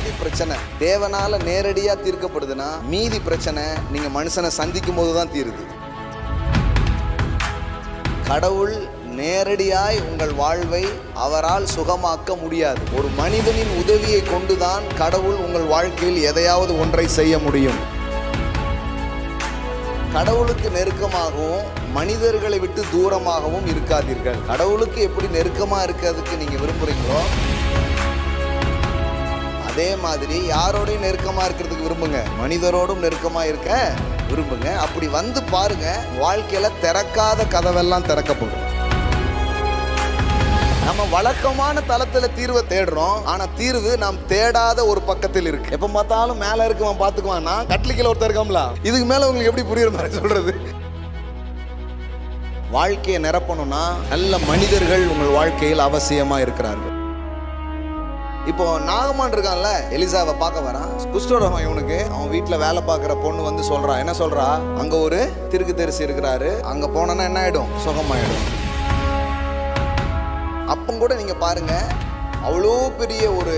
பாதி பிரச்சனை தேவனால நேரடியா தீர்க்கப்படுதுன்னா, மீதி பிரச்சனை நீங்க மனுஷனை சந்திக்கும் போதுதான் தீருது. கடவுள் நேரடியாய் உங்கள் வாழ்வை அவரால் சுகமாக்க முடியாது. ஒரு மனிதனின் உதவியை கொண்டுதான் கடவுள் உங்கள் வாழ்க்கையில் எதையாவது ஒன்றை செய்ய முடியும். கடவுளுக்கு நெருக்கமாகவும் மனிதர்களை விட்டு தூரமாகவும் இருக்காதீர்கள். கடவுளுக்கு எப்படி நெருக்கமா இருக்கிறதுக்கு நீங்க விரும்புறீங்களோ, அதே மாதிரி யாரோடையும் நெருக்கமா இருக்கிறதுக்கு விரும்புங்க, மனிதரோடும் நெருக்கமா இருக்க விரும்புங்க. அப்படி வந்து பாருங்க, வாழ்க்கையில திறக்காத கதவெல்லாம் திறக்கப்படும். நம்ம வழக்கமான தளத்துல தீர்வை தேடுறோம், ஆனா தீர்வு நாம் தேடாத ஒரு பக்கத்தில் இருக்கு. எப்ப பார்த்தாலும் மேல இருக்குவான் பாத்துக்குவான்னா, கட்லிக்கில ஒருத்தர் இருக்காம்ல, இதுக்கு மேல உங்களுக்கு எப்படி புரியுற மாதிரி சொல்றது? வாழ்க்கையை நிரப்பணும்னா நல்ல மனிதர்கள் உங்கள் வாழ்க்கையில் அவசியமா இருக்கிறார்கள். இப்போ நாகமான் இருக்கான்ல, எலிசாவை பார்க்க வரான். குஷ்டரோகம் இவனுக்கு. அவன் வீட்டுல வேலை பார்க்குற பொண்ணு வந்து சொல்றா, என்ன சொல்றா, அங்க ஒரு தீர்க்கதரிசி இருக்கிறாரு, அங்க போனா என்ன ஆயிடும், சுகமாயிடும். அப்போ கூட நீங்க பாருங்க, அவ்வளோ பெரிய ஒரு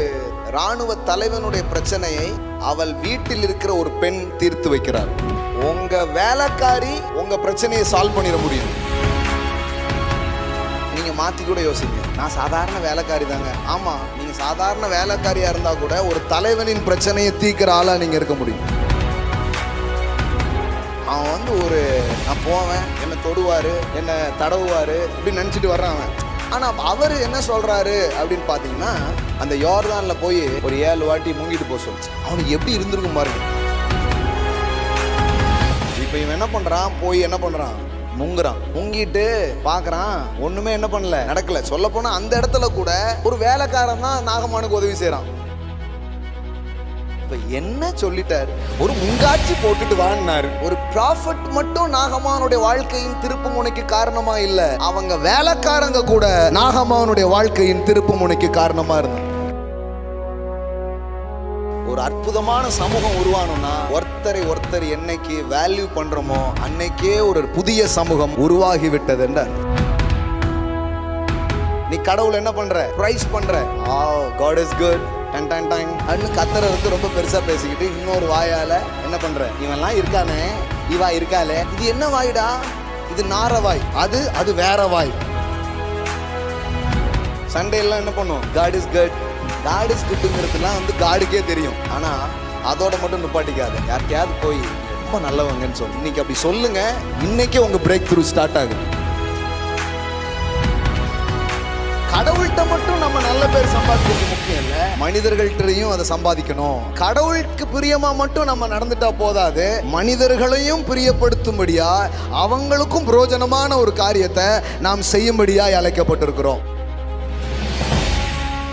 இராணுவ தலைவனுடைய பிரச்சனையை அவள் வீட்டில் இருக்கிற ஒரு பெண் தீர்த்து வைக்கிறார். உங்க வேலைக்காரி உங்க பிரச்சனையை சால்வ் பண்ணிட முடியும். நீங்க மாத்தி கூட யோசிங்க, நான் சாதாரண வேலைக்காரி தாங்க. ஆமா, நீங்க சாதாரண வேலைக்காரியா இருந்தா கூட ஒரு தலைவனின் பிரச்சனையை தீர்க்கிற ஆளா நீங்க இருக்க முடியும். அவன் வந்து ஒரு நான் போவேன், என்னை தொடுவாரு, என்னை தடவுவாரு இப்படின்னு நினைச்சிட்டு வர்றான் அவன். ஆனா அவர் என்ன சொல்றாரு அப்படின்னு பாத்தீங்கன்னா, அந்த யோர்தான்ல போய் ஒரு 7 வாட்டி முங்கிட்டு போக சொல்லு. அவனுக்கு எப்படி இருந்திருக்கும் பாருங்க. இப்ப இவன் என்ன பண்றான், போய் என்ன பண்றான், முங்குறான். முங்கிட்டு பாக்குறான், ஒண்ணுமே என்ன பண்ணல, நடக்கல. சொல்ல போனா அந்த இடத்துல கூட ஒரு வேலைக்காரன் தான் நாகமானுக்கு உதவி செய்யறான். என்ன சொல்லிட்டாரு, ஒரு முங்காட்சி போட்டுட்டு வாழ்னாரு. ஒரு ப்ராஃபட் மட்டும் நாகமானுடைய வாழ்க்கையின் திருப்பு முனைக்கு காரணமா இல்ல, அவங்க வேலைக்காரங்க கூட நாகமானுடைய வாழ்க்கையின் திருப்பு முனைக்கு காரணமா இருந்தாங்க. ஒரு அற்புதமான சமூகம் உருவானும்னா, ஒருத்தர் என்னைக்கு வேல்யூ பண்றோமோ அன்னைக்கே ஒரு புதிய சமூகம் உருவாகி விட்டது என்றார். நீ கடவுள் என்ன பண்ற, பிரைஸ் பண்ற, God is good கத்தரை வந்து ரொம்ப பெருசா பேசிக்கிட்டு இன்னொரு வாயால என்ன பண்ற, இவெல்லாம் இருக்கானே, இவா இருக்காளே, இது என்ன வாய்டா, இது நார வாய், அது வேற வாய். சண்டே எல்லாம் என்ன பண்ணும், God is good குட்ங்கிறதுலாம் வந்து காடுக்கே தெரியும். ஆனா அதோட மட்டும் நிப்பாட்டிக்காது, யார்கிட்டயாவது போய் ரொம்ப நல்லவங்கன்னு சொல்லு. இன்னைக்கு அப்படி சொல்லுங்க, இன்னைக்கே உங்க பிரேக் த்ரூ ஸ்டார்ட் ஆகுது. கடவுள்கிட்ட மட்டும் நம்ம நல்ல பேர் சம்பாதிக்கிறது முக்கியம் இல்ல, மனிதர்கள்ட்டையும் அதை சம்பாதிக்கணும். கடவுளுக்கு பிரியமா மட்டும் நம்ம நடந்துட்டா போதாது, மனிதர்களையும் பிரியப்படுத்தும்படியா அவங்களுக்கும் பிரயோஜனமான ஒரு காரியத்தை நாம் செய்யும்படியா அழைக்கப்பட்டிருக்கிறோம்.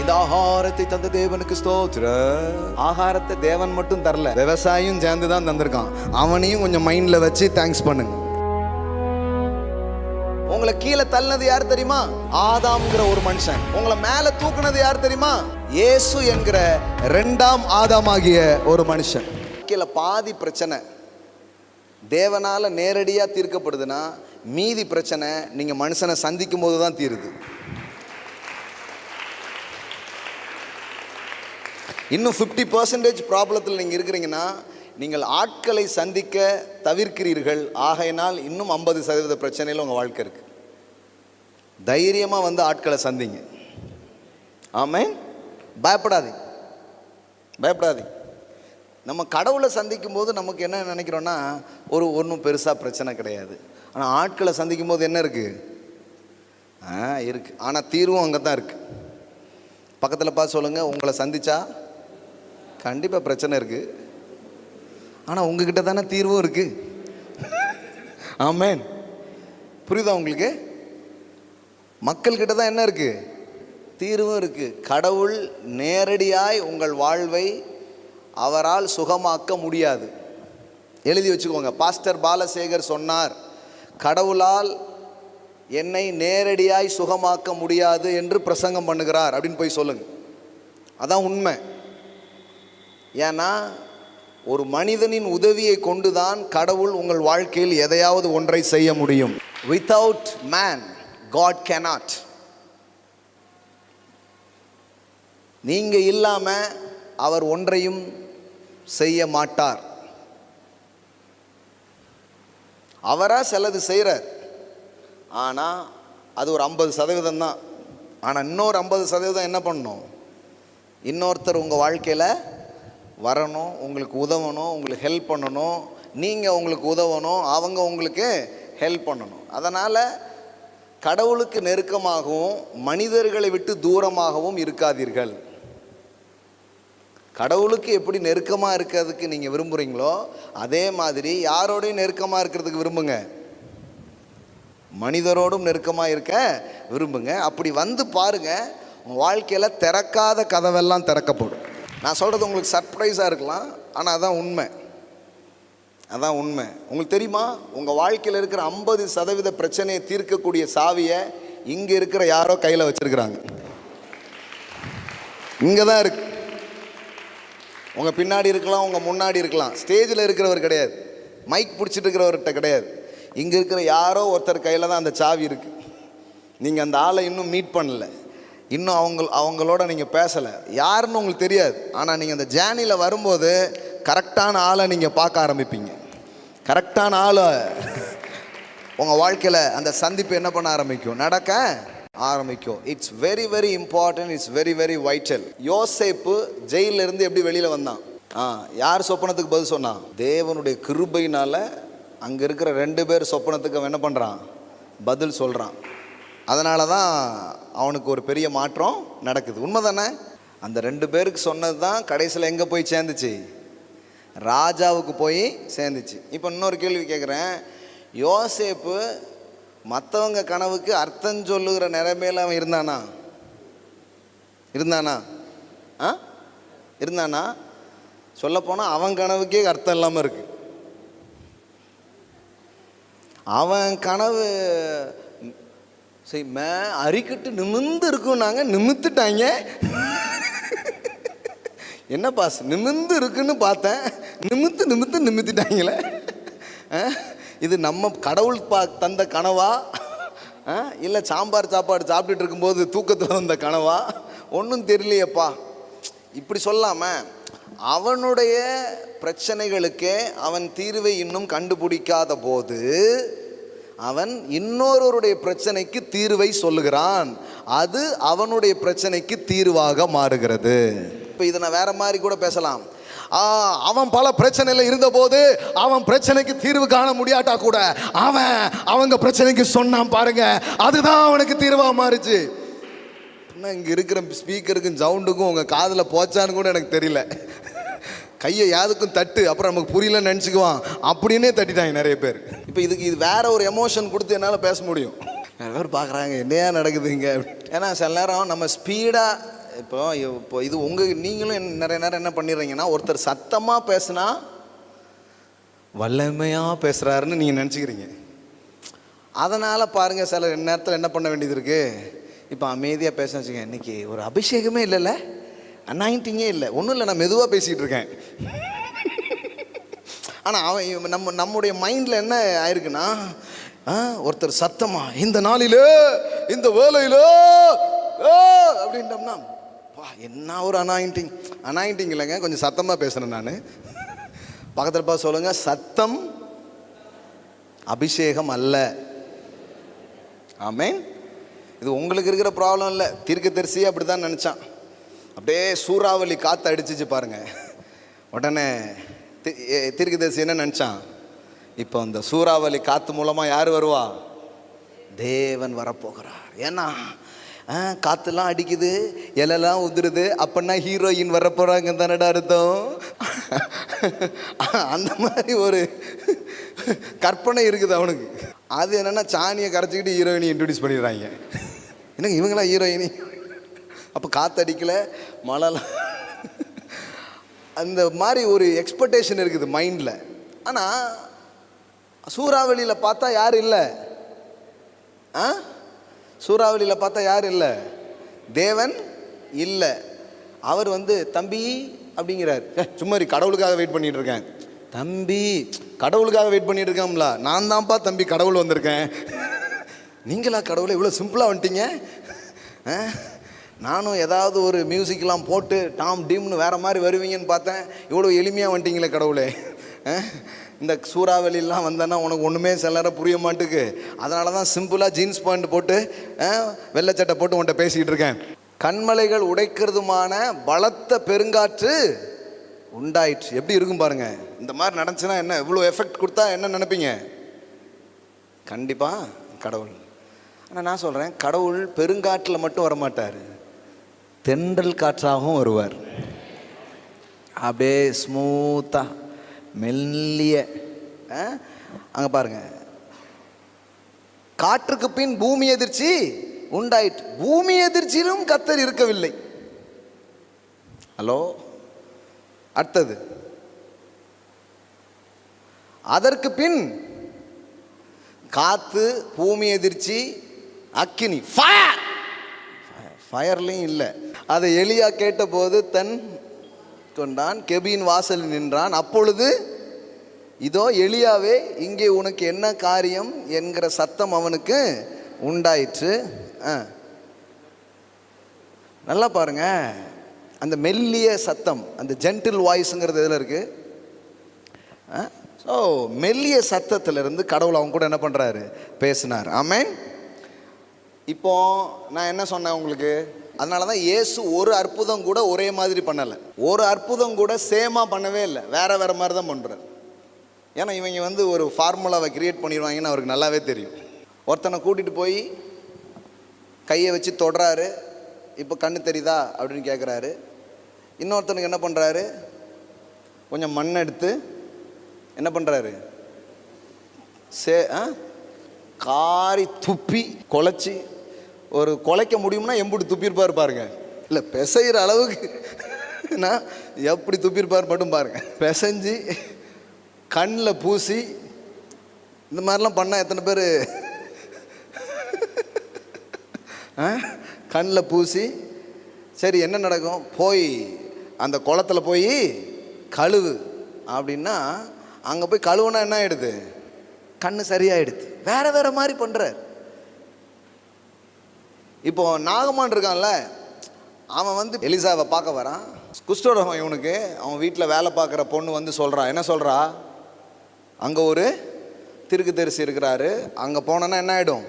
இந்த ஆகாரத்தை தந்த தேவனுக்கு ஸ்தோத்திரம். ஆகாரத்தை தேவன் மட்டும் தரல, விவசாயியும் சேர்ந்து தான் தந்திருக்கான். அவனையும் கொஞ்சம் மைண்ட்ல வச்சு தேங்க்ஸ் பண்ணுங்க. உங்களை கீழே தள்ளினது யார் தெரியுமா, ஆதாம்ங்கிற ஒரு மனுஷன். உங்களை மேல தூக்குனது யார் தெரியுமா, இயேசு என்கிற 2ஆம் ஆதாமாகிய ஒரு மனுஷன். கீழே பாதி பிரச்சனை தேவனால நேரடியா தீர்க்கப்படுதுன்னா, மீதி பிரச்சனை நீங்க மனுஷனை சந்திக்கும் போதுதான் தீருது. இன்னும் 50% ப்ராப்ளத்தில் நீங்க இருக்கிறீங்கன்னா, நீங்கள் ஆட்களை சந்திக்க தவிர்க்கிறீர்கள். ஆகையினால் இன்னும் 50% பிரச்சனையில் உங்கள் வாழ்க்கை இருக்கு. தைரியமாக வந்து ஆட்களை சந்திங்க. ஆமென். பயப்படாதீங்க. நம்ம கடவுளை சந்திக்கும் போது நமக்கு என்ன நினைக்கிறோன்னா, ஒன்றும் பெருசாக பிரச்சனை கிடையாது. ஆனால் ஆட்களை சந்திக்கும் போது என்ன இருக்கு, இருக்கு. ஆனால் தீர்வும் அங்கே தான் இருக்கு. பக்கத்தில் பார்த்து சொல்லுங்க, உங்களை சந்திச்சா கண்டிப்பாக பிரச்சனை இருக்கு, ஆனால் உங்ககிட்ட தானே தீர்வும் இருக்கு. ஆமென். புரியுதா உங்களுக்கு? மக்கள்கிட்ட தான் என்ன இருக்கு, தீர்வும் இருக்கு. கடவுள் நேரடியாய் உங்கள் வாழ்வை அவரால் சுகமாக்க முடியாது. எழுதி வச்சுக்கோங்க. பாஸ்டர் பாலசேகர் சொன்னார், கடவுளால் என்னை நேரடியாய் சுகமாக்க முடியாது என்று பிரசங்கம் பண்ணுகிறார் அப்படின்னு போய் சொல்லுங்க. அதான் உண்மை. ஏன்னா ஒரு மனிதனின் உதவியை கொண்டுதான் கடவுள் உங்கள் வாழ்க்கையில் எதையாவது ஒன்றை செய்ய முடியும். Without man God cannot. நீங்க இல்லாம அவர் ஒன்றையும் செய்ய மாட்டார். அவரா சிலது செய்கிறார், ஆனால் அது ஒரு 50% தான். ஆனால் இன்னொரு 50% என்ன பண்ணணும்? இன்னொருத்தர் உங்கள் வாழ்க்கையில் வரணும், உங்களுக்கு உதவணும், உங்களுக்கு ஹெல்ப் பண்ணணும், நீங்கள் உங்களுக்கு உதவணும், அவங்க உங்களுக்கு ஹெல்ப் பண்ணணும். அதனால் கடவுளுக்கு நெருக்கமாகவும் மனிதர்களை விட்டு தூரமாகவும் இருக்காதீர்கள். கடவுளுக்கு எப்படி நெருக்கமாக இருக்கிறதுக்கு நீங்கள் விரும்புகிறீங்களோ அதே மாதிரி யாரோடையும் நெருக்கமாக இருக்கிறதுக்கு விரும்புங்க, மனிதரோடும் நெருக்கமாக இருக்க விரும்புங்க. அப்படி வந்து பாருங்கள், உங்கள் வாழ்க்கையில் திறக்காத கதவெல்லாம் திறக்கப்படும். நான் சொல்கிறது உங்களுக்கு சர்ப்ரைஸாக இருக்கலாம், ஆனால் அதான் உண்மை. அதான் உண்மை. உங்களுக்கு தெரியுமா, உங்கள் வாழ்க்கையில் இருக்கிற 50% பிரச்சனையை தீர்க்கக்கூடிய சாவியை இங்கே இருக்கிற யாரோ கையில் வச்சுருக்கிறாங்க. இங்கே தான் இருக்கு. உங்கள் பின்னாடி இருக்கலாம், உங்கள் முன்னாடி இருக்கலாம், ஸ்டேஜில் இருக்கிறவர் கிடையாது, மைக் பிடிச்சிட்டு இருக்கிறவர்கிட்ட கிடையாது. இங்கே இருக்கிற யாரோ ஒருத்தர் கையில் தான் அந்த சாவி இருக்குது. நீங்கள் அந்த ஆளை இன்னும் மீட் பண்ணல, இன்னும் அவங்களோட நீங்கள் பேசலை, யாருன்னு உங்களுக்கு தெரியாது. ஆனால் நீங்கள் அந்த ஜேர்னியில் வரும்போது கரெக்டான ஆளை நீங்கள் பார்க்க ஆரம்பிப்பீங்க. கரெக்டான ஆளை உங்கள் வாழ்க்கையில் அந்த சந்திப்பு என்ன பண்ண ஆரம்பிக்கும்? நடக்க ஆரம்பிக்கும். It's very very important, it's very very vital. யோசேப்பு ஜெயிலிருந்து எப்படி வெளியில் வந்தான்? யார் சொப்பனத்துக்கு பதில் சொன்னான்? தேவனுடைய கிருபையினால் அங்கே இருக்கிற 2 பேர் சொப்பனத்துக்கு அவன் என்ன பண்ணுறான்? பதில் சொல்கிறான். அதனால தான் அவனுக்கு ஒரு பெரிய மாற்றம் நடக்குது. உண்மை தானே? அந்த 2 பேருக்கு சொன்னது தான் கடைசியில் எங்கே போய் சேர்ந்துச்சு? ராஜாவுக்கு போய் சேர்ந்துச்சு. இப்போ இன்னொரு கேள்வி கேட்குறேன். யோசேப்பு மற்றவங்க கனவுக்கு அர்த்தம் சொல்லுகிற நிலைமையில் அவன் இருந்தானா? இருந்தானா? சொல்லப்போனால் அவன் கனவுக்கே அர்த்தம் இல்லாமல் இருக்கு. அவன் கனவு அரிக்கட்டு நிமிந்து இருக்குன்னாங்க, நிமித்துட்டாங்க. என்ன பாஸ் நிமிந்து இருக்குன்னு பார்த்தேன், நிமித்திட்டாங்களே. இது நம்ம கடவுள் தந்த கனவா, இல்லை சாம்பார் சாப்பாடு சாப்பிட்டுட்டு இருக்கும்போது தூக்கத்தில் வந்த கனவா? ஒன்றும் தெரியலையப்பா. இப்படி சொல்லாமல் அவனுடைய பிரச்சனைகளுக்கே அவன் தீர்வை இன்னும் கண்டுபிடிக்காத போது அவன் இன்னொருவருடைய பிரச்சனைக்கு தீர்வை சொல்லுகிறான். அது அவனுடைய பிரச்சனைக்கு தீர்வாக மாறுகிறது. இப்போ இதை நான் வேற மாதிரி கூட பேசலாம். அவன் பல பிரச்சனையில் இருந்தபோது அவன் பிரச்சனைக்கு தீர்வு காண முடியாட்டா கூட அவங்க பிரச்சனைக்கு சொன்னான் பாருங்க, அதுதான் அவனுக்கு தீர்வாக மாறுச்சு. இங்கே இருக்கிற ஸ்பீக்கருக்கும் சவுண்டுக்கும் உங்கள் காதில் போச்சான்னு கூட எனக்கு தெரியல. கையை யாருக்கும் தட்டு, அப்புறம் நமக்கு புரியலன்னு நினச்சிக்குவான், அப்படின்னே தட்டிட்டாங்க நிறைய பேர். இப்போ இது வேற ஒரு எமோஷன் கொடுத்து என்னால் பேச முடியும். நிறைய பேர் பார்க்குறாங்க என்னையா நடக்குதுங்க. ஏன்னா சில நேரம் நம்ம ஸ்பீடாக இப்போ இது நீங்களும் நிறைய நேரம் என்ன பண்ணிடுறீங்கன்னா, ஒருத்தர் சத்தமாக பேசுனா வல்லமையாக பேசுகிறாருன்னு நீங்கள் நினச்சிக்கிறீங்க. அதனால் பாருங்கள், சில நேரத்தில் என்ன பண்ண வேண்டியது இருக்குது. இப்போ அமைதியாக பேச வச்சுங்க, இன்றைக்கி ஒரு அபிஷேகமே இல்லைல்ல, அனாயிண்டிங்கே இல்லை, ஒன்றும் இல்லை, நான் மெதுவாக பேசிகிட்டு இருக்கேன். ஆனால் அவன் நம்முடைய மைண்டில் என்ன ஆயிருக்குன்னா, ஒருத்தர் சத்தமா இந்த நாளில் இந்த வேலையில் அப்படின்ட்டோம்னா என்ன ஒரு அனாயிண்டிங் இல்லைங்க, கொஞ்சம் சத்தமாக பேசுகிறேன் நான். பக்கத்தில் பார்த்து சொல்லுங்க, சத்தம் அபிஷேகம் அல்ல. ஆமேன். இது உங்களுக்கு இருக்கிற ப்ராப்ளம் இல்லை. தீர்க்கதரிசியே அப்படி தான் நினச்சான். அப்படியே சூறாவளி காற்று அடிச்சிச்சு பாருங்க. உடனே தீர்க்கதரிசி என்ன நினச்சான்? இப்போ அந்த சூறாவளி காற்று மூலமாக யார் வருவா? தேவன் வரப்போகிறார். ஏன்னா காற்றுலாம் அடிக்குது, இலெல்லாம் உதிருது, அப்படின்னா ஹீரோயின் வரப்போகிறாங்க தானடா அர்த்தம். அந்த மாதிரி ஒரு கற்பனை இருக்குது அவனுக்கு. அது என்னென்னா சாணியை கரைச்சிக்கிட்டு ஹீரோயினி இன்ட்ரடியூஸ் பண்ணிடுறாங்க. என்னங்க இவங்களாம் ஹீரோயினி? அப்போ காற்றடிக்கலை, மழைலாம், அந்த மாதிரி ஒரு எக்ஸ்பெக்டேஷன் இருக்குது மைண்டில். ஆனால் சூறாவளியில் பார்த்தா யார் இல்லை? சூறாவளியில் பார்த்தா யார் இல்லை? தேவன் இல்லை. அவர் தம்பி அப்படிங்கிறார். சும்மா கடவுளுக்காக வெயிட் பண்ணிட்டு இருக்கேன். தம்பி கடவுளுக்காக வெயிட் பண்ணிட்டு இருக்கேன்ல, நான் தான்ப்பா தம்பி கடவுள் வந்திருக்கேன். நீங்களா கடவுளை இவ்வளோ சிம்பிளாக வந்துட்டீங்க? நானும் ஏதாவது ஒரு மியூசிக்லாம் போட்டு டாம் டீம்னு வேறு மாதிரி வருவீங்கன்னு பார்த்தேன். இவ்வளோ எளிமையாக வந்துட்டீங்களே கடவுளே. இந்த சூறாவளிலாம் வந்தேன்னா உனக்கு ஒன்றுமே சில நேரம் புரிய மாட்டுக்கு. அதனால தான் சிம்பிளாக ஜீன்ஸ் பேண்ட் போட்டு வெள்ளைச்சட்டை போட்டு உன்கிட்ட பேசிக்கிட்டு இருக்கேன். கண்மலைகள் உடைக்கிறதுமான பலத்த பெருங்காற்று உண்டாயிற்று. எப்படி இருக்கும் பாருங்க. இந்த மாதிரி நடந்துச்சுன்னா என்ன, இவ்வளோ எஃபெக்ட் கொடுத்தா என்ன நினைப்பீங்க? கண்டிப்பாக கடவுள். ஆனால் நான் சொல்கிறேன், கடவுள் பெருங்காற்றில் மட்டும் வரமாட்டார், தென்றல் காற்றாகவும் வருவார். அப்படியே ஸ்மூத்தாக மெல்லிய. அங்கே பாருங்க, காற்றுக்கு பின் பூமி எதிர்ச்சி உண்டாயிற்று. பூமி எதிர்ச்சியிலும் கர்த்தர் இருக்கவில்லை. ஹலோ, அடுத்தது, அதற்கு பின் காத்து, பூமி எதிர்ச்சி, அக்கினி, ஃபயர். ஃபயர்லையும் இல்லை. அதை எலியா கேட்டபோது தன் கொண்டான், கெபியின் வாசலில் நின்றான். அப்பொழுது இதோ எலியாவே, இங்கே உனக்கு என்ன காரியம் என்கிற சத்தம் அவனுக்கு உண்டாயிற்று. நல்லா பாருங்க, அந்த மெல்லிய சத்தம், அந்த ஜென்டில் வாய்ஸுங்கிறது எதில் இருக்கு? ஸோ மெல்லிய சத்தத்திலிருந்து கடவுள் அவங்க கூட என்ன பண்ணுறாரு, பேசினார். ஆமென். இப்போ நான் என்ன சொன்னேன் உங்களுக்கு? அதனால தான் இயேசு ஒரு அற்புதம் கூட ஒரே மாதிரி பண்ணலை. ஒரு அற்புதம் கூட சேமாக பண்ணவே இல்லை, வேற வேற மாதிரி தான் பண்ணுறார். ஏன்னா இவங்க ஒரு ஃபார்முலாவை கிரியேட் பண்ணிடுவாங்கன்னு அவருக்கு நல்லாவே தெரியும். ஒருத்தனை கூட்டிகிட்டு போய் கையை வச்சு தொடுறாரு, இப்போ கண்ணு தெரியுதா அப்படின்னு கேட்குறாரு. இன்னொருத்தனுக்கு என்ன பண்ணுறாரு, கொஞ்சம் மண் எடுத்து என்ன பண்ணுறாரு, காரி துப்பி குலைச்சி, ஒரு குலைக்க முடியும்னா எம்புடி துப்பியிருப்பார் பாருங்க. இல்லை பிசைகிற அளவுக்கு நான் எப்படி துப்பியிருப்பார் மட்டும் பாருங்க. பிசைஞ்சு கண்ணில் பூசி இந்த மாதிரிலாம் பண்ணால் எத்தனை பேர் கண்ணில் பூசி, சரி என்ன நடக்கும், போய் அந்த குளத்தில் போய் கழுவு அப்படின்னா, அங்கே போய் கழுவுனா என்ன ஆகிடுது, கண்ணு சரியாயிடுது. வேற வேற மாதிரி பண்ணுறார். இப்போ நாகமான் இருக்கான்ல, அவன் எலிசாவை பார்க்க வரான். குஷ்டரோகம் இவனுக்கு. அவன் வீட்டில் வேலை பார்க்குற பொண்ணு சொல்கிறான். என்ன சொல்கிறா, அங்கே ஒரு தீர்க்கதரிசி இருக்கிறாரு, அங்கே போனோன்னா என்ன ஆகிடும்,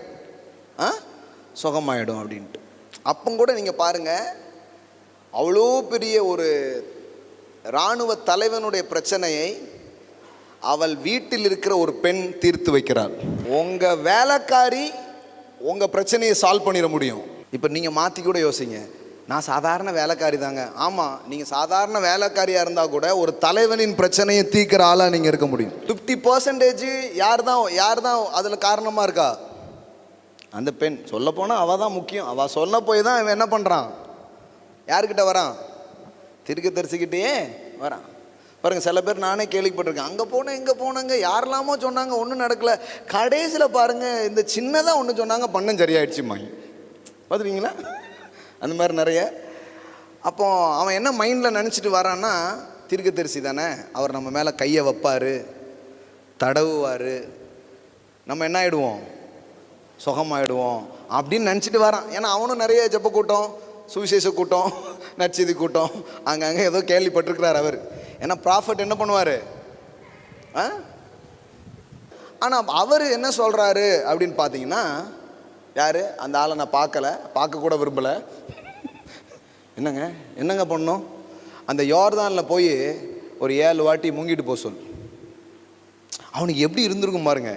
சுகமாயிடும் அப்படின்ட்டு. அப்போ கூட நீங்கள் பாருங்கள், அவ்வளோ பெரிய ஒரு இராணுவ தலைவனுடைய பிரச்சனையை அவள் வீட்டில் இருக்கிற ஒரு பெண் தீர்த்து வைக்கிறாள். உங்கள் வேலைக்காரி உங்கள் பிரச்சனையை சால்வ் பண்ணிட முடியும். இப்போ நீங்கள் மாற்றி கூட யோசிங்க, நான் சாதாரண வேலைக்காரி தாங்க. ஆமாம், நீங்கள் சாதாரண வேலைக்காரியாக இருந்தால் கூட ஒரு தலைவனின் பிரச்சனையை தீர்க்கிற ஆளாக நீங்கள் இருக்க முடியும். 50% யார் தான் அதில் காரணமாக இருக்கா, அந்த பெண். சொல்ல போனால் அவள் தான் முக்கியம். அவள் சொல்ல போய் தான் இவன் என்ன பண்ணுறான், யாருக்கிட்ட வரான், தீர்க்கதரிசிக்கிட்டேயே வரான். பாருங்கள், சில பேர் நானே கேள்விப்பட்டிருக்கேன், அங்கே போனேன் இங்கே போனாங்க, யாரெல்லாமோ சொன்னாங்க, ஒன்றும் நடக்கலை. கடைசியில் பாருங்கள், இந்த சின்னதாக ஒன்று சொன்னாங்க, பண்ணம் சரியாயிடுச்சுமாங்க. பார்த்துருக்கீங்களா? அந்த மாதிரி நிறைய. அப்போ அவன் என்ன மைண்டில் நினச்சிட்டு வரான்னா, தீர்க்கதரிசி தானே, அவர் நம்ம மேலே கையை வைப்பார், தடவுவார், நம்ம என்ன ஆகிடுவோம், சுகமாயிடுவோம் அப்படின்னு நினச்சிட்டு வரான். ஏன்னா அவனும் நிறைய ஜெப கூட்டம், சுவிசேஷ கூட்டம், நற்செய்தி கூட்டம் அங்கங்கே ஏதோ கேள்விப்பட்டிருக்கிறார் அவர். ஏன்னா ப்ராஃபட் என்ன பண்ணுவார். ஆனால் அவர் என்ன சொல்கிறாரு அப்படின்னு பார்த்தீங்கன்னா, யார் அந்த ஆளை நான் பார்க்க கூட விரும்பலை. என்னங்க பண்ணணும், அந்த யோர்தானில் போய் ஒரு 7 வாட்டி முங்கிட்டு போக சொல். அவனுக்கு எப்படி இருந்திருக்கும் பாருங்க.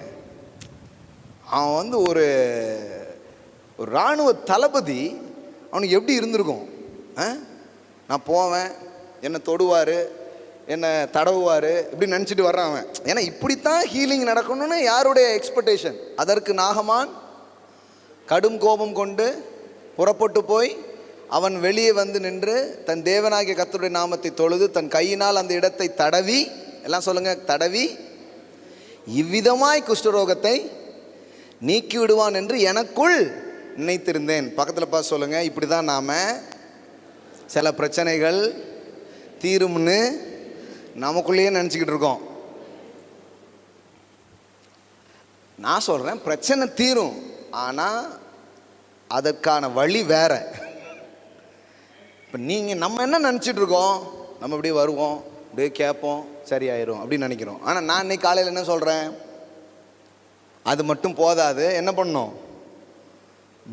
அவன் ஒரு இராணுவ தளபதி, அவனுக்கு எப்படி இருந்திருக்கும். நான் போவேன், என்னை தொடுவார், என்னை தடவுவார், இப்படி நினச்சிட்டு வர்றான் அவன். ஏன்னா இப்படித்தான் ஹீலிங் நடக்கணும்னு யாருடைய எக்ஸ்பெக்டேஷன். அதற்கு நாகமான் கடும் கோபம் கொண்டு புறப்பட்டு போய் அவன் வெளியே நின்று தன் தேவனாகிய கர்த்தருடைய நாமத்தை தொழுது தன் கையினால் அந்த இடத்தை தடவி, எல்லாம் சொல்லுங்க, தடவி, இவ்விதமாய் குஷ்டரோகத்தை நீக்கி விடுவான் என்று எனக்குள் நினைத்திருந்தேன். பக்கத்தில் பார்த்து சொல்லுங்க, இப்படி தான் நாம் சில பிரச்சனைகள் தீரும்னு நமக்குள்ளேயே நினச்சிக்கிட்டு இருக்கோம். நான் சொல்கிறேன், பிரச்சனை தீரும், ஆனால் அதற்கான வழி வேற. இப்போ நம்ம என்ன நினச்சிட்டு இருக்கோம், நம்ம அப்படியே வருவோம், அப்படியே கேட்போம், சரியாயிரும் அப்படின்னு நினைக்கிறோம். ஆனால் நான் இன்னைக்கு காலையில் என்ன சொல்கிறேன், அது மட்டும் போதாது, என்ன பண்ணணும்,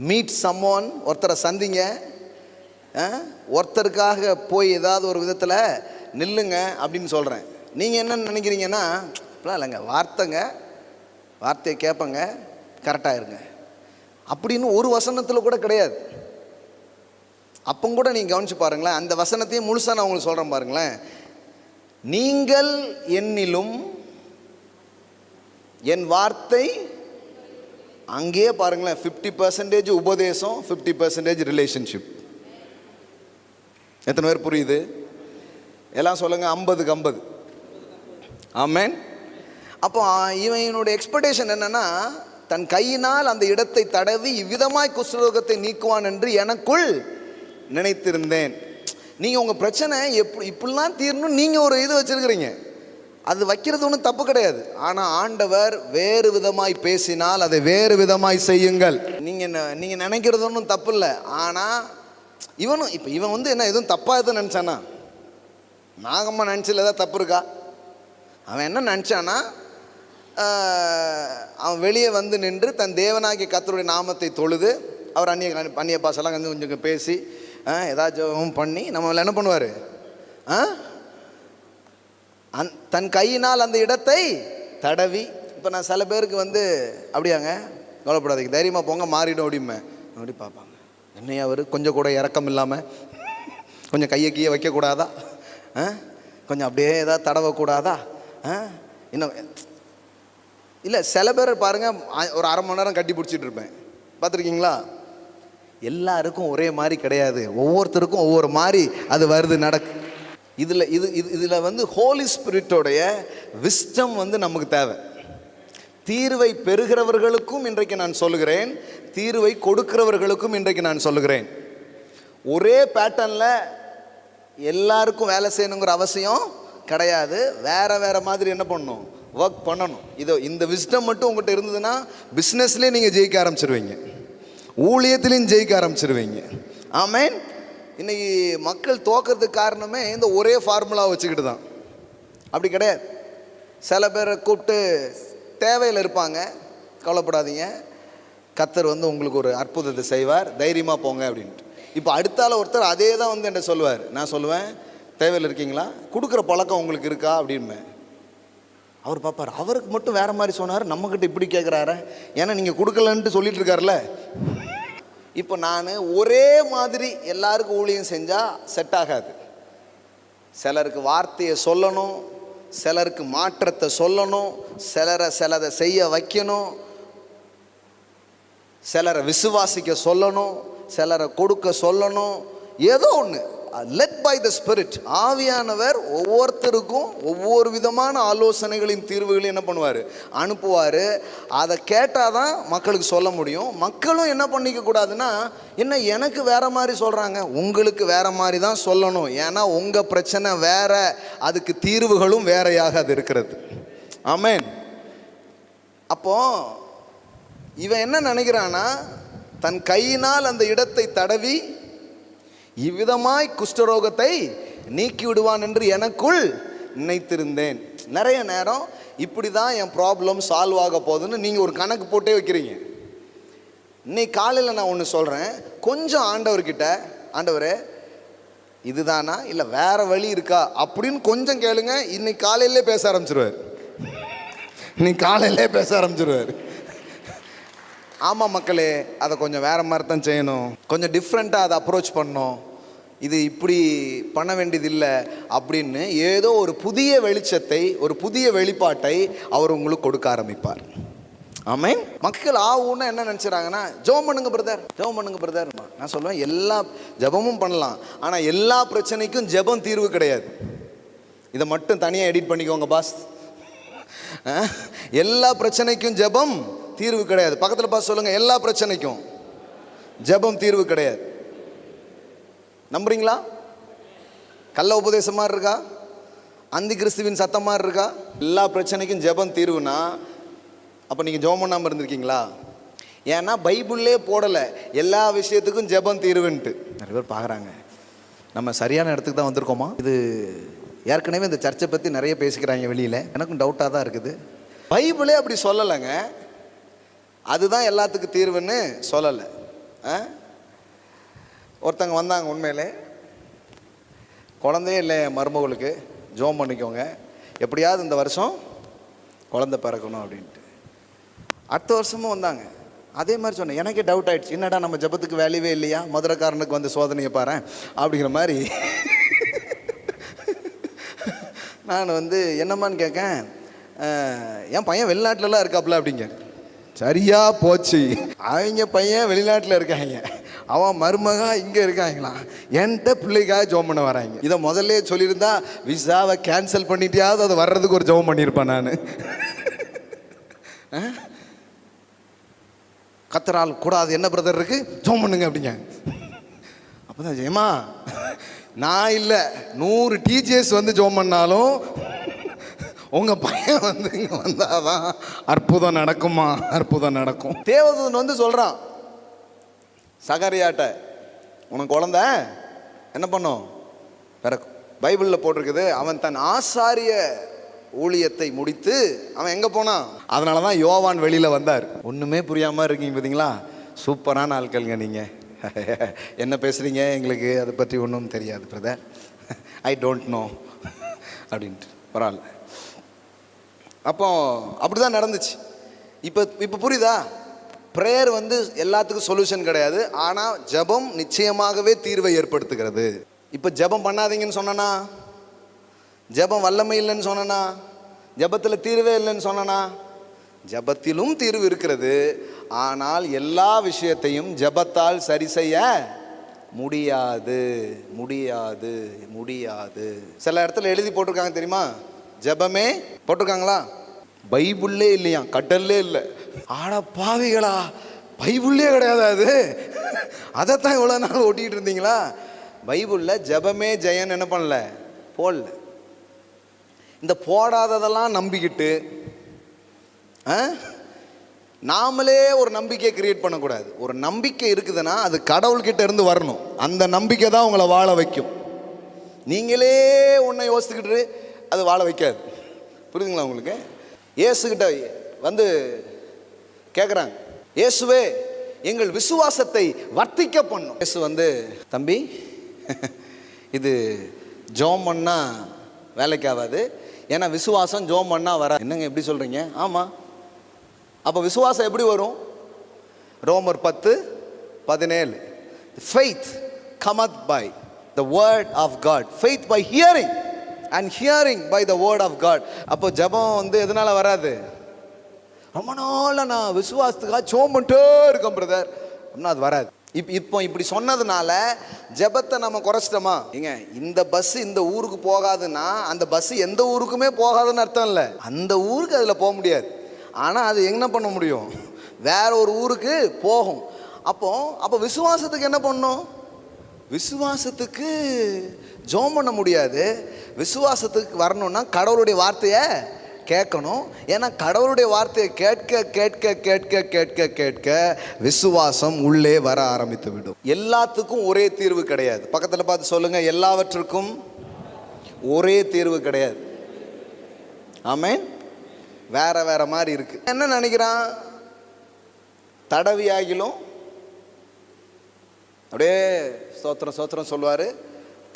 மீட் சம்மோன், ஒருத்தரை சந்திங்க, ஒருத்தருக்காக போய் ஏதாவது ஒரு விதத்தில் நில்லுங்க அப்படின்னு சொல்கிறேன். நீங்கள் என்ன நினைக்கிறீங்கன்னா, இப்படிலாம் இல்லைங்க, வார்த்தையை கேட்பங்க, கரெக்டாக இருங்க அப்படின்னு ஒரு வசனத்தில் கூட கிடையாது. அப்போ கூட நீங்கள் கவனிச்சு பாருங்களேன், அந்த வசனத்தையும் முழுசாக நான் உங்களுக்கு சொல்கிறேன் பாருங்களேன். நீங்கள் என்னிலும் என் வார்த்தை, அங்கேயே பாருங்களேன், 50% உபதேசம், 50% ரிலேஷன்ஷிப். எத்தனை பேர் புரியுது? எல்லாம் சொல்லுங்க, 50க்கு 50. ஆமென். அப்போ இவனுடைய எக்ஸ்பெக்டேஷன் என்னன்னா, தன் கையினால் அந்த இடத்தை தடவி இவ்விதமாய் குஷ்டரோகத்தை நீக்குவான் என்று எனக்குள் நினைத்திருந்தேன். நீங்கள் உங்கள் பிரச்சனை இப்படிலாம் தீரணும் நீங்கள் ஒரு இது வச்சுருக்கிறீங்க, அது வைக்கிறது ஒன்றும் தப்பு கிடையாது. ஆனால் ஆண்டவர் வேறு விதமாய் பேசினால் அதை வேறு விதமாய் செய்யுங்கள். நீங்கள் நினைக்கிறது ஒன்றும் தப்பு இல்லை. ஆனால் இவன் வந்து என்ன எதுவும் தப்பாக எதுவும் நினச்சானா, நாகம்மா நினச்சல ஏதாவது தப்பு இருக்கா? அவன் என்ன நினச்சானா, அவன் வெளியே வந்து நின்று தன் தேவனாகிய கர்த்தருடைய நாமத்தை தொழுது, அவர் அந்நிய பாஷெல்லாம் வந்து கொஞ்சம் பேசி ஏதாச்சும் பண்ணி நம்ம என்ன பண்ணுவார், தன் கையினால் அந்த இடத்தை தடவி. இப்போ நான் சில பேருக்கு வந்து அப்படியாங்க, கவலைப்படாதீங்க, தைரியமாக போங்க, மாறிடும் அப்படிமே அப்படி பார்ப்பாங்க. என்னையா அவர் கொஞ்சம் கூட இறக்கம் இல்லாமல், கொஞ்சம் கையை கீழே வைக்கக்கூடாதா, கொஞ்சம் அப்படியே ஏதாவது தடவக்கூடாதா, இன்னும் இல்லை. சில பேர் பாருங்கள், ஒரு அரை மணி நேரம் கட்டி பிடிச்சிட்டு இருப்பேன், பார்த்துருக்கீங்களா? எல்லாருக்கும் ஒரே மாதிரி கிடையாது, ஒவ்வொருத்தருக்கும் ஒவ்வொரு மாதிரி அது வருது நடக்கு. இதில் வந்து ஹோலி ஸ்பிரிட்டோடைய விஸ்டம் வந்து நமக்கு தேவை. தீர்வை பெறுகிறவர்களுக்கும் இன்றைக்கு நான் சொல்லுகிறேன், தீர்வை கொடுக்கிறவர்களுக்கும் இன்றைக்கு நான் சொல்லுகிறேன். ஒரே பேட்டர்னில் எல்லாருக்கும் வேலை செய்யணுங்கிற அவசியம் கிடையாது. வேறு மாதிரி என்ன பண்ணணும், ஒர்க் பண்ணணும். இந்த விஸ்டம் மட்டும் உங்கள்கிட்ட இருந்ததுன்னா பிஸ்னஸ்லேயே நீங்கள் ஜெயிக்க ஆரம்பிச்சிருவீங்க, ஊழியத்திலையும் ஜெயிக்க ஆரம்பிச்சிருவீங்க. ஆமென். இன்னைக்கு மக்கள் தோக்கிறதுக்கு காரணமே இந்த ஒரே ஃபார்முலா வச்சுக்கிட்டு தான். அப்படி கிடையாது. சில பேரை கூப்பிட்டு தேவையில் இருப்பாங்க, கவலைப்படாதீங்க, கர்த்தர் வந்து உங்களுக்கு ஒரு அற்புதத்தை செய்வார், தைரியமாக போங்க அப்படின்ட்டு. இப்போ அடுத்தால ஒருத்தர் அதே தான் வந்து என்ன சொல்லுவார், நான் சொல்லுவேன், தேவையில் இருக்கீங்களா, கொடுக்குற பழக்கம் உங்களுக்கு இருக்கா அப்படின்பேன். அவர் பார்ப்பார், அவருக்கு மட்டும் வேறு மாதிரி சொன்னார், நம்மக்கிட்ட இப்படி கேட்குறாரு, ஏன்னா நீங்கள் கொடுக்கலன்ட்டு சொல்லிட்டு இருக்காருல்ல. இப்போ நான் ஒரே மாதிரி எல்லாருக்கும் ஊழியம் செஞ்சால் செட் ஆகாது. சிலருக்கு வார்த்தையை சொல்லணும், சிலருக்கு மாற்றத்தை சொல்லணும், சிலரை செய்ய வைக்கணும், சிலரை விசுவாசிக்க சொல்லணும், சிலரை கொடுக்க சொல்லணும். ஏதோ ஒன்று லெட் பை த ஸ்பிரிட். ஆவியானவர் ஒவ்வொருத்தருக்கும் ஒவ்வொரு விதமான ஆலோசனைகளையும் தீர்வுகளையும் என்ன பண்ணுவார், அனுப்புவார். அதை கேட்டால் தான் மக்களுக்கு சொல்ல முடியும். மக்களும் என்ன பண்ணிக்க கூடாதுன்னா, என்ன எனக்கு வேறு மாதிரி சொல்கிறாங்க, உங்களுக்கு வேறு மாதிரி தான் சொல்லணும், ஏன்னா உங்கள் பிரச்சனை வேற, அதுக்கு தீர்வுகளும் வேறையாக அது இருக்கிறது. ஆமென். அப்போ இவன் என்ன நினைக்கிறான்னா, தன் கையினால் அந்த இடத்தை தடவி இவ்விதமாய் குஷ்டரோகத்தை நீக்கி விடுவான் என்று எனக்குள் நினைத்திருந்தேன். நிறைய நேரம் இப்படி தான் என் ப்ராப்ளம் சால்வ் ஆக போகுதுன்னு நீங்கள் ஒரு கணக்கு போட்டே வைக்கிறீங்க. இன்னைக்கு காலையில் நான் ஒன்று சொல்கிறேன், கொஞ்சம் ஆண்டவர்கிட்ட, ஆண்டவரே இதுதானா இல்லை வேறு வழி இருக்கா அப்படின்னு கொஞ்சம் கேளுங்க. இன்னைக்கு காலையிலே பேச ஆரம்பிச்சிருவார். இன்னைக்கு காலையிலே பேச ஆரம்பிச்சிருவார். ஆமாம் மக்களே, அதை கொஞ்சம் வேறு மாதிரி தான் செய்யணும், கொஞ்சம் டிஃப்ரெண்ட்டாக அதை அப்ரோச் பண்ணணும், இது இப்படி பண்ண வேண்டியதில்லை அப்படின்னு ஏதோ ஒரு புதிய வெளிச்சத்தை, ஒரு புதிய வெளிப்பாட்டை அவர் உங்களுக்கு கொடுக்க ஆரம்பிப்பார். ஆமென். மக்கள் ஆவுன்னா என்ன நினச்சிடறாங்கன்னா, ஜெபம் பண்ணுங்க பிரதர், ஜெபம் பண்ணுங்க பிரதர். நான் சொல்லுவேன், எல்லா ஜெபமும் பண்ணலாம், ஆனால் எல்லா பிரச்சனைக்கும் ஜெபம் தீர்வு கிடையாது. இதை மட்டும் தனியாக எடிட் பண்ணிக்கோங்க பாஸ். எல்லா பிரச்சனைக்கும் ஜெபம் தீர்வு கிடையாது. பக்கத்தில் பார்த்து சொல்லுங்க, எல்லா பிரச்சனைக்கும் ஜெபம் தீர்வு கிடையாது. நம்புறீங்களா? கள்ள உபதேசம் மாதிரி இருக்கா, அந்தி கிறிஸ்துவின் சத்தம் மாதிரி இருக்கா? எல்லா பிரச்சனைக்கும் ஜெபம் தீர்வுனா அப்போ நீங்கள் ஜெபம் பண்ணாமல் இருந்திருக்கீங்களா? ஏன்னா பைபிள்லே போடலை எல்லா விஷயத்துக்கும் ஜெபம் தீர்வுன்ட்டு. நிறைய பேர் பார்க்குறாங்க, நம்ம சரியான இடத்துக்கு தான் வந்திருக்கோமா? இது ஏற்கனவே இந்த சர்ச்சை பற்றி நிறைய பேசிக்கிறாங்க வெளியில். எனக்கும் டவுட்டாக தான் இருக்குது. பைபிளே அப்படி சொல்லலைங்க. அதுதான் எல்லாத்துக்கும் தீர்வுன்னு சொல்லலை. ஒருத்தங்க வந்தாங்க, உண்மையிலே குழந்தையே இல்லை மருமகளுக்கு, ஜோம் பண்ணிக்கோங்க, எப்படியாவது இந்த வருஷம் குழந்தை பிறக்கணும் அப்படின்ட்டு. அடுத்த வருஷமும் வந்தாங்க, அதே மாதிரி சொன்னேன். எனக்கே டவுட் ஆகிடுச்சு, என்னடா நம்ம ஜபத்துக்கு வேலையே இல்லையா, மதுரைக்காரனுக்கு வந்து சோதனையை பாரு அப்படிங்கிற மாதிரி. நான் வந்து என்னம்மான்னு கேட்கேன், என் பையன் வெளிநாட்டிலலாம் இருக்காப்புல அப்படிங்க. சரியா போச்சு, அவங்க பையன் வெளிநாட்டில் இருக்காங்க, அவன் மருமகா இங்கே இருக்காங்களாம், என்கிட்ட பிள்ளைக்காக ஜோம் பண்ண வராங்க. இதை முதல்ல சொல்லியிருந்தா விசாவை கேன்சல் பண்ணிட்டியாவது அது வர்றதுக்கு ஒரு ஜோம் பண்ணியிருப்பேன் நான். கத்தரால் கூடாது என்ன பிரதர் இருக்கு, ஜோம் பண்ணுங்க அப்படிங்க. அப்போதான் ஏமா நான் இல்லை, 100 டிஜிஎஸ் வந்து ஜோம் பண்ணாலும் உங்கள் பையன் வந்து இங்கே வந்தாதான் அற்புதம் நடக்குமா, அற்புதம் நடக்கும். தேவதூதன் வந்து சொல்கிறான் சகரியாட்ட, உனக்கு குழந்தை என்ன பண்ணும், பிறக்கும். பைபிளில் போட்டிருக்குது, அவன் தன் ஆசாரிய ஊழியத்தை முடித்து அவன் எங்கே போனான். அதனால தான் யோவான் வெளியில் வந்தார். ஒன்றுமே புரியாமல் இருக்கீங்க பார்த்தீங்களா? சூப்பரான ஆட்களுங்க நீங்கள். என்ன பேசுகிறீங்க, எங்களுக்கு அதை பற்றி ஒன்றும் தெரியாது பிரதர், ஐ டோன்ட் நோ அப்படின்ட்டு. பரவாயில்ல. அப்போ அப்படி தான் நடந்துச்சு. இப்போ புரியுதா? ப்ரேயர் வந்து எல்லாத்துக்கும் சொல்யூஷன் கிடையாது, ஆனால் ஜெபம் நிச்சயமாகவே தீர்வை ஏற்படுத்துகிறது. இப்போ ஜெபம் பண்ணாதீங்கன்னு சொன்னனா, ஜெபம் வல்லமை இல்லைன்னு சொன்னனா, ஜெபத்தில் தீர்வே இல்லைன்னு சொன்னனா? ஜெபத்திலும் தீர்வு இருக்கிறது, ஆனால் எல்லா விஷயத்தையும் ஜெபத்தால் சரி செய்ய முடியாது முடியாது முடியாது. சில இடத்துல எழுதி போட்டிருக்காங்க தெரியுமா, ஜெபமே போட்டிருக்காங்களா? பைபிள்லே இல்லையா, கடல்லே இல்லை. ஆட பாவிகளா, பைபிள்லே கிடையாது அது, அதைத்தான் இவ்வளோ நாள் ஓட்டிகிட்டு இருந்தீங்களா? பைபிளில் ஜெபமே ஜெயன் என்ன பண்ணல, போடல. இந்த போடாததெல்லாம் நம்பிக்கிட்டு நாமளே ஒரு நம்பிக்கையை கிரியேட் பண்ணக்கூடாது. ஒரு நம்பிக்கை இருக்குதுன்னா அது கடவுள்கிட்ட இருந்து வரணும். அந்த நம்பிக்கை தான் உங்களை வாழ வைக்கும். நீங்களே ஒன்றை யோசிச்சுக்கிட்டு அது வாழ வைக்காது. புரியுதுங்களா உங்களுக்கு? இயேசுகிட்ட வந்து கேட்குறாங்க, இயேசுவே எங்கள் விசுவாசத்தை வர்த்திக்க பண்ணும். இயேசு வந்து, தம்பி இது ஜோம் பண்ணா வேலைக்கு ஆகாது, ஏன்னா விசுவாசம் ஜோம் பண்ணா வர. என்னங்க எப்படி சொல்கிறீங்க? ஆமாம். அப்போ விசுவாசம் எப்படி வரும்? ரோமர் 10:17, faith cometh by the word of God, faith by hearing and hearing by the word of God. அப்போ ஜெபம் வந்து எதனால வராது? ரொம்ப நாள் நான் விசுவாசத்துக்காக ஜெபம் பண்ணிட்டே இருக்கேன் பிரதர் அப்படின்னா அது வராது. இப்போ இப்படி சொன்னதுனால ஜெபத்தை நம்ம குறைச்சிட்டோமா? ஏங்க, இந்த பஸ் இந்த ஊருக்கு போகாதுன்னா அந்த பஸ் எந்த ஊருக்குமே போகாதுன்னு அர்த்தம் இல்லை. அந்த ஊருக்கு அதில் போக முடியாது, ஆனால் அது என்ன பண்ண முடியும், வேற ஒரு ஊருக்கு போகும். அப்போ விசுவாசத்துக்கு என்ன பண்ணணும்? விசுவாசத்துக்கு ஜெபம் பண்ண முடியாது. விசுவாசத்துக்கு வரணும்னா கடவுளுடைய வார்த்தையை கேட்கணும். ஏன்னா கடவுளுடைய வார்த்தையை கேட்க கேட்க கேட்க கேட்க கேட்க விசுவாசம் உள்ளே வர ஆரம்பித்து விடும். எல்லாத்துக்கும் ஒரே தீர்வு கிடையாது. பக்கத்தில் பார்த்து சொல்லுங்க, எல்லாவற்றுக்கும் ஒரே தீர்வு கிடையாது. ஆமென். வேற வேற மாதிரி இருக்கு. என்ன நினைக்கிறான், தடவியாகிலும் அப்படியே ஸ்தோத்திரம் ஸ்தோத்திரம் சொல்லுவார்,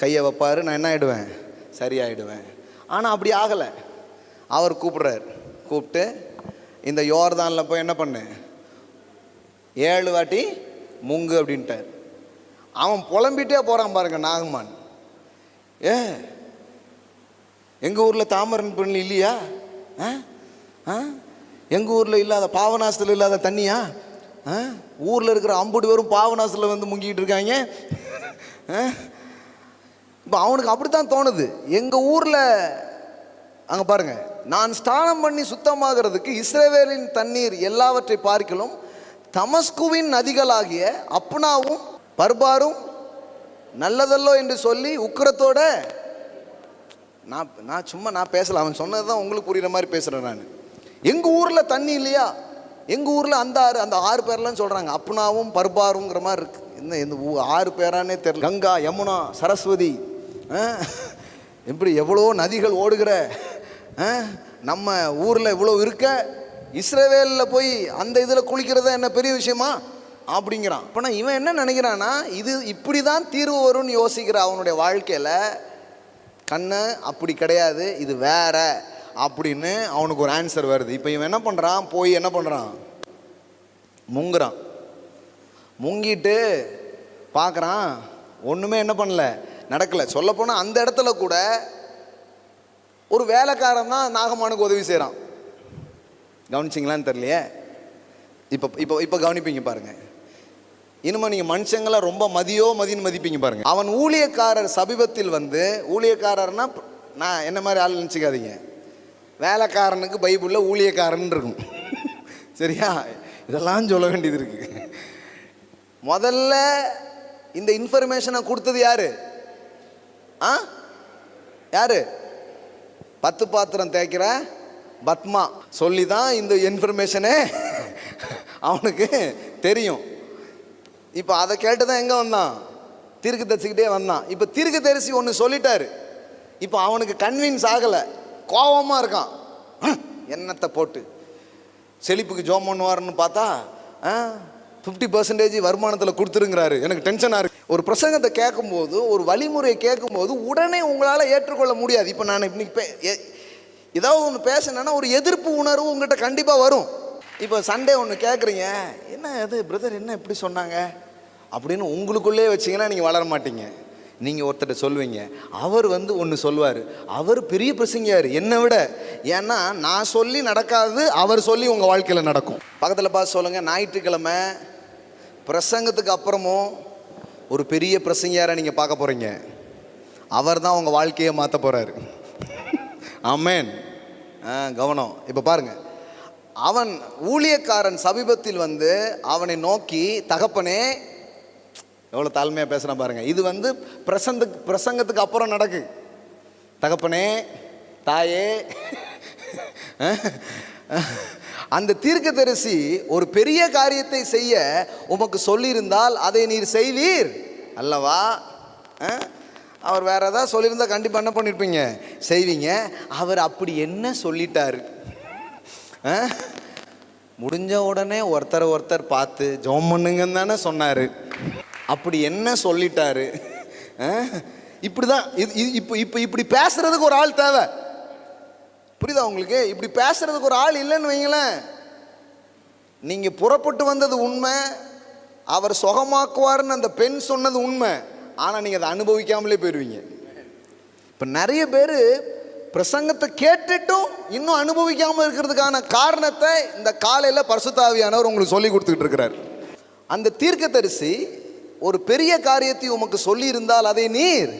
கையை வைப்பார், நான் என்ன ஆகிடுவேன், சரியாயிடுவேன். ஆனால் அப்படி ஆகலை. அவர் கூப்பிட்றாரு, கூப்பிட்டு இந்த யோர்தானில் போய் என்ன பண்ணு, 7 வாட்டி முங்கு அப்படின்ட்டார். அவன் புலம்பிட்டே போகிறான் பாருங்க நாகமான். எங்கள் ஊரில் தாமரன் பெண் இல்லையா? எங்கள் ஊரில் இல்லாத, பாவநாசத்தில் இல்லாத தண்ணியா? ஊரில் இருக்கிற 50 பேரும் பாவநாசத்தில் வந்து முங்கிக்கிட்டு இருக்காங்க. இப்போ அவனுக்கு அப்படித்தான் தோணுது. எங்கள் ஊரில் அங்கே பாருங்க, நான் ஸ்நானம் பண்ணி சுத்தமாகிறதுக்கு இஸ்ரவேலின் தண்ணீர் எல்லாவற்றை பார்க்கிலும் தமஸ்குவின் நதிகளாகிய அப்னாவும் பர்பாரும் நல்லதல்லோ என்று சொல்லி உக்கிரத்தோட நான் சும்மா பேசல, அவன் சொன்னது தான் உங்களுக்கு புரியுற மாதிரி பேசுகிறேன் நான். எங்கள் ஊரில் தண்ணி இல்லையா? எங்கள் ஊரில் அந்த ஆறு பேர்லாம் சொல்கிறாங்க, அப்னாவும் பர்பாருங்கிற மாதிரி இருக்குது. இந்த 6 பேரானே தெரியல. கங்கா, யமுனா, சரஸ்வதி, இப்படி எவ்வளோ நதிகள் ஓடுகிற நம்ம ஊரில் இவ்வளோ இருக்க, இஸ்ரவேலில் போய் அந்த இதில் குளிக்கிறதா என்ன பெரிய விஷயமா அப்படிங்கிறான். அப்போனா இவன் என்ன நினைக்கிறான்னா, இது இப்படி தான் தீர்வு வரும்னு யோசிக்கிற அவனுடைய வாழ்க்கையில் கண்ணு அப்படி கிடையாது, இது வேற அப்படின்னு அவனுக்கு ஒரு ஆன்சர் வருது. இப்போ இவன் என்ன பண்ணுறான், போய் என்ன பண்ணுறான், முங்குறான். முங்கிட்டு பார்க்குறான், ஒன்றுமே என்ன பண்ணல, நடக்கலை. சொல்லப்போனால் அந்த இடத்துல கூட ஒரு வேலைக்காரன் தான் நாகமானுக்கு உதவி செய்கிறான். கவனிச்சிங்களான்னு தெரியலையே. இப்போ இப்போ இப்போ கவனிப்பீங்க பாருங்கள். இனிமே நீங்கள் மனுஷங்களை ரொம்ப மதின்னு மதிப்பீங்க பாருங்கள். அவன் ஊழியக்காரர் சமீபத்தில் வந்து, ஊழியக்காரர்னா நான் என்ன மாதிரி ஆள் நினச்சிக்காதீங்க, வேலைக்காரனுக்கு பைபிளில் ஊழியக்காரன் இருக்கும். சரியா? இதெல்லாம் சொல்ல வேண்டியது இருக்குது. முதல்ல இந்த இன்ஃபர்மேஷனை கொடுத்தது யாரு? யாரு? 10 பாத்திரம் தேய்க்கிற பத்மா சொல்லி தான் இந்த இன்ஃபர்மேஷனே அவனுக்கு தெரியும். இப்போ அதை கேட்டு தான் எங்கே வந்தான், தீர்க்க தரிசிக்கிட்டே வந்தான். இப்போ தீர்க்க தரிசி ஒன்று சொல்லிட்டாரு. இப்போ அவனுக்கு கன்வின்ஸ் ஆகலை, கோபமாக இருக்கான். என்னத்தை போட்டு செழிப்புக்கு ஜோம் பண்ணுவார்னு பார்த்தா 50% வருமானத்தில் கொடுத்துருங்கிறாரு. எனக்கு டென்ஷனாக இருக்குது. ஒரு பிரசங்கத்தை கேட்கும்போது, ஒரு வழிமுறையை கேட்கும்போது உடனே உங்களால் ஏற்றுக்கொள்ள முடியாது. இப்போ நான் இன்னைக்கு ஏதாவது ஒன்று பேசினேன்னா ஒரு எதிர்ப்பு உணர்வு உங்கள்கிட்ட கண்டிப்பாக வரும். இப்போ சண்டே ஒன்று கேட்குறீங்க, என்ன அது பிரதர் என்ன இப்படி சொன்னாங்க அப்படின்னு உங்களுக்குள்ளே வச்சிங்கன்னா நீங்கள் வளர மாட்டீங்க. நீங்கள் ஒருத்தர்கிட்ட சொல்லுவீங்க, அவர் வந்து ஒன்று சொல்லுவார், அவர் பெரிய பிரசங்கியார் என்னை விட. ஏன்னா நான் சொல்லி நடக்காது, அவர் சொல்லி உங்கள் வாழ்க்கையில் நடக்கும். பக்கத்தில் பார்த்து சொல்லுங்கள், ஞாயிற்றுக்கிழமை பிரசங்கத்துக்கு அப்புறமும் ஒரு பெரிய பிரசங்கியாரை நீங்கள் பார்க்க போகிறீங்க. அவர் தான் உங்கள் வாழ்க்கையை மாற்ற போகிறாரு. ஆமென். கவனம். இப்போ பாருங்கள், அவன் ஊழியக்காரன் சமீபத்தில் வந்து அவனை நோக்கி, தகப்பனே, எவ்வளோ தாழ்மையாக பேசுகிறான் பாருங்கள். இது வந்து பிரசங்கத்துக்கு அப்புறம் நடக்கு. தகப்பனே, தாயே, அந்த தீர்க்கதரிசி ஒரு பெரிய காரியத்தை செய்ய உமக்கு சொல்லியிருந்தால் அதை நீர் செய்வீர் அல்லவா? அவர் வேற ஏதாவது சொல்லியிருந்தா கண்டிப்பாக என்ன பண்ணியிருப்பீங்க, செய்வீங்க. அவர் அப்படி என்ன சொல்லிட்டாரு? முடிஞ்ச உடனே ஒருத்தர் பார்த்து ஜெபம் பண்ணுங்கன்னு தானே சொன்னார். அப்படி என்ன சொல்லிட்டாரு? இப்படி தான் இப்படி பேசுறதுக்கு ஒரு ஆள் தேவை. புரியுதா உங்களுக்கு? இப்படி பேசுறதுக்கு ஒரு ஆள் இல்லைன்னு வைங்களேன். நீங்கள் புறப்பட்டு வந்தது உண்மை, அவர் சுகமாக்குவார்னு அந்த பெண் சொன்னது உண்மை, ஆனால் நீங்கள் அதை அனுபவிக்காமலே போயிடுவீங்க. இப்போ நிறைய பேர் பிரசங்கத்தை கேட்டுட்டும் இன்னும் அனுபவிக்காமல் இருக்கிறதுக்கான காரணத்தை இந்த காலையில் பரிசுத்த ஆவியானவர் உங்களுக்கு சொல்லி கொடுத்துக்கிட்டு இருக்கிறார். அந்த தீர்க்கதரிசி ஒரு பெரிய காரியத்தை உமக்கு சொல்லியிருந்தால் அதை நீர்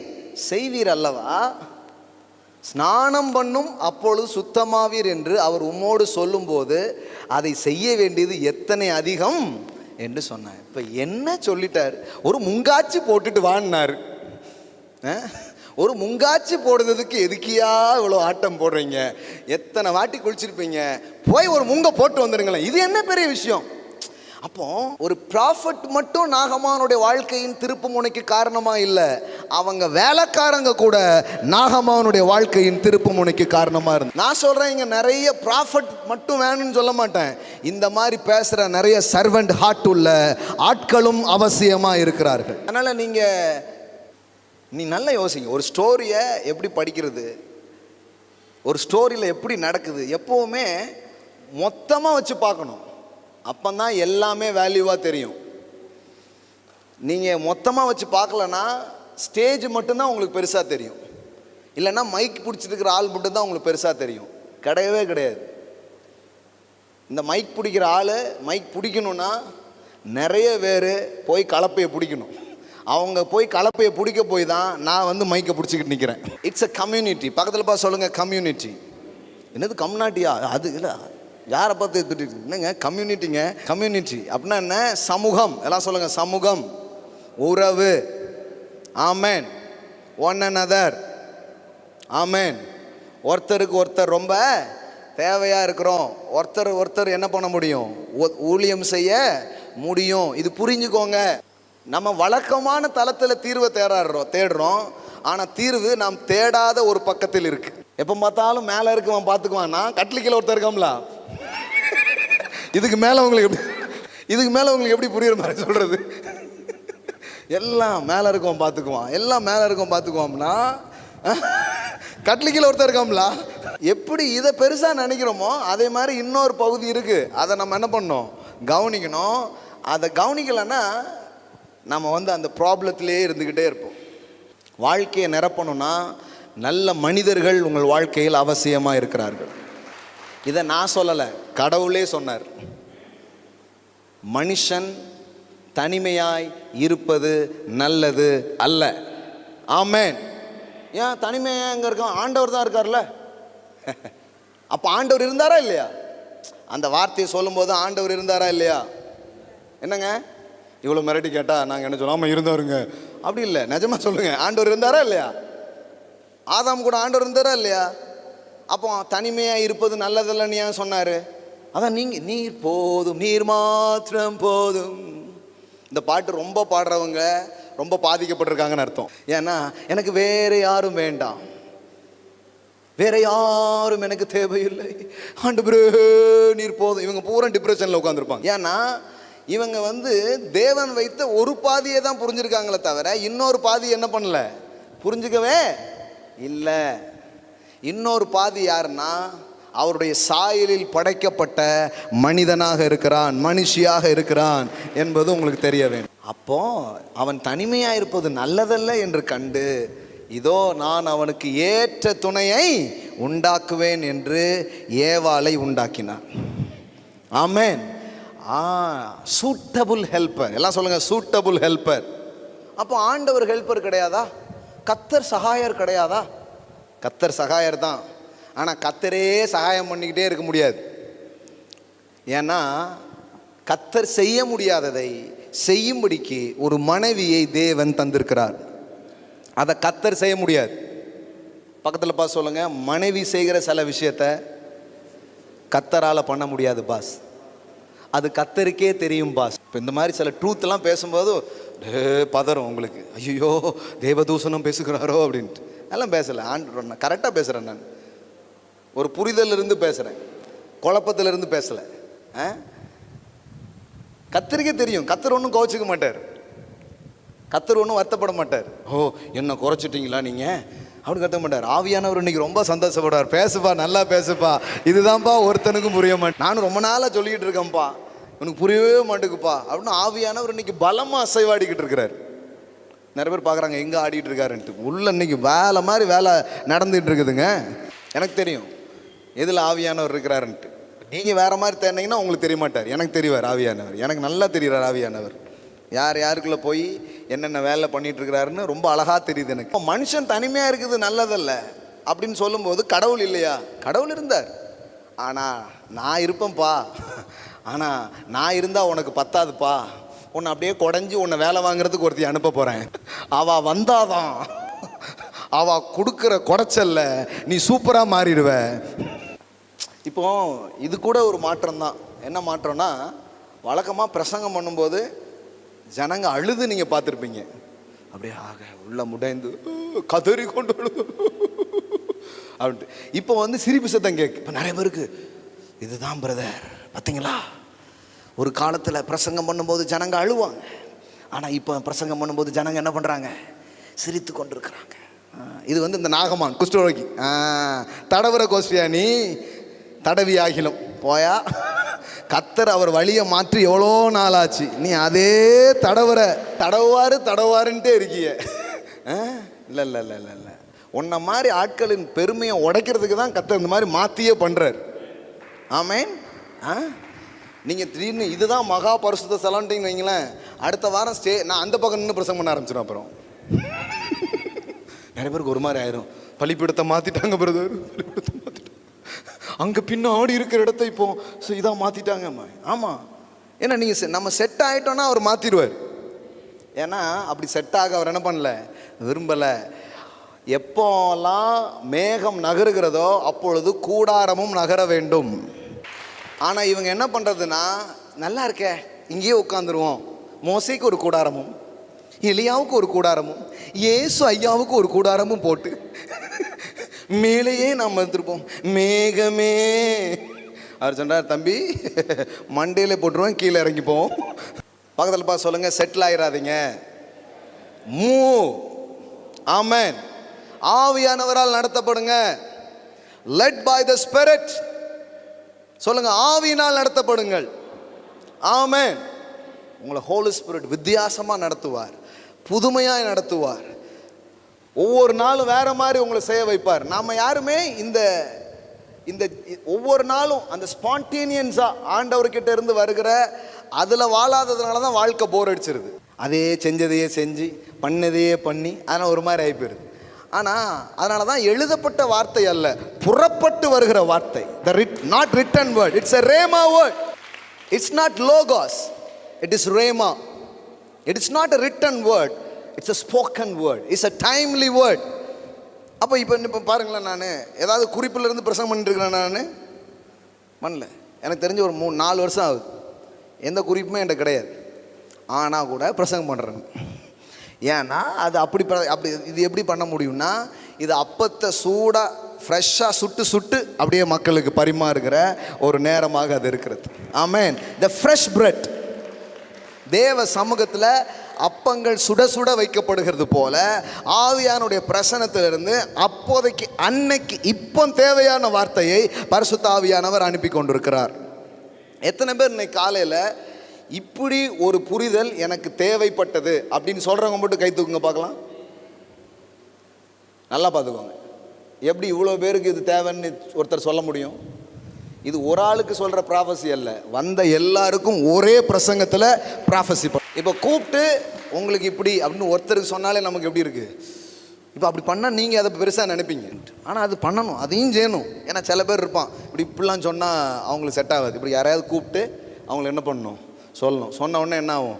செய்வீர் அல்லவா? ஸ்நானம் பண்ணும் அப்பொழுது சுத்தமாவீர் என்று அவர் உம்மோடு சொல்லும்போது அதை செய்ய வேண்டியது எத்தனை அதிகம் என்று சொன்னார். இப்போ என்ன சொல்லிட்டார்? ஒரு முங்காச்சி போட்டுட்டு வான்னார். ஒரு முங்காச்சி போடுறதுக்கு எதுக்கியா இவ்வளோ ஆட்டம் போடுறீங்க? எத்தனை வாட்டி குளிச்சிருப்பீங்க, போய் ஒரு முங்க போட்டு வந்துடுங்களேன். இது என்ன பெரிய விஷயம்? அப்போ ஒரு ப்ராஃபட் மட்டும் நாகமானுடைய வாழ்க்கையின் திருப்பு முனைக்கு காரணமா இல்லை, அவங்க வேலைக்காரங்க கூட நாகமானுடைய வாழ்க்கையின் திருப்பு முனைக்கு காரணமா இருந்து. நான் சொல்றேன், இங்க நிறைய ப்ராஃபட் மட்டும் வேணும்னு சொல்ல மாட்டேன், இந்த மாதிரி பேசுற நிறைய சர்வெண்ட் ஹார்ட் உள்ள ஆட்களும் அவசியமா இருக்கிறார்கள். அதனால நீ நல்லா யோசிங்க. ஒரு ஸ்டோரியை எப்படி படிக்கிறது, ஒரு ஸ்டோரியில் எப்படி நடக்குது, எப்போவுமே மொத்தமாக வச்சு பார்க்கணும். அப்போ தான் எல்லாமே வேல்யூவாக தெரியும். நீங்கள் மொத்தமாக வச்சு பார்க்கலன்னா ஸ்டேஜ் மட்டும்தான் உங்களுக்கு பெருசாக தெரியும், இல்லைன்னா மைக் பிடிச்சிருக்கிற ஆள் மட்டும்தான் உங்களுக்கு பெருசாக தெரியும். கிடையவே கிடையாது. இந்த மைக் பிடிக்கிற ஆள் மைக் பிடிக்கணுன்னா நிறைய பேர் போய் கலப்பையை பிடிக்கணும். அவங்க போய் கலப்பையை பிடிக்க போய் தான் நான் வந்து மைக்கை பிடிச்சிக்கிட்டு நிற்கிறேன். It's a community. பக்கத்தில் பார்த்து சொல்லுங்கள், கம்யூனிட்டி. என்னது கம்யூனிட்டியா? அது இல்லை, யாரை பார்த்து என்னங்க கம்யூனிட்டிங்க? கம்யூனிட்டி அப்படின்னா என்ன? சமூகம். எல்லாம் சொல்லுங்கள், சமூகம், உறவு. ஆமேன். One another. ஆமேன். ஒருத்தருக்கு ஒருத்தர் ரொம்ப தேவையாக இருக்கிறோம். ஒருத்தர் என்ன பண்ண முடியும்? ஊழியம் செய்ய முடியும். இது புரிஞ்சுக்கோங்க. நம்ம வழக்கமான தளத்தில் தீர்வை தேடுறோம். ஆனால் தீர்வு நாம் தேடாத ஒரு பக்கத்தில் இருக்கு. எப்போ பார்த்தாலும் மேலே இருக்குவான் பார்த்துக்குவான். நான் கட்லிக்கில் ஒருத்தர் இருக்கோம்ல, இதுக்கு மேலே உங்களுக்கு எப்படி புரியுற மாதிரி சொல்றது? எல்லாம் மேலே இருக்கோம் பார்த்துக்குவான், எல்லாம் மேலே இருக்கோம் பார்த்துக்குவோம்னா கட்லிக்கில் ஒருத்தர் இருக்கோம்ல. எப்படி இதை பெருசாக நினைக்கிறோமோ அதே மாதிரி இன்னொரு பகுதி இருக்கு. அதை நம்ம என்ன பண்ணணும்? கவனிக்கணும். அதை கவனிக்கலைன்னா நம்ம அந்த ப்ராப்ளத்திலே இருந்துக்கிட்டே இருப்போம். வாழ்க்கையை நிரப்பணும்னா நல்ல மனிதர்கள் உங்கள் வாழ்க்கையில் அவசியமாக இருக்கிறார்கள். இதை நான் சொல்லலை, கடவுளே சொன்னார். மனுஷன் தனிமையாய் இருப்பது நல்லது அல்ல. ஆமென். ஏன் தனிமையா எங்கே இருக்கான்? ஆண்டவர் தான் இருக்கார்ல. அப்போ ஆண்டவர் இருந்தாரா இல்லையா? அந்த வார்த்தையை சொல்லும்போது ஆண்டவர் இருந்தாரா இல்லையா? என்னங்க இவ்வளோ மிரட்டி கேட்டால் நாங்கள் என்ன சொல்லுவோம்? ஆமாம் இருந்தாருங்க. அப்படி இல்லை, நிஜமாக சொல்லுங்கள், ஆண்டவர் இருந்தாரா இல்லையா? ஆதாம் கூட ஆண்டவர் இருந்தாரா இல்லையா? அப்போ தனிமையாக இருப்பது நல்லதில்லைன்னு ஏன் சொன்னார்? அதான் நீர் போதும், நீர் மாத்திரம் போதும். இந்த பாட்டு ரொம்ப பாடுறவங்க ரொம்ப பாதிக்கப்பட்டிருக்காங்கன்னு அர்த்தம். ஏன்னா எனக்கு வேற யாரும் வேண்டாம், வேற யாரும் எனக்கு தேவையில்லை, ஆண்டவரே நீர் போதும். இவங்க பூரா டிப்ரெஷனில் உட்காந்துருப்பாங்க. ஏன்னா இவங்க தேவன் வைத்த ஒரு பாதியை தான் புரிஞ்சிருக்காங்களே தவிர இன்னொரு பாதி என்ன பண்ணல, புரிஞ்சுக்கவே இல்லை. இன்னொரு பாதி யாருன்னா அவருடைய சாயலில் படைக்கப்பட்ட மனிதனாக இருக்கிறான், மனுஷியாக இருக்கிறான் என்பது உங்களுக்கு தெரிய வேண்டும். அப்போ அவன் தனிமையாக இருப்பது நல்லதல்ல என்று கண்டு, இதோ நான் அவனுக்கு ஏற்ற துணையை உண்டாக்குவேன் என்று ஏவாளை உண்டாக்கினான். ஆமென். Suitable helper. எல்லாம் சொல்லுங்க, சூட்டபுள் ஹெல்ப்பர். அப்போ ஆண்டவர் ஹெல்ப்பர் கிடையாதா? கர்த்தர் சகாயர் கிடையாதா? கர்த்தர் சகாயர் தான். ஆனால் கர்த்தரே சகாயம் பண்ணிக்கிட்டே இருக்க முடியாது. ஏன்னா கர்த்தர் செய்ய முடியாததை செய்யும்படிக்கு ஒரு மனைவியை தேவன் தந்திருக்கிறார். அதை கர்த்தர் செய்ய முடியாது. பக்கத்தில் பாஸ் சொல்லுங்க, மனைவி செய்கிற சில விஷயத்தை கர்த்தரால் பண்ண முடியாது பாஸ். அது கர்த்தருக்கே தெரியும் பாஸ். இப்போ இந்த மாதிரி சில ட்ரூத்லாம் பேசும்போது பதறும் உங்களுக்கு. ஐயோ தேவதூஷணம் பேசுகிறாரோ அப்படின்ட்டு. எல்லாம் பேசலை, ஆண்டு கரெக்டாக பேசுகிறேன். நான் ஒரு புரிதல் இருந்து பேசுகிறேன், குழப்பத்திலிருந்து பேசலை. கர்த்தருக்கே தெரியும். கர்த்தர் ஒன்றும் கோச்சிக்க மாட்டார், கர்த்தர் ஒன்றும் வருத்தப்பட மாட்டார். ஓ என்ன குறைச்சிட்டிங்களா நீங்கள் அப்படின்னு கத்த மாட்டார். ஆவியானவர் இன்னைக்கு ரொம்ப சந்தோஷப்படுவார். பேசுப்பா, நல்லா பேசுப்பா, இதுதான்ப்பா ஒருத்தனுக்கும் புரிய மாட்டேன், நானும் ரொம்ப நாளாக சொல்லிக்கிட்டு இருக்கேன்ப்பா, உனக்கு புரியவே மாட்டேங்குப்பா அப்படின்னு ஆவியானவர் இன்னைக்கு பலமாக அசைவாடிக்கிட்டு இருக்கிறார். நிறைய பேர் பார்க்குறாங்க எங்கே ஆடிக்கிட்டு இருக்காருன்ட்டு. உள்ள இன்னைக்கு வேலை மாதிரி வேலை நடந்துகிட்டு இருக்குதுங்க. எனக்கு தெரியும் எதில் ஆவியானவர் இருக்கிறாருன்ட்டு. நீங்கள் வேறு மாதிரி தேடினீங்கன்னா உங்களுக்கு தெரிய மாட்டார். எனக்கு தெரிவார் ஆவியானவர், எனக்கு நல்லா தெரிகிறார் ஆவியானவர். யார் யாருக்குள்ளே போய் என்னென்ன வேலை பண்ணிகிட்டு இருக்கிறாருன்னு ரொம்ப அழகாக தெரியுது எனக்கு. மனுஷன் தனிமையாக இருக்குது நல்லதல்ல அப்படின்னு சொல்லும்போது கடவுள் இல்லையா? கடவுள் இருந்தார். ஆனால் நான் இருப்பேன்ப்பா, ஆனால் நான் இருந்தால் உனக்கு பத்தாதுப்பா, உன்னை அப்படியே குடஞ்சி உன்னை வேலை வாங்குறதுக்கு ஒருத்தி அனுப்ப போகிறேன், அவள் வந்தாதான் அவள் கொடுக்குற குடைச்சல்ல நீ சூப்பராக மாறிடுவ. இப்போ இது கூட ஒரு மாற்றம் தான். என்ன மாற்றம்னா, வழக்கமாக பிரசங்கம் பண்ணும்போது ஜனங்க அழுது நீங்கள் பார்த்துருப்பீங்க. அப்படியே ஆக உள்ள முடைந்து கதறி கொண்டு அப்படின்ட்டு. இப்போ சிரிப்பு சத்தம் கேட்கு. இப்போ நிறைய பேருக்கு இதுதான் பிரதர் பார்த்தீங்களா, ஒரு காலத்தில் பிரசங்கம் பண்ணும்போது ஜனங்க அழுவாங்க, ஆனால் இப்போ பிரசங்கம் பண்ணும்போது ஜனங்க என்ன பண்ணுறாங்க, சிரித்து கொண்டு இருக்கிறாங்க. இது இந்த நாகமான் குஷ்டரோகி தடவுற கோஷ்டியா நீ தடவி ஆகிலும் போயா, கர்த்தர் அவர் வழியை மாற்றி எவ்வளோ நாளாச்சு, நீ அதே தடவாருன்ட்டே இருக்கிய. இல்லை இல்லை இல்லை இல்லை இல்லை, உன்ன மாதிரி ஆட்களின் பெருமையை உடைக்கிறதுக்கு தான் கர்த்தர் இந்த மாதிரி மாற்றியே பண்ணுறார். ஆமேன். நீங்கள் திடீர்னு இதுதான் மகா பரிசுத்த ஸ்தலம்னு வைங்களேன், அடுத்த வாரம் நான் அந்த பக்கம் நின்று பிரசங்கம் பண்ண ஆரம்பிச்சிடும். அப்புறம் நிறைய பேருக்கு ஒரு மாதிரி ஆயிரும், பலிப்பீடத்தை மாற்றிட்டாங்க பிரதர், பலிப்பீடத்தை மாற்றிட்டாங்க, அங்கே பின்னாடி இருக்கிற இடத்த இப்போ இதாக மாற்றிட்டாங்க. ஆமாம், ஏன்னா நீங்கள் நம்ம செட் ஆகிட்டோன்னா அவர் மாற்றிடுவார். ஏன்னா அப்படி செட் ஆக அவர் என்ன பண்ணல, விரும்பலை. எப்போல்லாம் மேகம் நகருகிறதோ அப்பொழுது கூடாரமும் நகர வேண்டும். ஆனால் இவங்க என்ன பண்ணுறதுன்னா, நல்லா இருக்கே இங்கேயே உட்காந்துருவோம், மோசைக்கு ஒரு கூடாரமும் எலியாவுக்கு ஒரு கூடாரமும் இயேசு ஐயாவுக்கு ஒரு கூடாரமும் போட்டு மேலேயே நாம் வந்துருப்போம். மேகமே அவர் சொன்னார், தம்பி மண்டையில போட்டுருவோம், கீழே இறங்கிப்போம். பக்கத்தில் பார்த்து சொல்லுங்க, செட்டில் ஆயிடாதீங்க, மூவ். ஆமென். ஆவியானவரால் நடத்தப்படுங்க. led by the spirit. சொல்லுங்க, ஆவியினால் நடத்தப்படுங்கள். ஆமென். உங்களை ஹோலி ஸ்பிரிட் வித்தியாசமா நடத்துவார், புதுமையாய் நடத்துவார். ஒவ்வொரு நாளும் வேற மாதிரி உங்களை செய்ய வைப்பார். நாம யாருமே இந்த இந்த ஒவ்வொரு நாளும் அந்த ஸ்பான்டேனியன்ஸா ஆண்டவர்கிட்ட இருந்து வருகிற அதுல வாழாததுனால தான் வாழ்க்கை போர் அடிச்சிருது. அதே செஞ்சதையே செஞ்சு பண்ணதையே பண்ணி அதனால் ஒரு மாதிரி ஆகி போயிருது. ஆனால் அதனால தான் எழுதப்பட்ட வார்த்தை அல்ல, புறப்பட்டு வருகிற வார்த்தை. Not return word, it's a rhema word. It's not logos, it is rhema. It is not a written word, it's a spoken word. It's a timely word. அப்போ இப்போ பாருங்களேன், நான் ஏதாவது குறிப்பில் இருந்து பிரசங்கம் பண்ணிட்டு இருக்கிறேன். நான் பண்ணல, எனக்கு தெரிஞ்ச ஒரு 3-4 வருஷம் ஆகுது. எந்த குறிப்புமே என்கிட்ட கிடையாது, ஆனால் கூட பிரசங்கம் பண்ணுறேன். ஏன்னா அது அப்படி இது எப்படி பண்ண முடியும்னா, இது அப்பத்தை சூடாக ஃப்ரெஷ்ஷாக சுட்டு அப்படியே மக்களுக்கு பரிமாறுகிற ஒரு நேரமாக அது இருக்கிறது. ஆமென். த ஃப்ரெஷ் பிரெட், தேவ சமூகத்தில் அப்பங்கள் சுட வைக்கப்படுகிறது போல ஆவியானுடைய பிரசனத்திலிருந்து அப்போதைக்கு அன்னைக்கு இப்போ தேவையான வார்த்தையை பரிசுத்த ஆவியானவர் அனுப்பி கொண்டிருக்கிறார். எத்தனை பேர் இன்னைக்கு காலையில் இப்படி ஒரு புரிதல் எனக்கு தேவைப்பட்டது அப்படின்னு சொல்கிறவங்க மட்டும் கை தூக்குங்க பார்க்கலாம். நல்லா பார்த்துக்கோங்க, எப்படி இவ்வளோ பேருக்கு இது தேவைன்னு ஒருத்தர் சொல்ல முடியும்? இது ஒரு ஆளுக்கு சொல்கிற ப்ராஃபஸி அல்ல, வந்த எல்லாருக்கும் ஒரே பிரசங்கத்தில் ப்ராஃபஸி. இப்போ கூப்பிட்டு உங்களுக்கு இப்படி அப்படின்னு ஒருத்தருக்கு சொன்னாலே நமக்கு எப்படி இருக்குது? இப்போ அப்படி பண்ணால் நீங்கள் அதை பெருசாக நினைப்பீங்க, ஆனால் அது பண்ணணும், அதையும் செய்யணும். ஏன்னா சில பேர் இருப்பான், இப்படிலாம் சொன்னால் அவங்களுக்கு செட் ஆகாது. இப்படி யாரையாவது கூப்பிட்டு அவங்களுக்கு என்ன பண்ணணும், சொல்லணும். சொன்ன உடனே என்ன ஆகும்?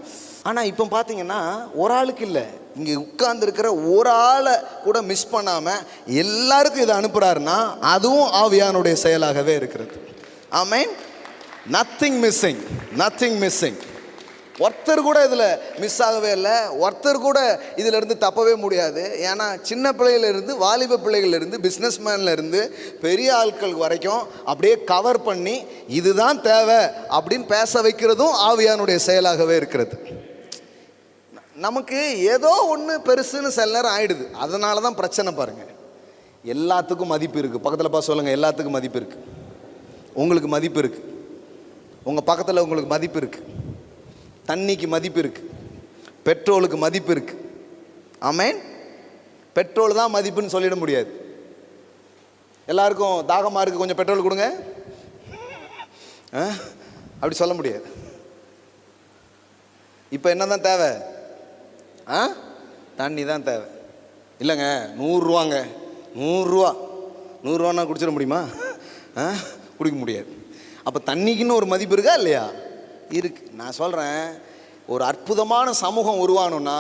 ஆனால் இப்போ பார்த்தீங்கன்னா ஒரு ஆளுக்கு இல்லை, இங்கே உட்கார்ந்துருக்கிற ஒரு ஆளை கூட மிஸ் பண்ணாமல் எல்லாருக்கும் இதை அனுப்புகிறாருன்னா அதுவும் ஆவியானுடைய செயலாகவே இருக்கிறது. Amen. Nothing missing, nothing missing. ஒருத்தர் கூட இதில் மிஸ் ஆகவே இல்லை, ஒருத்தர் கூட இதில் இருந்து தப்பவே முடியாது. ஏன்னா சின்ன பிள்ளைகளிலிருந்து வாலிப பிள்ளைகளிலிருந்து பிஸ்னஸ்மேன்லேருந்து பெரிய ஆட்கள் வரைக்கும் அப்படியே கவர் பண்ணி இதுதான் தேவை அப்படின்னு பேச வைக்கிறதும் ஆவியானுடைய செயலாகவே இருக்கிறது. நமக்கு ஏதோ ஒன்று பெருசுன்னு சில நேரம் ஆயிடுது, அதனால தான் பிரச்சனை. பாருங்கள், எல்லாத்துக்கும் மதிப்பு இருக்குது. பக்கத்தில் பார்த்து சொல்லுங்கள், எல்லாத்துக்கும் மதிப்பு இருக்குது. உங்களுக்கு மதிப்பு இருக்குது, உங்கள் பக்கத்தில் உங்களுக்கு மதிப்பு இருக்குது, தண்ணிக்கு மதிப்பு இருக்குது, பெட்ரோலுக்கு மதிப்பு இருக்குது. ஆமென். பெட்ரோல் தான் மதிப்புன்னு சொல்லிட முடியாது. எல்லாருக்கும் தாகமாக இருக்குது, கொஞ்சம் பெட்ரோல் கொடுங்க அப்படி சொல்ல முடியாது. இப்போ என்ன தான் தேவை? தண்ணி தான் தேவை. இல்லைங்க 100 ரூபாங்க, 100 ரூபான்னா குடிச்சிட முடியுமா? குடிக்க முடியாது. அப்போ தண்ணிக்குன்னு ஒரு மதிப்பு இருக்கா இல்லையா? இருக்கு. நான் சொல்கிறேன், ஒரு அற்புதமான சமூகம் உருவாகணும்னா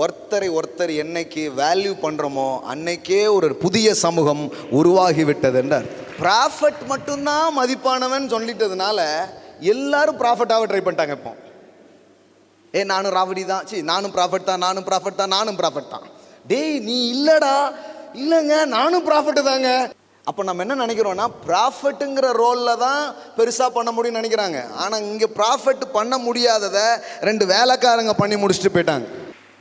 ஒருத்தர் என்னைக்கு வேல்யூ பண்ணுறோமோ அன்னைக்கே ஒரு புதிய சமூகம் உருவாகிவிட்டது என்றார். ப்ராஃபட் மட்டும்தான் மதிப்பானவன் சொல்லிட்டதுனால எல்லாரும் ப்ராஃபட்டாக ட்ரை பண்ணிட்டாங்க. இப்போ நானும் ராவடி தான், நானும் ப்ராஃபட் தான், நானும் ப்ராஃபட் தான், நானும் ப்ராஃபட் தான். டேய் நீ இல்லைடா, இல்லைங்க நானும் ப்ராஃபட்டு தாங்க. அப்போ நம்ம என்ன நினைக்கிறோன்னா, ப்ராஃபட்டுங்கிற ரோலில் தான் பெருசாக பண்ண முடியும்னு நினைக்கிறாங்க. ஆனால் இங்கே ப்ராஃபட் பண்ண முடியாததை 2 வேலைக்காரங்க பண்ணி முடிச்சுட்டு போயிட்டாங்க.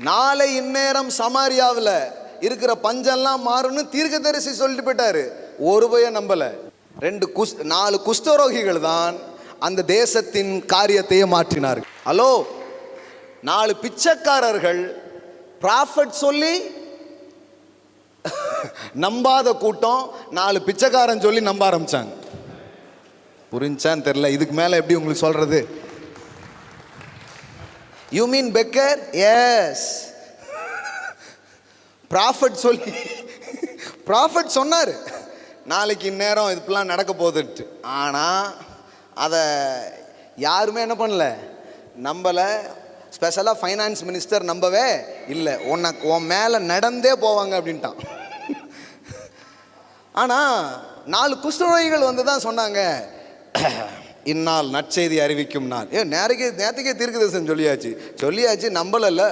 நாளை இந்நேரம் சமாரியாவில் இருக்கிற பஞ்செல்லாம் மாறும்னு தீர்க்கதரிசி சொல்லிட்டு போயிட்டாரு. ஒரு பய நம்பலை. 4 குஷ்டரோகிகள் தான் அந்த தேசத்தின் காரியத்தையே மாற்றினார்கள். ஹலோ, 4 பிச்சைக்காரர்கள் ப்ராஃபட் சொல்லி நம்பாத கூட்டம் 4 பிச்சைக்காரன் சொல்லி நம்ப ஆரம்பிச்சாங்க. புரிஞ்சான்னு தெரியல, இதுக்கு மேலே எப்படி உங்களுக்கு சொல்றது? You mean beggar? Yes. Prophet சொன்னார் நாளைக்கு இந்நேரம் இதுப்பெல்லாம் நடக்க போகுதுட்டு. ஆனால் அதை யாருமே என்ன பண்ணல, நம்பலை. ஸ்பெஷலாக ஃபைனான்ஸ் மினிஸ்டர் நம்பவே இல்லை, உன் மேலே நடந்தே போவாங்க அப்படின்ட்டான். ஆனால் 4 குஷ்டரோகிகள் வந்து தான் சொன்னாங்க, இந்நாள் நற்செய்தி அறிவிக்கும் நாள். நேற்றுக்கே தீர்க்கதரிசனம் சொல்லியாச்சு, நம்பலைல்ல.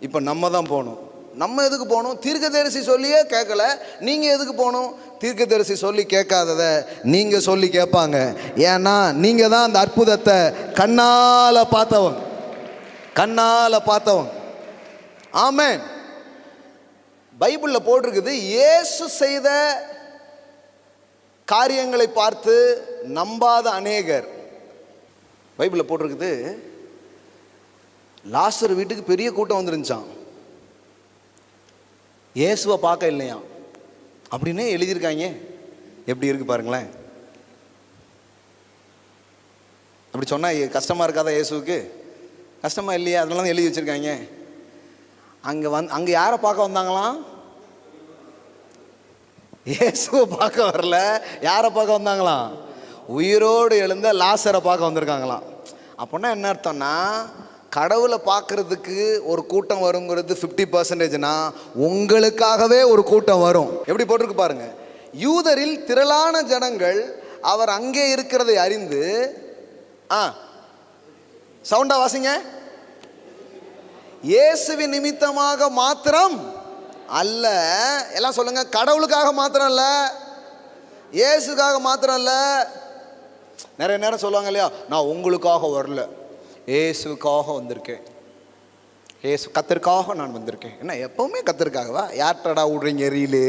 இப்போ நம்ம தான் போகணும். நம்ம எதுக்கு போகணும்? தீர்க்கதரிசி சொல்லியே கேட்கல, நீங்கள் எதுக்கு போகணும்? தீர்க்கதரிசி சொல்லி கேட்காதத நீங்கள் சொல்லி கேட்பாங்க. ஏன்னா நீங்கள் தான் அந்த அற்புதத்தை கண்ணால் பார்த்தவங்க, கண்ணால் பார்த்தவங்க. ஆமென். பைபிளில் போட்டிருக்குது, இயேசு செய்த காரியங்களை பார்த்து நம்பாத அநேகர். பைபிளில் போட்டிருக்குது, லாசர் வீட்டுக்கு பெரிய கூட்டம் வந்துருந்துச்சான், இயேசுவை பார்க்க இல்லையா அப்படின்னே எழுதியிருக்காங்க. எப்படி இருக்கு பாருங்களேன். அப்படி சொன்னால் கஷ்டமாக இருக்காதா? இயேசுவுக்கு கஷ்டமாக இல்லையா? அதனால தான் எழுதி வச்சுருக்காங்க. அங்கே யாரை பார்க்க வந்தாங்களாம்? இயேசுவை பார்க்க வரல, யாரை பார்க்க வந்தாங்களாம்? உயிரோடு எழுந்த லாசரை பார்க்க வந்திருக்காங்களாம். அப்படின்னா என்ன அர்த்தம்னா, கடவுளை பார்க்கறதுக்கு ஒரு கூட்டம் வருங்கிறது 50%னா உங்களுக்காகவே ஒரு கூட்டம் வரும். எப்படி போட்டிருக்கு பாருங்க, யூதரில் திரளான ஜனங்கள் அவர் அங்கே இருக்கிறதை அறிந்து, சவுண்டா வாசிங்க, இயேசுவின் நிமித்தமாக மாத்திரம் அல்ல, எல்லாம் சொல்லுங்க, கடவுளுக்காக மாத்திரம் அல்ல, இயேசுக்காக மாத்திரம் அல்ல. நிறைய நேரம் சொல்லுவாங்க இல்லையா, நான் உங்களுக்காக வரல, இயேசுக்காக வந்திருக்கேன், இயேசு கத்தருக்காக நான் வந்திருக்கேன். என்ன எப்பவுமே கத்தருக்காகவா? யார்டா விடுறீங்க ரீலு?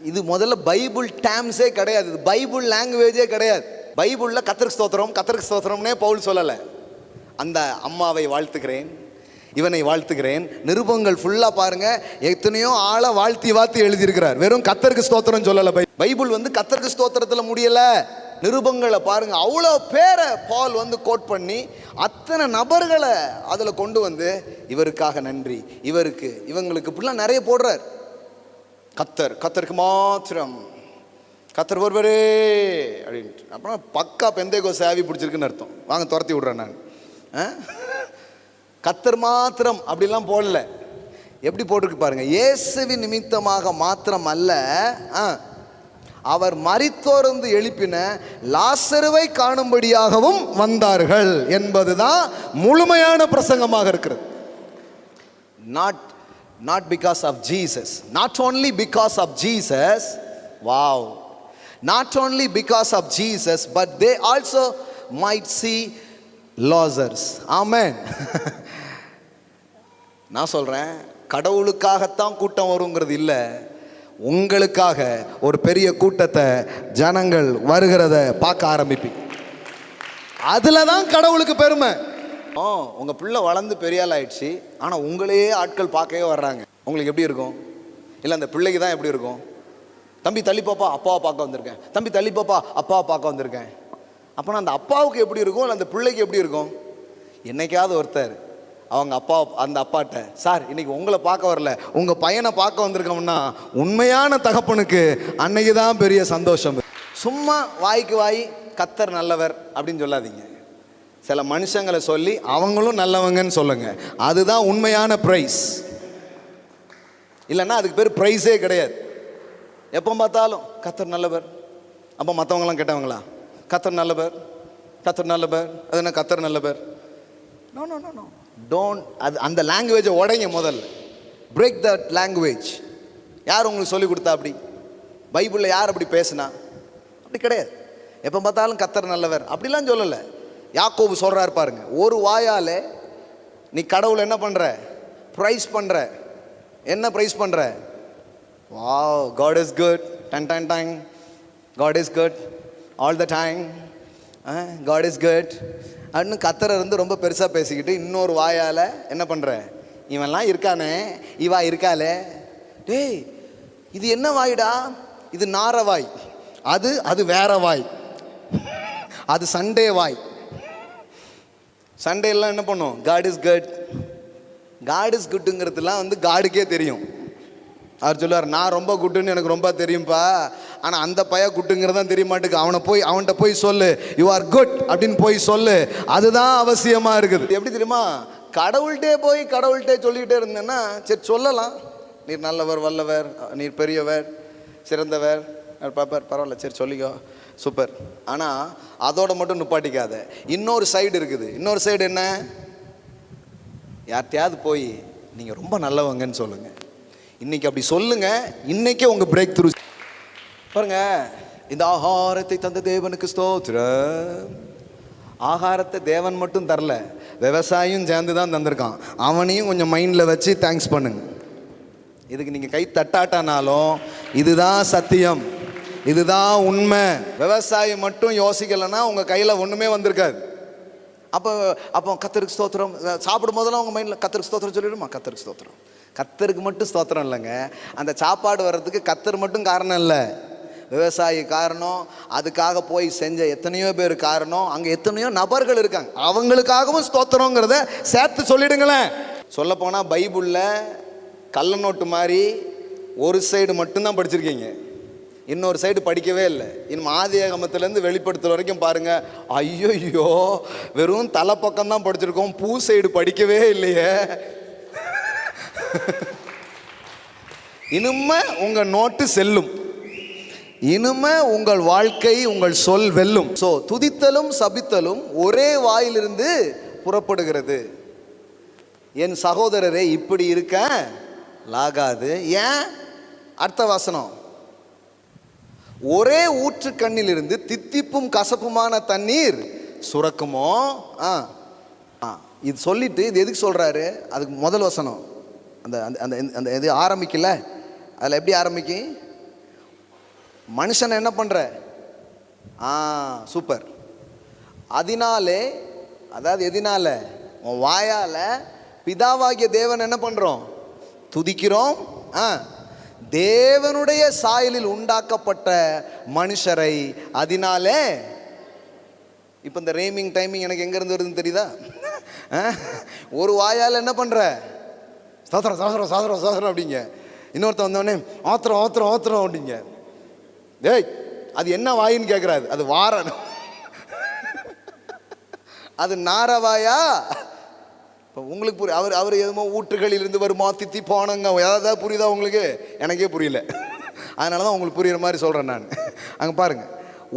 இது முதல்ல பைபிள் டேம்ஸே கிடையாது, இது பைபிள் லாங்குவேஜே கிடையாது. பைபிளில் கத்தருக்கு ஸ்தோத்திரம், கத்தருக்கு ஸ்தோத்திரம்னே பவுல் சொல்லலை. அந்த அம்மாவை வாழ்த்துக்கிறேன், இவனை வாழ்த்துகிறேன், நிருபங்கள் ஃபுல்லாக பாருங்க, எத்தனையோ ஆளை வாழ்த்தி வாழ்த்தி எழுதியிருக்கிறார். வெறும் கத்தருக்கு ஸ்தோத்திரம் சொல்லலை. பைபிள் வந்து கத்தருக்கு ஸ்தோத்திரத்தில் முடியல. நிருபங்களை பாருங்க, அவ்வளோ பேரை பால் வந்து கோட் பண்ணி அத்தனை நபர்களை அதில் கொண்டு வந்து இவருக்காக நன்றி, இவருக்கு, இவங்களுக்கு இப்படிலாம் நிறைய போடுறார். கத்தருக்கு மாத்திரம், கத்தர் ஒருவரே அப்படின்ட்டு. அப்புறம் பக்கா பெந்தைகோ சேவி பிடிச்சிருக்குன்னு அர்த்தம். வாங்க துரத்தி விட்றேன் நான். கத்தர் மாத்திரம் அப்படிலாம் போடல. எப்படி போட்டிருக்கு பாருங்க, இயேசுவின் நிமித்தமாக மாத்திரம் அல்ல, அவர் மரித்தோர்ந்து எழுப்பின லாசருவை காணும்படியாகவும் வந்தார்கள் என்பதுதான் முழுமையான பிரசங்கமாக இருக்கிறது. not because of Jesus, not only because of Jesus, wow, not only because of Jesus, but they also might see Lazarus. Amen. நான் சொல்றேன், கடவுளுக்காகத்தான் கூட்டம் வருங்கிறது இல்லை, உங்களுக்காக ஒரு பெரிய கூட்டத்தை ஜனங்கள் வருகிறத பார்க்க ஆரம்பிப்பீங்க. அதுல தான் கடவுளுக்கு பெருமை. உங்க பிள்ளை வளர்ந்து பெரிய ஆள் ஆயிடுச்சு, ஆனா உங்களையே ஆட்கள் பார்க்கவே வர்றாங்க, உங்களுக்கு எப்படி இருக்கும்? இல்லை அந்த பிள்ளைக்கு தான் எப்படி இருக்கும்? தம்பி தள்ளிப்பாப்பா, அப்பாவை பார்க்க வந்திருக்கேன், தம்பி தள்ளிப்பாப்பா, அப்பாவை பார்க்க வந்திருக்கேன். அப்போனா அந்த அப்பாவுக்கு எப்படி இருக்கும், இல்லை அந்த பிள்ளைக்கு எப்படி இருக்கும்? என்னைக்காவது ஒருத்தர் அவங்க அப்பா, அந்த அப்பாட்ட, சார் இன்னைக்கு உங்களை பார்க்க வரல, உங்கள் பையனை பார்க்க வந்திருக்கோம்னா உண்மையான தகப்பனுக்கு அன்னைக்கு தான் பெரிய சந்தோஷம். சும்மா வாய்க்கு வாய் கத்தர் நல்லவர் அப்படின்னு சொல்லாதீங்க. சில மனுஷங்களை சொல்லி அவங்களும் நல்லவங்கன்னு சொல்லுங்க, அதுதான் உண்மையான ப்ரைஸ். இல்லைன்னா அதுக்கு பேர் ப்ரைஸே கிடையாது. எப்போ பார்த்தாலும் கத்தர் நல்லவர், அப்போ மற்றவங்களாம் கேட்டவங்களா? கத்தர் நல்லவர், கத்தர் நல்லவர், அது என்ன கத்தர் நல்லவர்? No no no no, don't. அது அந்த லாங்குவேஜை உடைங்க முதல்ல, பிரேக் தட் லாங்குவேஜ். யார் உங்களுக்கு சொல்லி கொடுத்தா அப்படி? பைபிளில் யார் அப்படி பேசுனா? அப்படி கிடையாது. எப்போ பார்த்தாலும் கத்தர் நல்லவர் அப்படிலாம் சொல்லலை. யாக்கோபு சொல்கிறாரு பாருங்க, ஒரு வாயால் நீ கடவுளை என்ன பண்ணுற? ப்ரைஸ் பண்ணுற. என்ன ப்ரைஸ் பண்ணுற? Wow, God is good, done done done, God is good all the time, God is good அப்படின்னு கத்தரை இருந்து ரொம்ப பெருசாக பேசிக்கிட்டு இன்னொரு வாயால் என்ன பண்ணுற? இவன்லாம் இருக்கானே, இவா இருக்காளே, டேய் இது என்ன வாய்டா? இது நார வாய், அது வேற வாய், அது சண்டே வாய். சண்டே எல்லாம் என்ன பண்ணும்? God is good, God is குட்டுங்கிறதுலாம் வந்து காடுக்கே தெரியும். அவர் சொல்லுவார், நான் ரொம்ப குட்டுன்னு எனக்கு ரொம்ப தெரியும்ப்பா, ஆனால் அந்த பைய குட்டுங்கிறது தான் தெரிய மாட்டேங்குது. அவன்கிட்ட போய் சொல்லு, யூ ஆர் குட் அப்படின்னு போய் சொல்லு, அதுதான் அவசியமாக இருக்குது. எப்படி தெரியுமா? கடவுள்கிட்டே சொல்லிக்கிட்டே இருந்தேன்னா சரி சொல்லலாம், நீர் நல்லவர், வல்லவர், நீர் பெரியவர், சிறந்தவர், பாப்பர், பரவாயில்ல, சரி சொல்லிக்கோ, சூப்பர். ஆனால் அதோட மட்டும் நிப்பாட்டிக்காத. இன்னொரு சைடு இருக்குது. இன்னொரு சைடு என்ன? யார்கிட்டயாவது போய் நீங்கள் ரொம்ப நல்லவங்கன்னு சொல்லுங்கள். இன்றைக்கி அப்படி சொல்லுங்கள். இன்றைக்கே உங்கள் பிரேக் த்ரூ பாருங்க. இந்த ஆகாரத்தை தந்த தேவனுக்கு ஸ்தோத்திரம். ஆகாரத்தை தேவன் மட்டும் தரல, விவசாயியும் சேர்ந்து தான் தந்திருக்கான். அவனையும் கொஞ்சம் மைண்டில் வச்சு தேங்க்ஸ் பண்ணுங்க. இதுக்கு நீங்கள் கை தட்டாட்டானாலும் இதுதான் சத்தியம், இதுதான் உண்மை. விவசாயி மட்டும் யோசிக்கலைன்னா உங்கள் கையில் ஒன்றுமே வந்திருக்காது. அப்போ கர்த்தருக்கு ஸ்தோத்திரம் சாப்பிடும் போதெல்லாம் உங்கள் மைண்டில் கர்த்தருக்கு ஸ்தோத்திரம் சொல்லிடுமா? கர்த்தருக்கு ஸ்தோத்திரம். கர்த்தருக்கு மட்டும் ஸ்தோத்திரம் இல்லைங்க. அந்த சாப்பாடு வர்றதுக்கு கர்த்தர் மட்டும் காரணம் இல்லை, விவசாயி காரணம், அதுக்காக போய் செஞ்ச எத்தனையோ பேர் காரணம், அங்கே எத்தனையோ நபர்கள் இருக்காங்க, அவங்களுக்காகவும் ஸ்தோத்திரங்கிறத சேர்த்து சொல்லிடுங்களேன். சொல்லப்போனால் பைபிளில் கள்ள நோட்டு மாதிரி ஒரு சைடு மட்டும்தான் படிச்சிருக்கீங்க, இன்னொரு சைடு படிக்கவே இல்லை. இன்னும் ஆதியாகமத்திலேருந்து வெளிப்படுத்துகிற வரைக்கும் பாருங்கள். ஐயோ, வெறும் தலை பக்கம்தான் படிச்சிருக்கோம், பூ சைடு படிக்கவே இல்லையே. இனிமே உங்கள் நோட்டு செல்லும், இனிமே உங்கள் வாழ்க்கை, உங்கள் சொல் வெல்லும். ஸோ துதித்தலும் சபித்தலும் ஒரே வாயிலிருந்து புறப்படுகிறது. என் சகோதரரே, இப்படி இருக்க லாகாது. ஏன்? அர்த்த வசனம், ஒரே ஊற்று கண்ணிலிருந்து தித்திப்பும் கசப்புமான தண்ணீர் சுரக்குமோ. இது சொல்லிட்டு இது எதுக்கு சொல்றாரு? அதுக்கு முதல் வசனம் அந்த அந்த அந்த இது ஆரம்பிக்கல. அதில் எப்படி ஆரம்பிக்கும்? மனுஷன் என்ன பண்ற? சூப்பர். அதனாலே, அதாவது எதனால? உன் வாயால பிதாவாகிய தேவன் என்ன பண்றோம்? துதிக்கிறோம். தேவனுடைய சாயலில் உண்டாக்கப்பட்ட மனுஷரை அதனாலே. இப்போ இந்த ரேமிங் டைமிங் எனக்கு எங்கேருந்து வருதுன்னு தெரியுதா? ஒரு வாயால் என்ன பண்ணுற? சாஸ்திரம் சாஸ்திரம் சாஸ்திரம் சாஸ்திரம் அப்படிங்க. இன்னொருத்த வந்தோடனே ஆத்திரம் ஆத்திரம் ஆத்திரம் அப்படிங்க. டேய், அது என்ன வாயின்னு கேட்குறாரு. அது வாரன், அது நாரவாயா? இப்போ உங்களுக்கு அவர் எதுமோ ஊற்றுகளிலிருந்து வருமா தித்தி போனங்க, ஏதாவது புரியுதா உங்களுக்கு? எனக்கே புரியல, அதனால தான் உங்களுக்கு புரியுற மாதிரி சொல்கிறேன் நான். அங்கே பாருங்கள்,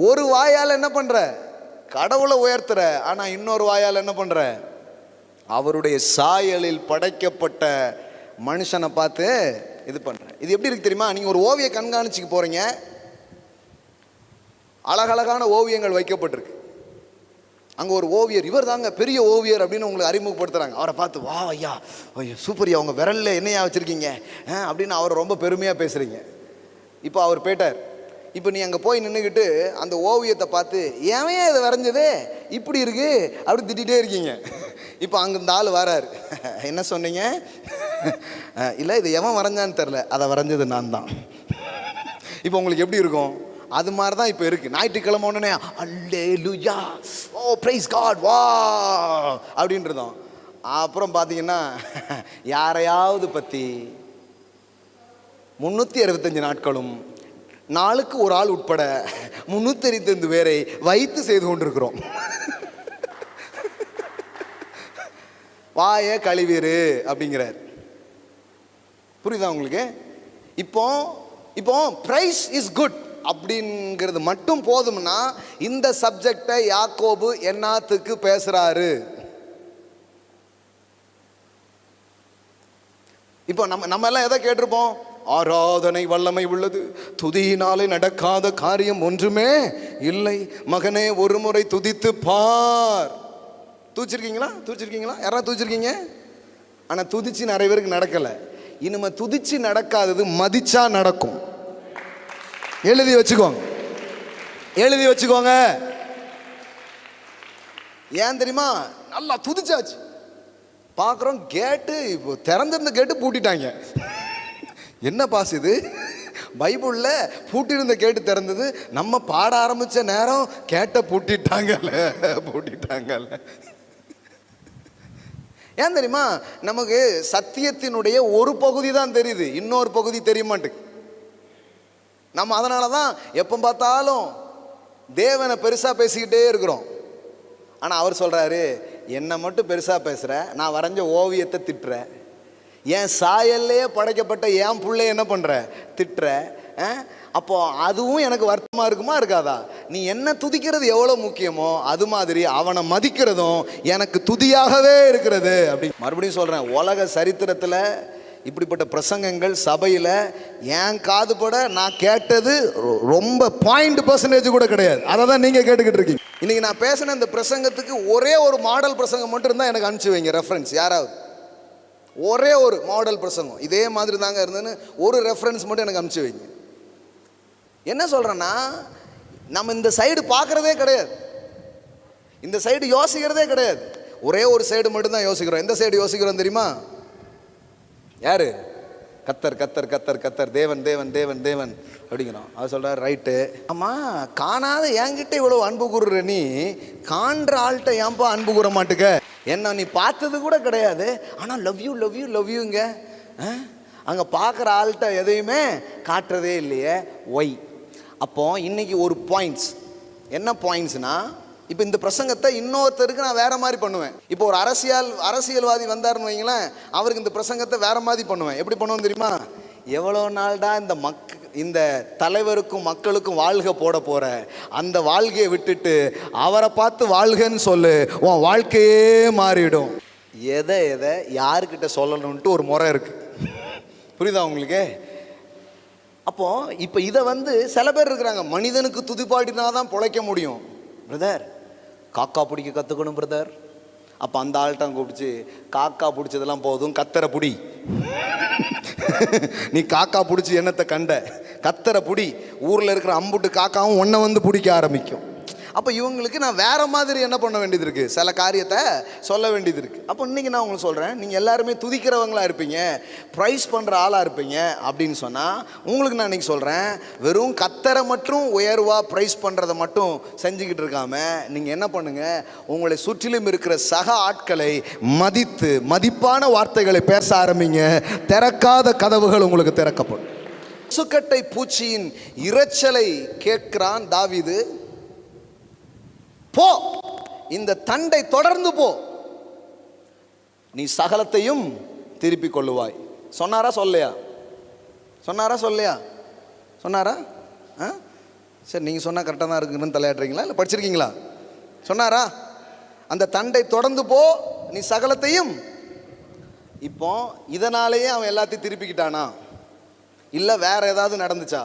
ஒரு வாயால் என்ன பண்ணுற? கடவுளை உயர்த்துற. ஆனால் இன்னொரு வாயால் என்ன பண்ணுற? அவருடைய சாயலில் படைக்கப்பட்ட மனுஷனை பார்த்து இது பண்ணுறேன். இது எப்படி இருக்கு தெரியுமா? நீங்கள் ஒரு ஓவிய கண்காட்சிக்கு போகிறீங்க, அழகழகான ஓவியங்கள் வைக்கப்பட்டிருக்கு. அங்கே ஒரு ஓவியர், இவர் தாங்க பெரிய ஓவியர் அப்படின்னு உங்களுக்கு அறிமுகப்படுத்துகிறாங்க. அவரை பார்த்து, வா ஐயா, ஐயோ சூப்பர்யா, அவங்க விரலில் என்னையா வச்சுருக்கீங்க அப்படின்னு அவரை ரொம்ப பெருமையாக பேசுகிறீங்க. இப்போ அவர் போயிட்டார். இப்போ நீ அங்கே போய் நின்றுக்கிட்டு அந்த ஓவியத்தை பார்த்து, ஏன் இதை வரைஞ்சது இப்படி இருக்கு அப்படி திட்டிகிட்டே இருக்கீங்க. இப்போ அங்கே இந்த ஆள் வராரு. என்ன சொன்னீங்க? இல்லை, இது எவன் வரைஞ்சான்னு தெரில, அதை வரைஞ்சது நான் தான். இப்போ உங்களுக்கு எப்படி இருக்கும்? அது மாதிரி தான் இப்போ இருக்குது. ஞாயிற்றுக்கிழமை உடனே அல்லேலூயா, ஓ பிரைஸ் காட், வா அப்படின்றதும். அப்புறம் பார்த்தீங்கன்னா யாரையாவது பற்றி 365 நாட்களும் நாளுக்கு ஒரு ஆள் உட்பட 365 பேரை வைத்து செய்து கொண்டிருக்கிறோம். வாய கழிவீரு அப்படிங்கிறார். புரியுதா உங்களுக்கு? இப்போ பிரைஸ் இஸ் குட் அப்படிங்கிறது மட்டும் போதும்னா இந்த சப்ஜெக்டை யாக்கோபு என்னத்துக்கு பேசுறாரு? இப்போ நம்ம எல்லாம் எதை கேட்டிருப்போம்? ஆராதனை வல்லமை உள்ளது, துதியினாலே நடக்காத காரியம் ஒன்றுமே இல்லை, மகனே ஒரு முறை துதித்து பார். தூச்சிருக்கீங்களா? யாரா தூச்சிருக்கீங்க? ஆனால் துதிச்சு நிறைய பேருக்கு நடக்கலை. இனிமே துதிச்சு நடக்காதது மதிச்சா நடக்கும். எழுதி வச்சுக்கோங்க. ஏன் தெரியுமா? நல்லா துதிச்சாச்சு, பார்க்குறோம் கேட்டு இப்போ திறந்திருந்த கேட்டு பூட்டிட்டாங்க. என்ன பாஸ் இது? பைபிளில் பூட்டியிருந்த கேட்டு திறந்தது, நம்ம பாட ஆரம்பித்த நேரம் கேட்ட பூட்டிட்டாங்கல்ல. ஏன் தெரியுமா? நமக்கு சத்தியத்தினுடைய ஒரு பகுதி தான் தெரியுது, இன்னொரு பகுதி தெரிய மாட்டேங்குது. நம்ம அதனால தான் எப்போ பார்த்தாலும் தேவனை பெருசாக பேசிக்கிட்டே இருக்கிறோம். ஆனால் அவர் சொல்கிறாரு, என்னை மட்டும் பெருசாக பேசுகிற, நான் வரைஞ்ச ஓவியத்தை திட்டுற, என் சாயல்லையே படைக்கப்பட்ட என் பிள்ளை என்ன பண்ணுற? திட்டுற, அப்போ அதுவும் எனக்கு வருத்தமாக இருக்குமா இருக்காதா? நீ என்ன துதிக்கிறது எவ்வளோ முக்கியமோ அது மாதிரி அவனை மதிக்கிறதும் எனக்கு துதியாகவே இருக்கிறது. அப்படி மறுபடியும் சொல்கிறேன், உலக சரித்திரத்தில் இப்படிப்பட்ட பிரசங்கங்கள் சபையில் என் காதுபட நான் கேட்டது ரொம்ப 0% கூட கிடையாது. அதை தான் நீங்கள் கேட்டுக்கிட்டு இருக்கீங்க. இன்றைக்கி நான் பேசின இந்த பிரசங்கத்துக்கு ஒரே ஒரு மாடல் பிரசங்கம் மட்டும் இருந்தால் எனக்கு அனுப்பிச்சி வைங்க, ரெஃபரன்ஸ். யாராவது ஒரே ஒரு மாடல் பிரசங்கம் இதே மாதிரி தாங்க இருந்ததுன்னு ஒரு ரெஃபரன்ஸ் மட்டும் எனக்கு அனுப்பிச்சி வைங்க. என்ன சொல்கிறேன்னா, நம்ம இந்த சைடு பார்க்குறதே கிடையாது, இந்த சைடு யோசிக்கிறதே கிடையாது. ஒரே ஒரு சைடு மட்டும்தான் யோசிக்கிறோம். எந்த சைடு யோசிக்கிறோம் தெரியுமா? யாரு? கத்தர் கத்தர் கத்தர் கத்தர், தேவன் தேவன் தேவன் தேவன் அப்படிங்கிறோம். அவர் சொல்கிறார், ரைட்டு. ஆமாம், காணாத என்கிட்ட இவ்வளோ அன்பு கூறுற நீ காண்ற ஆள்கிட்ட ஏன்பா அன்பு கூற மாட்டுக்க? என்ன நீ பார்த்தது கூட கிடையாது, ஆனால் love you love you love யூங்க. அங்கே பார்க்குற ஆள்கிட்ட எதையுமே காட்டுறதே இல்லையே, ஒய். அப்போ இன்னைக்கு ஒரு பாயிண்ட்ஸ். என்ன பாயிண்ட்ஸ்னா, இப்போ இந்த பிரசங்கத்தை இன்னொருத்தருக்கு நான் வேற மாதிரி பண்ணுவேன். இப்போ ஒரு அரசியல்வாதி வந்தாருன்னு வைங்களேன், அவருக்கு இந்த பிரசங்கத்தை வேற மாதிரி பண்ணுவேன். எப்படி பண்ணுவேன் தெரியுமா? எவ்வளோ நாள்டா இந்த தலைவருக்கும் மக்களுக்கும் வாழ்க போட போற, அந்த வாழ்க்கையை விட்டுட்டு அவரை பார்த்து வாழ்கன்னு சொல்லு, உன் வாழ்க்கையே மாறிடும். எதை யாருக்கிட்ட சொல்லணும்ட்டு ஒரு முறை இருக்கு. புரியுதா உங்களுக்கு? அப்போ இப்போ இதை சில பேர் இருக்கிறாங்க, மனிதனுக்கு துதிப்பாடினா தான் பிழைக்க முடியும் பிரதர், காக்கா பிடிக்க கற்றுக்கணும் பிரதர். அப்போ அந்த ஆள்கிட்ட கூப்பிடுச்சு, காக்கா பிடிச்சதெல்லாம் போதும், கத்தரை புடி. நீ காக்கா பிடிச்சி என்னத்தை கண்ட, கத்தரை புடி. ஊரில் இருக்கிற அம்புட்டு காக்காவும் ஒன்றை பிடிக்க ஆரம்பிக்கும். அப்போ இவங்களுக்கு நான் வேற மாதிரி என்ன பண்ண வேண்டியது இருக்குது, சில காரியத்தை சொல்ல வேண்டியது இருக்குது. அப்போ இன்றைக்கி நான் உங்களுக்கு சொல்கிறேன், நீங்கள் எல்லாருமே துதிக்கிறவங்களா இருப்பீங்க, ப்ரைஸ் பண்ணுற ஆளாக இருப்பீங்க அப்படின்னு சொன்னால், உங்களுக்கு நான் இன்றைக்கி சொல்கிறேன், வெறும் கத்தரை மட்டும் உயர்வாக ப்ரைஸ் பண்ணுறதை மட்டும் செஞ்சுக்கிட்டு இருக்காமல் நீங்கள் என்ன பண்ணுங்கள், உங்களை சுற்றிலும் இருக்கிற சக ஆட்களை மதித்து மதிப்பான வார்த்தைகளை பேச ஆரம்பிங்க. திறக்காத கதவுகள் உங்களுக்கு திறக்கப்படும். சுக்கட்டை பூச்சியின் இரைச்சலை கேட்கிறான் தாவீது. போ, இந்த தண்டை தொடர்ந்து போ, நீ சகலத்தையும் திருப்பி கொள்ளுவாய். சொன்னாரா சொல்லையா? சொன்னாரா சொல்லையா? சொன்னாரா? சரி, நீங்கள் சொன்னால் கரெக்டாக தான் இருக்குன்னு தலையாடுறீங்களா, இல்லை படிச்சிருக்கீங்களா? சொன்னாரா? அந்த தண்டை தொடர்ந்து போ, நீ சகலத்தையும். இப்போ இதனாலேயே அவன் எல்லாத்தையும் திருப்பிக்கிட்டானா, இல்லை வேற ஏதாவது நடந்துச்சா?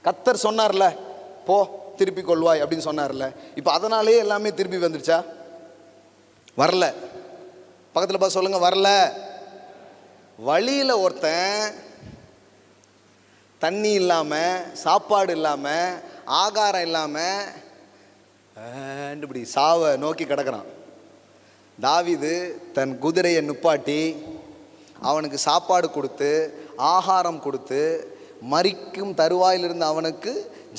கத்தர் சொன்னார்ல, போ திருப்பி கொள்வாய் அப்படின்னு சொன்னார்ல, இப்போ அதனாலே எல்லாமே திருப்பி வந்துடுச்சா? வரல. பக்கத்தில் பார்த்து சொல்லுங்க, வரல. வழியில் ஒருத்தன் தண்ணி இல்லாமல், சாப்பாடு இல்லாமல், ஆகாரம் இல்லாமல் இப்படி சாவை நோக்கி கிடக்கிறான். தாவீது தன் குதிரையை நிப்பாட்டி அவனுக்கு சாப்பாடு கொடுத்து ஆகாரம் கொடுத்து மரிக்கும் தருவாயிலிருந்து அவனுக்கு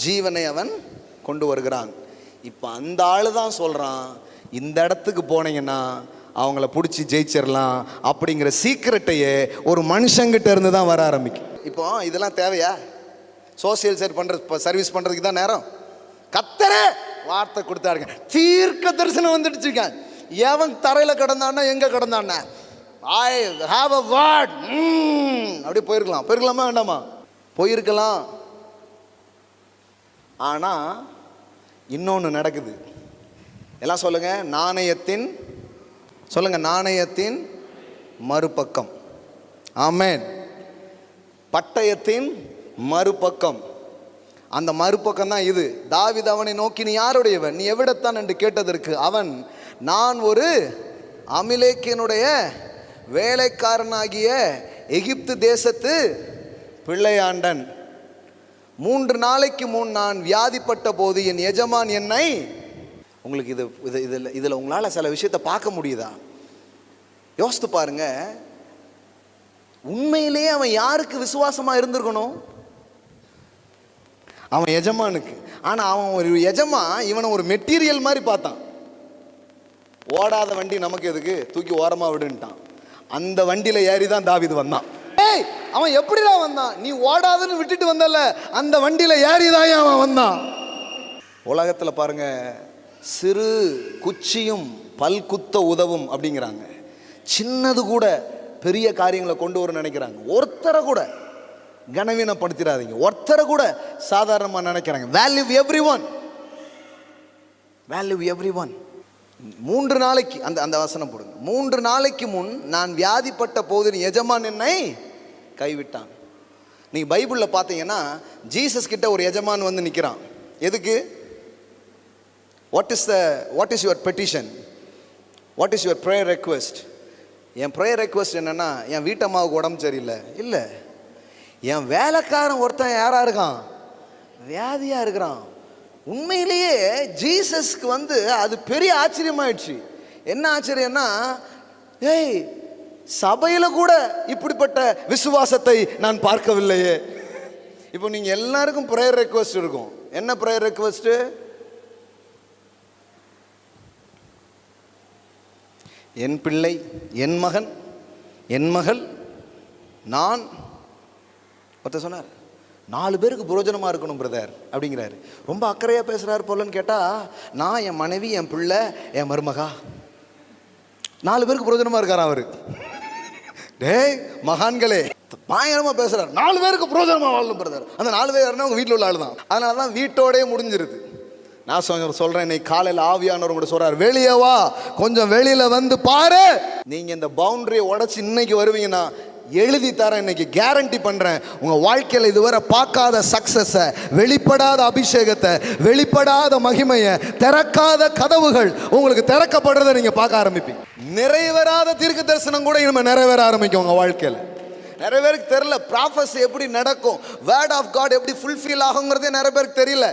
ஜீவனை அவன் கொண்டு வருகிறான். இப்போ அந்த ஆளு தான் சொல்கிறான், இந்த இடத்துக்கு போனீங்கன்னா அவங்கள பிடிச்சி ஜெயிச்சிடலாம் அப்படிங்கிற சீக்கிரட்டையே ஒரு மனுஷங்கிட்ட இருந்து தான் வர ஆரம்பிக்கும். இப்போ இதெல்லாம் தேவையா? சோசியல் சர்வீஸ் பண்ணுறதுக்கு தான் நேரம். கத்தரே வார்த்தை கொடுத்தாருங்க, தீர்க்க தரிசனம் வந்துடுச்சுங்க. எவன் தரையில் கிடந்தான்னா எங்கே கிடந்தான்னா, ஐ ஹாவ் அ வேர்ட் அப்படி போயிருக்கலாமா வேண்டாமா? போயிருக்கலாம். ஆனால் இன்னொன்று நடக்குது. எல்லாம் சொல்லுங்க, நாணயத்தின் மறுபக்கம். ஆமென். பட்டயத்தின் மறுபக்கம். அந்த மறுபக்கம் தான் இது. தாவீது அவனை நோக்கி, நீ யாருடையவன், நீ எவ்விடத்தான் என்று கேட்டதற்கு அவன், நான் ஒரு அமிலேக்கியனுடைய வேலைக்காரனாகிய எகிப்து தேசத்து பிள்ளையாண்டன். 3 நாளைக்கு முன் நான் வியாதிப்பட்ட போது என் எஜமான் என்னை. உங்களுக்கு இதில் உங்களால் சில விஷயத்தை பார்க்க முடியுதா? யோசித்து பாருங்க. உண்மையிலேயே அவன் யாருக்கு விசுவாசமாக இருந்திருக்கணும்? அவன் எஜமானுக்கு. ஆனால் அவன் ஒரு இவனை ஒரு மெட்டீரியல் மாதிரி பார்த்தான். ஓடாத வண்டி நமக்கு எதுக்கு, தூக்கி ஓரமாக விடுன்ட்டான். அந்த வண்டியில் ஏறி தான் தாவீது வந்தான். அவன் எப்படிதான் வந்தான்? நீ ஓடாதுன்னு விட்டுட்டு வந்தல, அந்த வண்டியில ஏறிதான் அவன் வந்தான். உலகத்தில் பாருங்க, சிறு குச்சியும் பல் குத்த உதவும் அப்படிங்கிறாங்க. சின்னது கூட பெரிய காரியங்களை கொண்டு வர நினைக்கிறாங்க. ஒருத்தரை கூட கனவீனப்படுத்திடாதீங்க. ஒருத்தரை கூட சாதாரணமாக நினைக்கிறாங்க. Value every one, value every one. 3 நாளைக்கு அந்த வசனம் போடுங்க. 3 நாளைக்கு முன் நான் வியாதிப்பட்ட போது எஜமான் என்னை கைவிட்டான். நீங்கள் பைபிளில் பார்த்தீங்கன்னா ஜீசஸ் கிட்ட ஒரு எஜமான் வந்து நிற்கிறான். எதுக்கு? What is your petition, what is your prayer request? N prayer request என்னென்னா, என் வீட்டம்மாவுக்கு உடம்பு சரியில்லை, இல்லை என் வேலைக்காரன் ஒருத்தன் யாராக இருக்கான், வியாதியாக இருக்கிறான். உண்மையிலேயே ஜீசஸ்க்கு வந்து அது பெரிய ஆச்சரியமாயிடுச்சு. என்ன ஆச்சரியம்னா, ஏய் சபையில் கூட இப்படிப்பட்ட விசுவாசத்தை நான் பார்க்கவில்லையே. இப்போ நீங்கள் எல்லாருக்கும் ப்ரேயர் ரெக்வெஸ்ட் இருக்கும். என்ன ப்ரேயர் ரெக்வெஸ்ட்டு? என் பிள்ளை, என் மகன், என் மகள், நான் ஒருத்தர் சொன்னார் 4 பேருக்கு புரோஜனமாக இருக்கணும் பிரதர் அப்படிங்கிறாரு. ரொம்ப அக்கறையாக பேசுகிறாரு போலன்னு கேட்டால், நான், என் மனைவி, என் பிள்ளை, என் மருமகா, 4 பேருக்கு புரோஜனமாக இருக்கார் அவர். டேய் மகான்களே, பயங்கரமாக பேசுகிறார். 4 பேருக்கு புரோஜனமாக வாழணும் பிரதர். அந்த 4 பேர் யாருன்னா அவங்க வீட்டில் உள்ள ஆள் தான். அதனால தான் வீட்டோடே முடிஞ்சிருது. நான் சொல்கிறேன், இன்னைக்கு காலையில் ஆவியானவர் கூட சொல்கிறார், வெளியே வா, கொஞ்சம் வெளியில் வந்து பாரு. நீங்கள் இந்த பவுண்டரியை உடச்சி இன்னைக்கு வருவீங்கன்னா எழுதி தரேன், இன்னைக்கு கேரண்டி பண்ணுறேன், உங்கள் வாழ்க்கையில் இதுவரை பார்க்காத சக்ஸஸை, வெளிப்படாத அபிஷேகத்தை, வெளிப்படாத மகிமையை, திறக்காத கதவுகள் உங்களுக்கு திறக்கப்படுறதை நீங்கள் பார்க்க ஆரம்பிப்பீங்க. நிறைவேறாத தீர்க்க தரிசனம் கூட இனிமேல் நிறைவேற ஆரம்பிக்கும் உங்கள் வாழ்க்கையில். நிறைய பேருக்கு தெரியல ப்ராஃபஸி எப்படி நடக்கும், வேர்ட் ஆஃப் காட் எப்படி ஃபுல்ஃபில் ஆகுங்கிறதே நிறைய பேருக்கு தெரியல.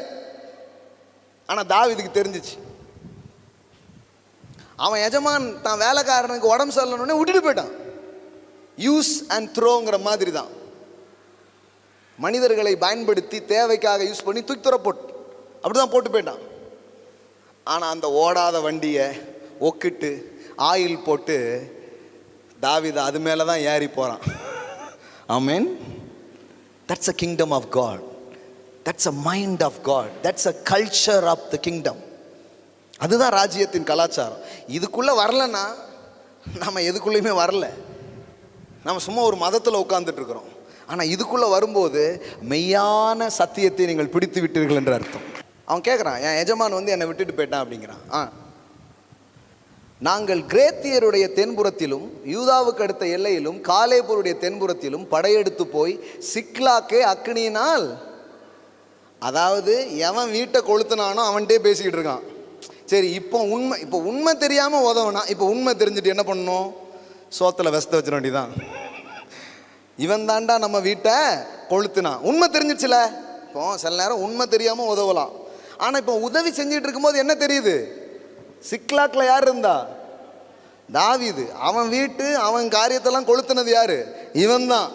ஆனால் தாவீதுக்கு தெரிஞ்சிச்சு. அவன் எஜமான் தான் வேலைக்காரனுக்கு உடம்பு சரியில்லைன்னு விட்டுட்டு போயிட்டான். யூஸ் அண்ட் த்ரோங்கிற மாதிரி தான். மனிதர்களை பயன்படுத்தி தேவைக்காக யூஸ் பண்ணி தூக்கி துற போட்டு அப்படிதான் போட்டு போயிட்டான். ஆனால் அந்த ஓடாத வண்டியை ஒக்கிட்டு ஆயில் போட்டு தாவீது அது மேலே தான் ஏறி போகிறான். Amen. That's a kingdom of God. That's a mind of God. That's a culture of the kingdom. அதுதான் ராஜ்யத்தின் கலாச்சாரம். இதுக்குள்ளே வரலன்னா நம்ம எதுக்குள்ளேயுமே வரல. நம்ம சும்மா ஒரு மதத்தில் உட்கார்ந்துட்டு இருக்கிறோம். ஆனால் இதுக்குள்ளே வரும்போது மெய்யான சத்தியத்தை நீங்கள் பிடித்து விட்டீர்கள் என்று அர்த்தம். அவன் கேட்குறான், என் எஜமான் வந்து என்னை விட்டுட்டு போயிட்டான் அப்படிங்கிறான். நாங்கள் கிரேத்தியருடைய தென்புறத்திலும் யூதாவுக்கு அடுத்த எல்லையிலும் காலேபுருடைய தென்புறத்திலும் படையெடுத்து போய் சிக்லாக்கே அக்னியினால், அதாவது எவன் வீட்டை கொளுத்துனானோ அவன்கிட்டே பேசிக்கிட்டு இருக்கான். சரி, இப்போ உண்மை தெரியாமல் உதவனா, இப்போ உண்மை தெரிஞ்சுட்டு என்ன பண்ணணும்? சோத்தில் வெஸ்த வச்சிட வேண்டியதான். இவன் தாண்டா நம்ம வீட்டை கொளுத்துனான். உண்மை தெரிஞ்சிச்சுல. இப்போ சில நேரம் உண்மை தெரியாமல் உதவலாம். ஆனால் இப்போ உதவி செஞ்சுட்டு இருக்கும்போது என்ன தெரியுது? சிக்லாக்கில் யார் இருந்தா? தாவீது. அவன் வீட்டு அவன் காரியத்தெல்லாம் கொளுத்துனது யாரு? இவன் தான்.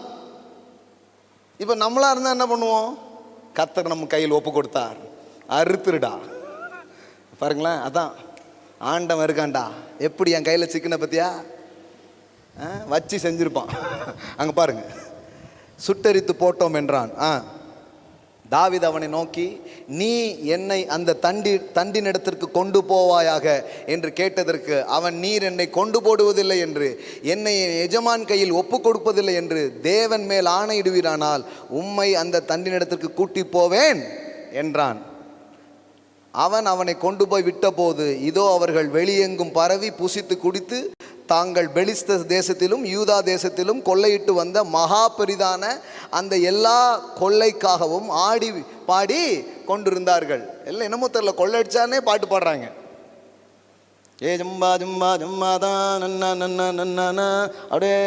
இப்போ நம்மளா இருந்தால் என்ன பண்ணுவோம்? கர்த்தர் நம்ம கையில் ஒப்பு கொடுத்தார், அறுத்துருடா. பாருங்களேன், அதான் ஆண்டவன் இருக்கான்டா. எப்படி என் கையில் சிக்கனை பற்றியா வச்சு செஞ்சுருப்பான். அங்கே பாருங்க, சுட்டரித்து போட்டோம் என்றான். தாவீது அவனை நோக்கி, நீ என்னை அந்த தண்டின் இடத்திற்கு கொண்டு போவாயாக என்று கேட்டதற்கு அவன், நீர் என்னை கொண்டு போடுவதில்லை என்று, என்னை எஜமான் கையில் ஒப்பு கொடுப்பதில்லை என்று தேவன் மேல் ஆணையிடுவீரானால் உம்மை அந்த தண்டின் இடத்திற்கு கூட்டி போவேன் என்றான். அவன் அவனை கொண்டு போய் விட்டபோது இதோ அவர்கள் வெளியெங்கும் பரவி புசித்து குடித்து தாங்கள் பெலிஸ்த தேசத்திலும் யூதா தேசத்திலும் கொள்ளையிட்டு வந்த மகா பெரிதான அந்த எல்லா கொள்ளைக்காகவும் ஆடி பாடி கொண்டிருந்தார்கள். எல்லாம் என்னமோ தெரியல, கொள்ளையடிச்சானே பாட்டு பாடுறாங்க. ஏ ஜம்பா ஜம்பா ஜம்மாதான் நன்னா நன்னா நன்னா அப்படியே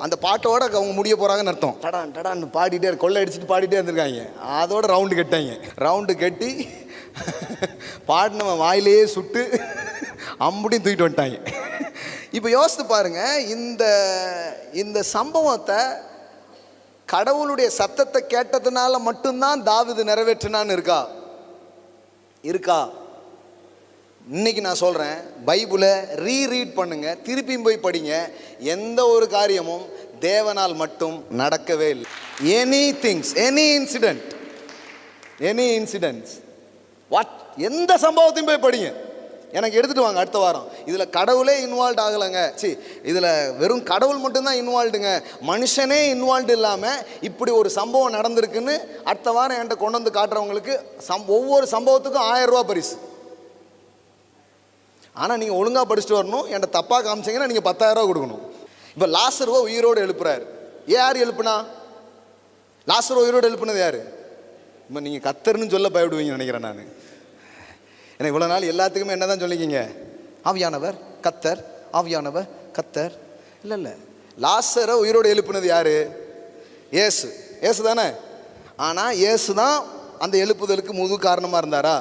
அந்த பாட்டோட அவங்க முடிய போகிறாங்கன்னு அர்த்தம். டடான் டடான்னு பாடிட்டே கொள்ளையடிச்சிட்டு பாடிட்டே இருந்திருக்காங்க. அதோட ரவுண்டு கட்டாங்க. ரவுண்டு கட்டி பாடினவன் வாயிலேயே சுட்டு அம்புடியும் தூக்கிட்டு வந்துட்டாங்க. இப்போ யோசித்து பாருங்க, இந்த சம்பவத்தை கடவுளுடைய சத்தத்தை கேட்டதுனால மட்டும்தான் தாவீது நிறைவேற்றினான்னு இருக்கா? இன்னைக்கு நான் சொல்கிறேன், பைபிளை ரீரீட் பண்ணுங்க, திருப்பியும் போய் படிங்க. எந்த ஒரு காரியமும் தேவனால் மட்டும் நடக்கவே இல்லை. எனி திங்ஸ், எனி இன்சிடென்ட்ஸ், எந்த சம்பவத்தையும் போய் படிங்க. எனக்கு எடுத்துகிட்டு வாங்க அடுத்த வாரம். இதில் கடவுளே இன்வால்வ் ஆகலைங்க. இதில் வெறும் கடவுள் மட்டும்தான் இன்வால்வ்டுங்க, மனுஷனே இன்வால்வ்டு இல்லாமல் இப்படி ஒரு சம்பவம் நடந்திருக்குன்னு அடுத்த வாரம் என்கிட்ட கொண்டு வந்து காட்டுறவங்களுக்கு ஒவ்வொரு சம்பவத்துக்கும் 1000 ரூபா பரிசு. ஆனால் நீங்கள் ஒழுங்காக படிச்சுட்டு வரணும். என்கிட்ட தப்பாக காமிச்சிங்கன்னா நீங்கள் 10,000 ரூபா கொடுக்கணும். இப்போ லாசருவை உயிரோடு எழுப்புறாரு. யார் எழுப்புனா? லாசருவை உயிரோடு எழுப்புனது யார்? இப்போ நீங்கள் கத்தர்னு சொல்ல பயப்படுவீங்கன்னு நினைக்கிறேன் நான். ஏன்னா இவ்வளோ நாள் எல்லாத்துக்குமே என்ன தான் சொல்லிக்கிங்க? ஆவியானவர் கத்தர், ஆவியானவர் கத்தர். இல்லை, லாசரை உயிரோடு எழுப்புனது யார்? இயேசு. இயேசு தானே. ஆனால் இயேசு தான் அந்த எழுப்புதலுக்கு முழு காரணமாக இருந்தாரா?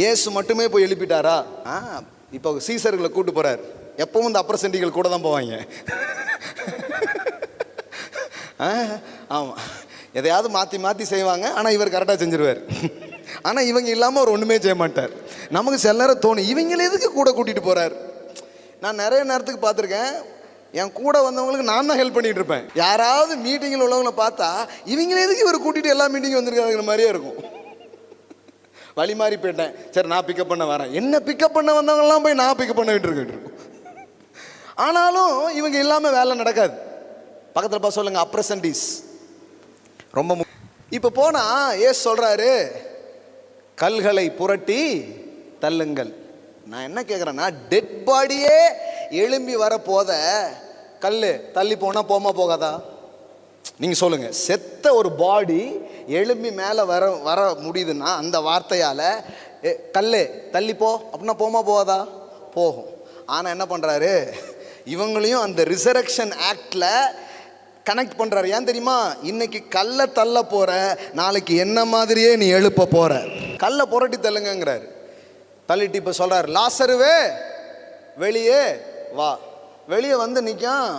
இயேசு மட்டுமே போய் எழுப்பிட்டாரா? இப்போ சீசர்களை கூட்டு போகிறார். எப்பவும் இந்த அப்ரசண்டிகள் கூட தான் போவாங்க. ஆமாம், எதையாவது மாற்றி மாற்றி செய்வாங்க. ஆனால் இவர் கரெக்டாக செஞ்சிருவார். ஆனால் இவங்க இல்லாமல் அவர் ஒன்றுமே செய்ய மாட்டார். நமக்கு சில நேரம் தோணும், இவங்கள எதுக்கு கூட கூட்டிகிட்டு போகிறார்? நான் நிறைய நேரத்துக்கு பார்த்துருக்கேன், என் கூட வந்தவங்களுக்கு நான் தான் ஹெல்ப் பண்ணிகிட்டு இருப்பேன். யாராவது மீட்டிங்கில் உள்ளவங்களை பார்த்தா இவங்கள எதுக்கு இவர் கூட்டிகிட்டு எல்லா மீட்டிங்கும் வந்திருக்காங்கிற மாதிரியே இருக்கும். வழி மாறி போயிட்டேன், சரி நான் பிக்கப் பண்ண வரேன். என்ன பிக்கப் பண்ண வந்தவங்கலாம் போய் நான் பிக்கப் பண்ணிக்கிட்டு இருக்கேன். ஆனாலும் இவங்க இல்லாமல் வேலை நடக்காது. பக்கத்தில் பார்த்து சொல்லுங்கள், அப்ரசன்டீஸ் ரொம்ப. இப்போ போனால் ஏசு சொல்கிறாரு, கல்களை புரட்டி தள்ளுங்கள். நான் என்ன கேட்குறேன்னா, டெட் பாடியே எழும்பி வர போத கல் தள்ளி போனால் போமா போகாதா? நீங்கள் சொல்லுங்கள். செத்த ஒரு பாடி எழும்பி மேலே வர முடியுதுன்னா அந்த வார்த்தையால் கல் தள்ளிப்போ அப்படின்னா போமா போகாதா? போகும். ஆனால் என்ன பண்ணுறாரு, இவங்களையும் அந்த ரிசரக்ஷன் ஆக்டில் கனெக்ட் பண்ணுறாரு. ஏன் தெரியுமா? இன்னைக்கு கல்லை தள்ள போகிற, நாளைக்கு என்ன மாதிரியே நீ எழுப்ப போகிற. கல்லை புரட்டி தள்ளுங்கிறாரு. தள்ளிட்டு இப்போ சொல்கிறார், லாசருவே வெளியே வா. வெளியே வந்து நிற்கான்.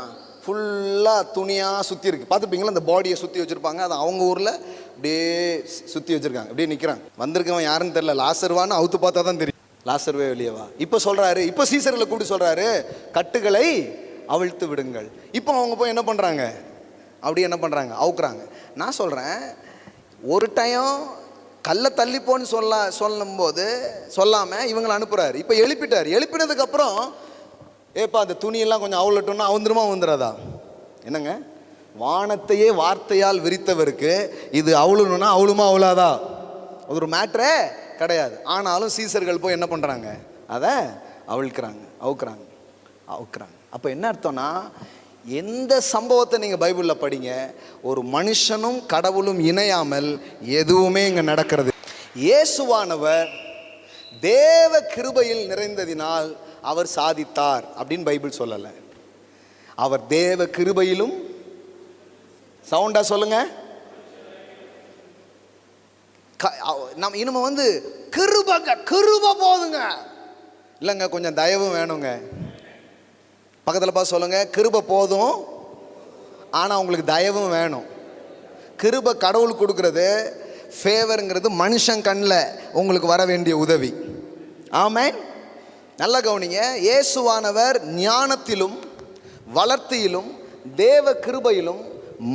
ஃபுல்லாக துணியாக சுற்றி இருக்குது. பார்த்துப்பீங்களா, அந்த பாடியை சுற்றி வச்சுருப்பாங்க. அது அவங்க ஊரில் அப்படியே சுற்றி வச்சுருக்காங்க. அப்படியே நிற்கிறான். வந்திருக்கவன் யாருன்னு தெரியல. லாசருவான்னு அவுத்து பார்த்தா தான் தெரியும். லாசருவே வெளியே வா. இப்போ சொல்கிறாரு, இப்போ சீசர்களை கூப்பிட்டு சொல்கிறாரு, கட்டுகளை அவிழ்த்து விடுங்கள். இப்போ அவங்க போய் என்ன பண்ணுறாங்க? அப்படி என்ன பண்ணுறாங்க? அவுக்குறாங்க. நான் சொல்கிறேன், ஒரு டைம் கல்லை தள்ளிப்போன்னு சொல்லும்போது சொல்லாமல் இவங்களை அனுப்புகிறாரு. இப்போ எழுப்பிட்டார். எழுப்பினதுக்கப்புறம் ஏப்பா அந்த துணியெல்லாம் கொஞ்சம் அவுளட்டோன்னா வந்துடாதா? என்னங்க, வானத்தையே வார்த்தையால் விரித்தவருக்கு இது அவுளணுன்னா அவுளுமா அவுளாதா? அது ஒரு மேட்ரே கிடையாது. ஆனாலும் சீசர்கள் போய் என்ன பண்ணுறாங்க? அதை அவுக்குறாங்க. அப்போ என்ன அர்த்தம்னா, எந்த சம்பவத்தை நீங்கள் பைபிளில் படிங்க, ஒரு மனுஷனும் கடவுளும் இணையாமல் எதுவுமே இங்கே நடக்கிறது. இயேசுவானவர் தேவ கிருபையில் நிறைந்ததினால் அவர் சாதித்தார் அப்படின்னு பைபிள் சொல்லலை. அவர் தேவ கிருபையிலும், சவுண்டா சொல்லுங்க, நம்ம இனிமே வந்து கிருபை போதுங்க இல்லைங்க, கொஞ்சம் தயவும் வேணுங்க. பக்கத்தில் பார்த்து சொல்லுங்க, கிருபை போதும் ஆனால் உங்களுக்கு தயவும் வேணும். கிருபை கடவுள் கொடுக்கறது, ஃபேவருங்கிறது மனுஷன் கண்ணில் உங்களுக்கு வர வேண்டிய உதவி. ஆமென். நல்லா கவனிங்க, இயேசுவானவர் ஞானத்திலும் வளர்த்தியிலும் தேவ கிருபையிலும்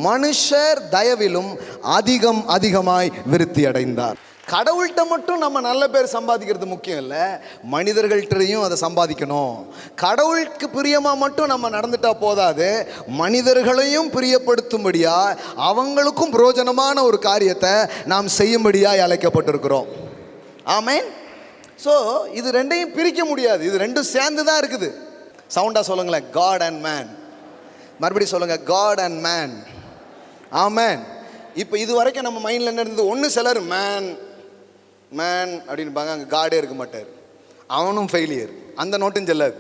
மனுஷர் தயவிலும் அதிகமாய் விருத்தி அடைந்தார். கடவுள்கிட்ட மட்டும் நம்ம நல்ல பேர் சம்பாதிக்கிறது முக்கியம் இல்லை, மனிதர்கள்ட்டையும் அதை சம்பாதிக்கணும். கடவுளுக்கு பிரியமாக மட்டும் நம்ம நடந்துட்டா போதாது, மனிதர்களையும் பிரியப்படுத்தும்படியா அவங்களுக்கும் பிரயோஜனமான ஒரு காரியத்தை நாம் செய்யும்படியாக அழைக்கப்பட்டிருக்கிறோம். ஆமென். ஸோ இது ரெண்டையும் பிரிக்க முடியாது, இது ரெண்டும் சேர்ந்து தான் இருக்குது. சவுண்டா சொல்லுங்களேன், காட் அண்ட் மேன். மறுபடியும் சொல்லுங்க, காட் அண்ட் மேன். ஆமென். இப்போ இது வரைக்கும் நம்ம மைண்டில் என்ன இருந்தது? ஒன்று சிலர் மேன் அப்படின்பாங்க, அங்கே காடே இருக்க மாட்டார், அவனும் ஃபெயிலியர். அந்த நோட்டும் செல்லாது.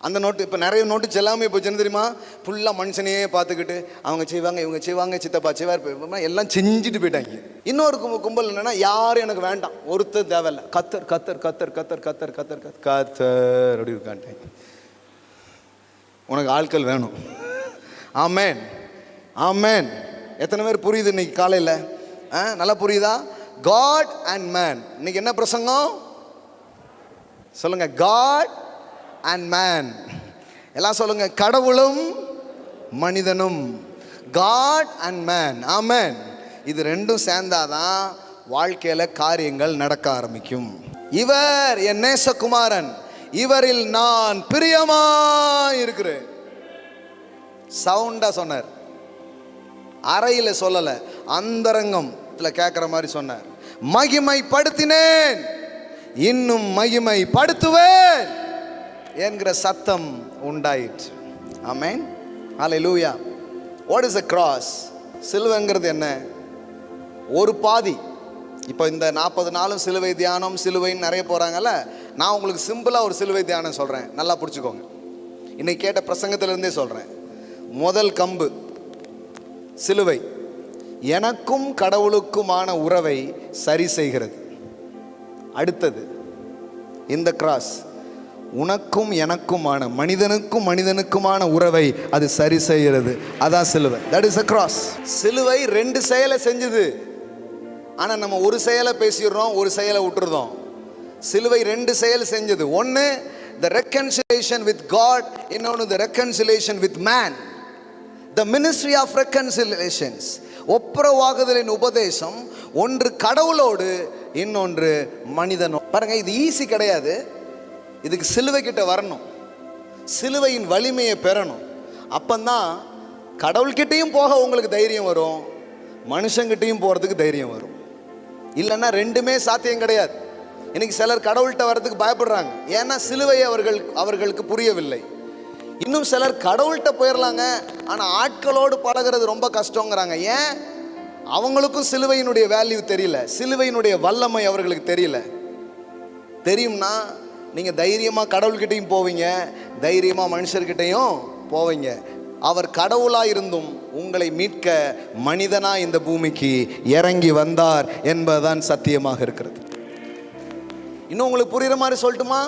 அந்த நோட்டு இப்போ நிறைய நோட்டு செல்லாமல் போச்சுன்னு தெரியுமா? ஃபுல்லாக மனுஷனையே பார்த்துக்கிட்டு அவங்க செய்வாங்க, இவங்க செய்வாங்க, சித்தப்பா செய்வார், எல்லாம் செஞ்சுட்டு போயிட்டாங்க. இன்னொரு கும்பல் என்னென்னா, யாரும் எனக்கு வேண்டாம், ஒருத்தர் தேவையில்லை, கத்தர் கத்தர் கத்தர் கத்தர் கத்தர் கத்தர் கத்தர் கத்தர் அப்படி இருக்கான்ட்டாங்க. உனக்கு ஆட்கள் வேணும். ஆமென், ஆமென். எத்தனை பேர் புரியுது இன்னைக்கு காலையில்? நல்லா புரியுதா? God and man. இன்னைக்கு என்ன பிரசங்கம் சொல்லுங்க? God and man. எல்லாம் சொல்லுங்க, கடவுளும் மனிதனும். God and man. ஆமென். இது ரெண்டும் சேர்ந்தாதான் வாழ்க்கையில் காரியங்கள் நடக்க ஆரம்பிக்கும். இவர் என் நேசகுமாரன், இவரில் நான் பிரியமாய் இருக்கிறேன். சவுண்டா சொன்னார், அறையில சொல்லல, அந்தரங்கத்துல கேட்கிற மாதிரி சொன்னார். மகிமைப்படுத்தினேன், இன்னும் மகிமைப்படுத்துவேன் என்கிற சத்தம் உண்டாயிற்று. Amen, hallelujah. What is a cross? சிலுவைங்கிறது என்ன? ஒரு பாதி. இப்போ இந்த 40 நாளும் சிலுவை தியானம், சிலுவைன்னு நிறைய போகிறாங்கல்ல. நான் உங்களுக்கு சிம்பிளாக ஒரு சிலுவை தியானம் சொல்கிறேன், நல்லா பிடிச்சிக்கோங்க. இன்னைக்கு கேட்ட பிரசங்கத்திலிருந்தே சொல்கிறேன். முதல் கம்பு சிலுவை எனக்கும் கடவுளுக்குமான உறவை சரி செய்கிறது. அடுத்தது இந்த கிராஸ் உனக்கும் எனக்குமான, மனிதனுக்கும் மனிதனுக்குமான உறவை அது சரி செய்கிறது. அதான் சிலுவை. That is a cross. சிலுவை 2 செயலை செஞ்சது. ஆனால் நம்ம ஒரு செயலை பேசிடுறோம், ஒரு செயலை விட்டுருதோம். சிலுவை 2 செயல் செஞ்சது. ஒன்று the reconciliation with God, இன்னொன்று the reconciliation with man. The ministry of reconciliations, ஒப்புரவாகுதலின் உபதேசம். ஒன்று கடவுளோடு, இன்னொன்று மனிதனோடு. பாருங்க, இது ஈஸி கிடையாது. இதுக்கு சிலுவை கிட்ட வரணும், சிலுவையின் வலிமையை பெறணும். அப்பந்தான் கடவுள்கிட்டையும் போக உங்களுக்கு தைரியம் வரும், மனுஷங்கிட்டையும் போகிறதுக்கு தைரியம் வரும். இல்லைன்னா ரெண்டுமே சாத்தியம் கிடையாது. இன்னைக்கு சிலர் கடவுள்கிட்ட வர்றதுக்கு பயப்படுறாங்க, ஏன்னா சிலுவை அவர்களுக்கு புரியவில்லை. இன்னும் சிலர் கடவுள்கிட்ட போயிடலாங்க, ஆனால் ஆட்களோடு பழகிறது ரொம்ப கஷ்டங்கிறாங்க. ஏன்? அவங்களுக்கும் சிலுவையினுடைய வேல்யூ தெரியல, சிலுவையினுடைய வல்லமை அவர்களுக்கு தெரியல. தெரியும்னா நீங்கள் தைரியமாக கடவுள்கிட்டையும் போவீங்க, தைரியமாக மனுஷர்கிட்டையும் போவீங்க. அவர் கடவுளாக இருந்தும் உங்களை மீட்க மனிதனாக இந்த பூமிக்கு இறங்கி வந்தார் என்பதுதான் சத்தியமாக இருக்கிறது. இன்னும் உங்களுக்கு புரியுற மாதிரி சொல்லட்டுமா?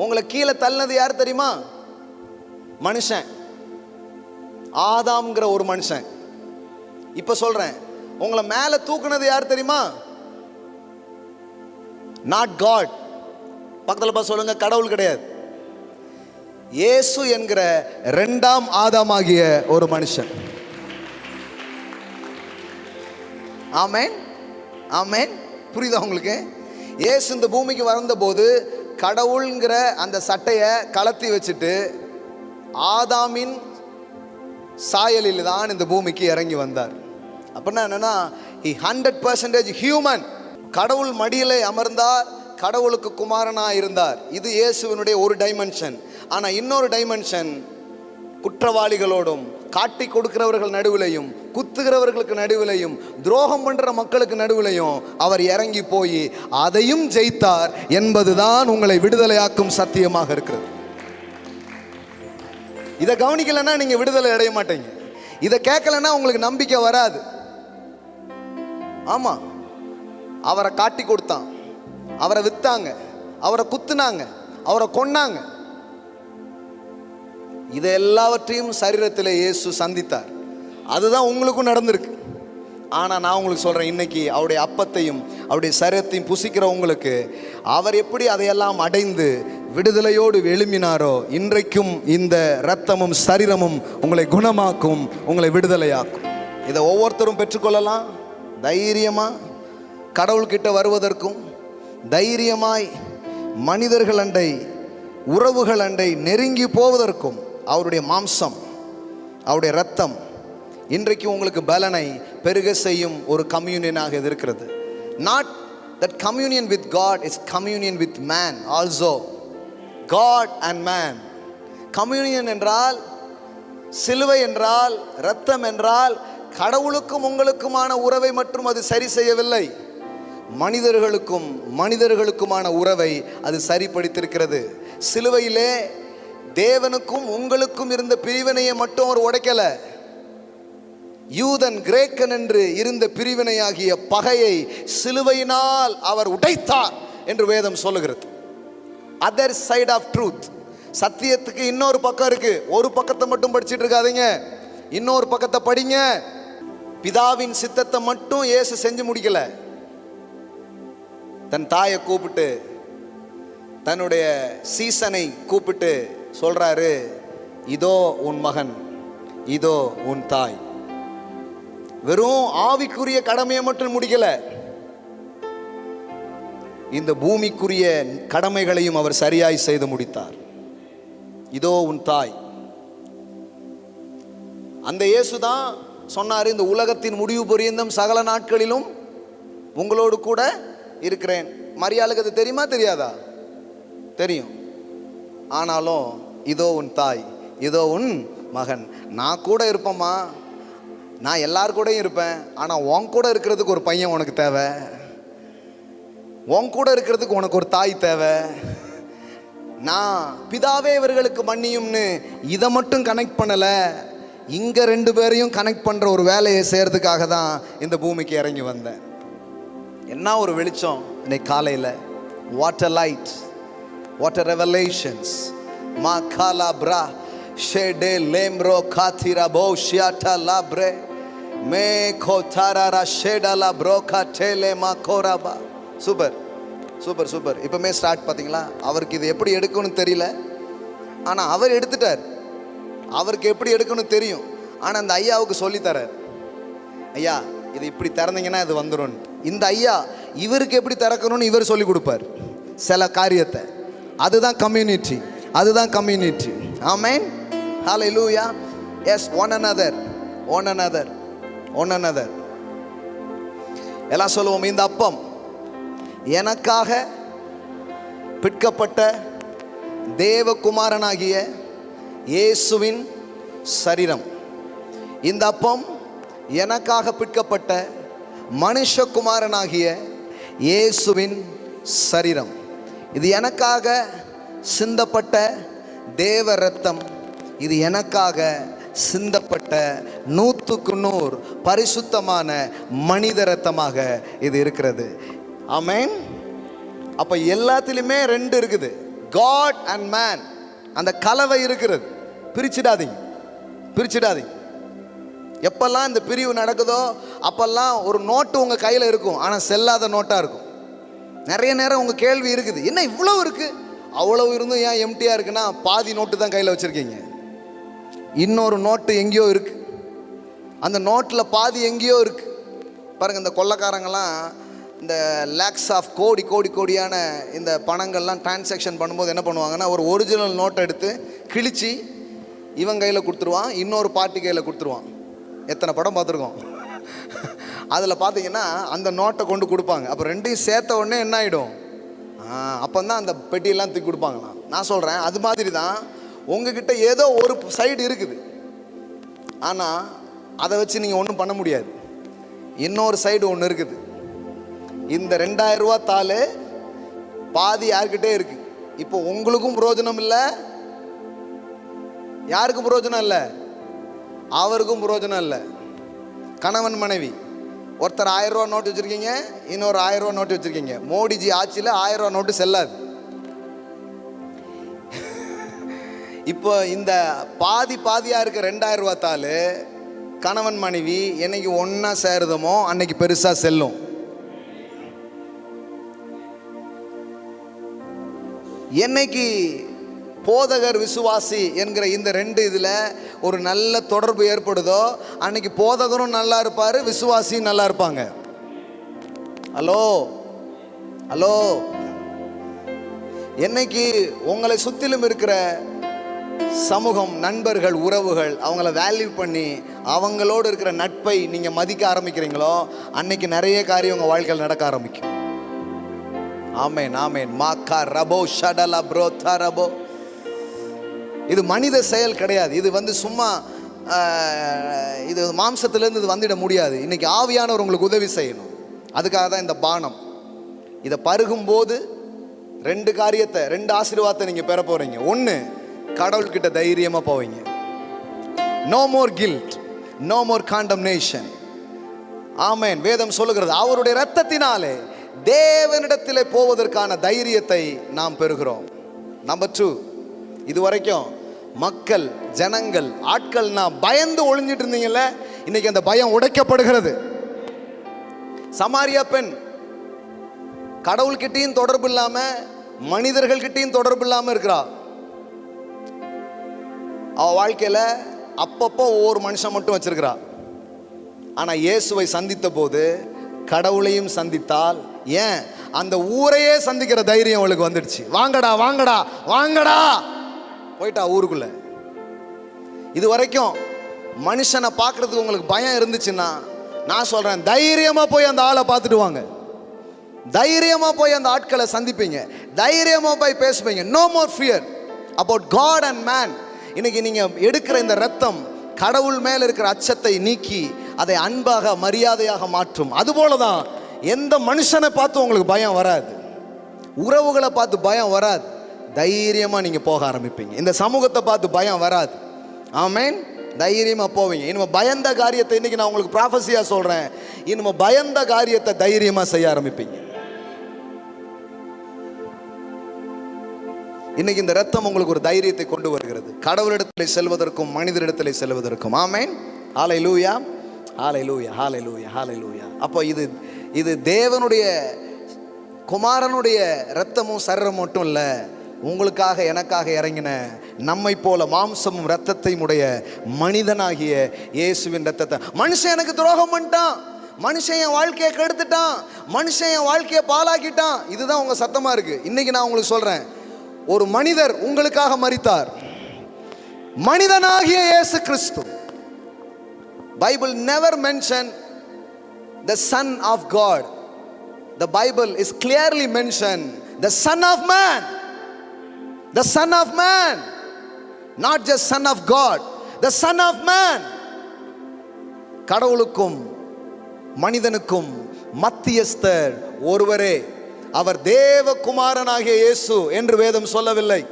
உங்களை கீழே தள்ளினது யார் தெரியுமா? மனுஷன், ஆதாம்ங்கிற ஒரு மனுஷன். இப்ப சொல்றேன், உங்களை மேல தூக்குனது யார் தெரியுமா? Not God. பக்கத்தில் பார்த்து சொல்லுங்க, கடவுள் கிடையாது. இயேசு என்கிற 2ஆம் ஆதாமாகிய ஒரு மனுஷன். ஆமென், ஆமென். புரியுதா உங்களுக்கு? இயேசு இந்த பூமிக்கு வந்தபோது கடவுள்ங்கிற அந்த சட்டையை கலத்தி வச்சுட்டு ஆதாமின் சாயலில் தான் இந்த பூமிக்கு இறங்கி வந்தார். அப்படின்னா என்னன்னா, he 100% ஹியூமன். கடவுள் மடியிலே அமர்ந்தார், கடவுளுக்கு குமாரனா இருந்தார். இது இயேசுவினுடைய ஒரு டைமென்ஷன். ஆனா இன்னொரு டைமென்ஷன், குற்றவாளிகளோடும் காட்டி கொடுக்கிறவர்கள் நடுவிலையும், குத்துகிறவர்களுக்கு நடுவிலையும், துரோகம் பண்ற மக்களுக்கு நடுவிலையும் அவர் இறங்கி போய் அதையும் ஜெயித்தார் என்பதுதான் உங்களை விடுதலையாக்கும் சத்தியமாக இருக்கிறது. இதை கவனிக்கலைன்னா நீங்க விடுதலை அடைய மாட்டீங்க. இதை கேட்கலன்னா உங்களுக்கு நம்பிக்கை வராது. ஆமா, அவரை காட்டி கொடுத்தான், அவரை வித்தாங்க, அவரை குத்துனாங்க, அவரை கொன்னாங்க. இதை எல்லாவற்றையும் சரீரத்தில் இயேசு சந்தித்தார். அதுதான் உங்களுக்கும் நடந்திருக்கு. ஆனால் நான் உங்களுக்கு சொல்கிறேன், இன்னைக்கு அவருடைய அப்பத்தையும் அவருடைய சரீரத்தையும் புசிக்கிற உங்களுக்கு அவர் எப்படி அதையெல்லாம் அடைந்து விடுதலையோடு எழும்பினாரோ, இன்றைக்கும் இந்த இரத்தமும் சரீரமும் உங்களை குணமாக்கும், உங்களை விடுதலையாக்கும். இதை ஒவ்வொருத்தரும் பெற்றுக்கொள்ளலாம். தைரியமாக கடவுள்கிட்ட வருவதற்கும், தைரியமாய் மனிதர்கள் அண்டை, உறவுகள் அண்டை நெருங்கி போவதற்கும் அவருடைய மாம்சம், அவருடைய இரத்தம் இன்றைக்கு உங்களுக்கு பலனை பெருக செய்யும் ஒரு கம்யூனியனாக இது இருக்கிறது. Not that communion with God is communion with man also. God and man. Communion என்றால், சிலுவை என்றால், இரத்தம் என்றால் கடவுளுக்கும் உங்களுக்குமான உறவை மற்றும் அது சரி செய்யவில்லை, மனிதர்களுக்கும் மனிதர்களுக்குமான உறவை அது சரிப்படுத்தியிருக்கிறது. சிலுவையிலே தேவனுக்கும் உங்களுக்கும் இருந்த பிரிவினையை மட்டும் அவர் உடைக்கல, யூதன் கிரேக்கன் என்று இருந்த பிரிவினையாகிய பகையை சிலுவையினால் அவர் உடைத்தார் என்று வேதம் சொல்லுகிறது. Other side of truth. சத்தியத்துக்கு இன்னொரு பக்கம் இருக்கு. ஒரு பக்கத்தை மட்டும் படிச்சுட்டு இருக்காதீங்க, இன்னொரு பக்கத்தை படிங்க. பிதாவின் சித்தத்தை மட்டும் இயேசு செஞ்சு முடிக்கல. தன் தாயை கூப்பிட்டு, தன்னுடைய சீசனை கூப்பிட்டு சொல்றாரு, இதோ உன் மகன், இதோ உன் தாய். வெறும் ஆவிக்குரிய கடமையை மட்டும் முடிக்கல, இந்த பூமிக்குரிய கடமைகளையும் அவர் சரியாய் செய்து முடித்தார். இதோ உன் தாய். அந்த இயேசுதான் சொன்னார், இந்த உலகத்தின் முடிவு பரியந்தம் சகல நாட்களிலும் உங்களோடு கூட இருக்கிறேன். மரியாளுக்கு அது தெரியுமா தெரியாதா? தெரியும். ஆனாலும் இதோ உன் தாய், இதோ உன் மகன். நான் கூட இருப்பேம்மா, நான் எல்லார் கூடயும் இருப்பேன். ஆனால் உன் கூட இருக்கிறதுக்கு ஒரு பையன் உனக்கு தேவை, உன் கூட இருக்கிறதுக்கு உனக்கு ஒரு தாய் தேவை. நான் பிதாவே இவர்களுக்கு மன்னியும்னு இதை மட்டும் கனெக்ட் பண்ணலை, இங்கே 2 பேரையும் கனெக்ட் பண்ணுற ஒரு வேலையை செய்கிறதுக்காக தான் இந்த பூமிக்கு இறங்கி வந்தேன். என்ன ஒரு வெளிச்சம் இன்னைக்கு காலையில்! What a light, what a revelations. மா காலா பிரா ஷேடே லேம்ரோ காத்திரா போ ஷியாட்டா லாப்ரே மே கோதாரா ஷேடலா ப்ரோ காட்டேலே மா கோராபா. Super super super. இப்போமே ஸ்டார்ட் பார்த்தீங்களா? அவருக்கு இது எப்படி எடுக்கணும்னு தெரியல, ஆனால் அவர் எடுத்துட்டார். அவருக்கு எப்படி எடுக்கணும்னு தெரியும், ஆனால் அந்த ஐயாவுக்கு சொல்லித்தரார். ஐயா இது இப்படி திறந்தீங்கன்னா இது வந்துடும். இந்த ஐயா இவருக்கு எப்படி திறக்கணும்னு இவர் சொல்லி கொடுப்பார் சில காரியத்தை. அதுதான் கம்யூனிட்டி, அதுதான் community. Amen, hallelujah. Yes, one another, one another, one another. எல்லாம் சொல்லுவோம், இந்த அப்பம் எனக்காக பிற்கப்பட்ட தேவகுமாரனாகிய இயேசுவின் சரீரம். இந்த அப்பம் எனக்காக பிற்கப்பட்ட மனுஷகுமாரனாகிய இயேசுவின் சரீரம். இது எனக்காக சிந்தப்பட்ட தேவ இரத்தம். இது எனக்காக சிந்தப்பட்ட 100க்கு 100 பரிசுத்தமான மனித இரத்தமாக இது இருக்கிறது. ஆமென். அப்போ எல்லாத்திலுமே 2 இருக்குது, காட் அண்ட் மேன். அந்த கலவை இருக்கிறது. பிரிச்சிடாதீங்க, பிரிச்சிடாதீங்க. எப்பெல்லாம் இந்த பிரிவு நடக்குதோ அப்பெல்லாம் ஒரு நோட்டு உங்கள் கையில் இருக்கும், ஆனால் செல்லாத நோட்டாக இருக்கும். நிறைய நேரம் உங்கள் கேள்வி இருக்குது, என்ன இவ்வளோ இருக்குது? அவ்வளோ இருந்தும் ஏன் எம்டியாக இருக்குன்னா பாதி நோட்டு தான் கையில் வச்சுருக்கீங்க. இன்னொரு நோட்டு எங்கேயோ இருக்குது, அந்த நோட்டில் பாதி எங்கேயோ இருக்குது. பாருங்கள், இந்த கொள்ளைக்காரங்கெல்லாம் இந்த லேக்ஸ் ஆஃப் கோடியான இந்த பணங்கள்லாம் டிரான்சாக்ஷன் பண்ணும்போது என்ன பண்ணுவாங்கன்னா, ஒரு ஒரிஜினல் நோட்டை எடுத்து கிழிச்சு இவன் கையில் கொடுத்துருவான், இன்னொரு பார்ட்டி கையில் கொடுத்துருவான். எத்தனை படம் பார்த்துருக்கோம். அதில் பார்த்தீங்கன்னா அந்த நோட்டை கொண்டு கொடுப்பாங்க. அப்போ 2யும் சேர்த்த உடனே என்ன ஆகிடும்? அப்போ தான் அந்த பெட்டியெல்லாம் தூக்கி கொடுப்பாங்களாம். நான் சொல்கிறேன், அது மாதிரி தான் உங்ககிட்ட ஏதோ ஒரு சைடு இருக்குது, ஆனால் அதை வச்சு நீங்கள் ஒன்றும் பண்ண முடியாது. இன்னொரு சைடு ஒன்று இருக்குது. இந்த 2000 ரூபா தாள் பாதி யார்கிட்டே இருக்கு. இப்போ உங்களுக்கும் பிரயோஜனம் இல்லை, யாருக்கும் பிரயோஜனம் இல்லை, அவருக்கும் பிரயோஜனம் இல்லை. கணவன் மனைவி, ஒருத்தர் 1000 ரூபா நோட்டு வச்சுருக்கீங்க, இன்னொரு 1000 ரூபா நோட்டு வச்சுருக்கீங்க. மோடிஜி ஆட்சியில் 1000 ரூபா நோட்டு செல்லாது. இப்போ இந்த பாதியாக இருக்க 2000 ரூபா தாள் கணவன் மனைவி என்னைக்கு ஒன்றா சேருதமோ அன்னைக்கு பெருசாக செல்லும். என்னைக்கு போதகர் விசுவாசி என்கிற இந்த 2 இதில் ஒரு நல்ல தொடர்பு ஏற்படுதோ அன்னைக்கு போதகரும் நல்லா இருப்பார், விசுவாசியும் நல்லா இருப்பாங்க. Hello hello. என்னைக்கு உங்களை சுற்றிலும் இருக்கிற சமூகம், நண்பர்கள், உறவுகள் அவங்கள வேல்யூ பண்ணி அவங்களோடு இருக்கிற நட்பை நீங்கள் மதிக்க ஆரம்பிக்கிறீங்களோ அன்னைக்கு நிறைய காரியம் உங்கள் வாழ்க்கையில் நடக்க ஆரம்பிக்கும். Amen amen. மாக்கா ரபோ ஷடலா ப்ரோ தரபோ. இது மனித செயல் கிடையாது. இது சும்மா இது மாம்சத்திலேருந்து இது வந்துட முடியாது. இன்னைக்கு ஆவியானவர் உங்களுக்கு உதவி செய்யணும். அதுக்காக தான் இந்த பானம். இதை பருகும்போது 2 காரியத்தை, 2 ஆசீர்வாதத்தை நீங்கள் பெற போகிறீங்க. 1, கடவுள்கிட்ட தைரியமாக போவீங்க. No more guilt, no more condemnation. Amen. வேதம் சொல்லுகிறது, அவருடைய இரத்தத்தினாலே தேவனிடத்திலே போவதற்கான தைரியத்தை நாம் பெறுகிறோம். நம்பர் 2, இதுவரைக்கும் மக்கள், ஜனங்கள், ஆட்கள் நான் பயந்து ஒளிஞ்சிட்டு இருந்தீங்கல்ல, இன்னைக்கு அந்த பயம் உடைக்கப்படுகிறது. சமாரியா பெண் கடவுள்கிட்டையும் தொடர்பு இல்லாம, மனிதர்கள்கிட்டையும் தொடர்பு இல்லாம இருக்கிறா. அவ வாழ்க்கையில அப்பப்போ ஒவ்வொரு மனுஷன் மட்டும் வச்சிருக்கிறா. ஆனா இயேசுவை சந்தித்த போது கடவுளையும் சந்தித்தால், ஏன்? அந்த ஊரையே சந்திக்கிற தைரியம் அவளுக்கு வந்துடுச்சு. வாங்கடா வாங்கடா வாங்கடா, போயிட்டா ஊருக்குள்ள. இது வரைக்கும் மனுஷனை பார்க்கறதுக்கு உங்களுக்கு பயம் இருந்துச்சுன்னா, நான் சொல்றேன், தைரியமா போய் அந்த ஆளை பார்த்துட்டு வாங்க. தைரியமா போய் அந்த ஆட்களை சந்திப்பீங்க, தைரியமா போய் பேசுவீங்க. No more fear about God and man. இன்னைக்கு நீங்க எடுக்கிற இந்த ரத்தம் கடவுள் மேல இருக்கிற அச்சத்தை நீக்கி அதை அன்பாக மரியாதையாக மாற்றும். அதுபோலதான் எந்த மனுஷனை பார்த்து உங்களுக்கு பயம் வராது, உறவுகளை பார்த்து பயம் வராது. தைரியமா நீங்க போக ஆரம்பிப்பீங்க. இந்த சமூகத்தை பார்த்து பயம் வராது. ஆமென். தைரியமா போவீங்க. இனிமே பயந்த காரியத்தை, இன்னைக்கு நான் உங்களுக்கு ப்ராஃபஸியா சொல்றேன், இனிமே பயந்த காரியத்தை தைரியமா செய்ய ஆரம்பிப்பீங்க. இன்னைக்கு இந்த ரத்தம் உங்களுக்கு ஒரு தைரியத்தை கொண்டு வருகிறது, கடவுளிடத்தில் செல்வதற்கும் மனிதரிடத்தில் செல்வதற்கும். ஆமென். ஹல்லேலூயா, ஹல்லேலூயா, ஹல்லேலூயா, ஹல்லேலூயா. அப்போ இது தேவனுடைய குமாரனுடைய ரத்தமும் சரீரம் மட்டும் இல்லை, உங்களுக்காக எனக்காக இறங்கின நம்மை போல மாம்சமும் ரத்தத்தையும் உடைய மனிதனாகிய இயேசுவின் ரத்தத்தை. மனுஷன் எனக்கு துரோகம் பண்ணிட்டான், மனுஷன் என் வாழ்க்கையை கெடுத்துட்டான், மனுஷன் என் வாழ்க்கையை பாழாக்கிட்டான், இதுதான் உங்க சத்தமா இருக்கு. இன்னைக்கு நான் உங்களுக்கு சொல்றேன், ஒரு மனிதர் உங்களுக்காக மரித்தார், மனிதனாகிய இயேசு கிறிஸ்து. Bible never mention the son of God. The Bible is clearly mentioned the son of man. The son of man, not just son of God, the son of man. கடவுளுக்கும் மனிதனுக்கும் மத்தியஸ்தர் ஒருவரே. அவர் தேவகுமாரனாகிய இயேசு என்று வேதம் சொல்லவில்லை,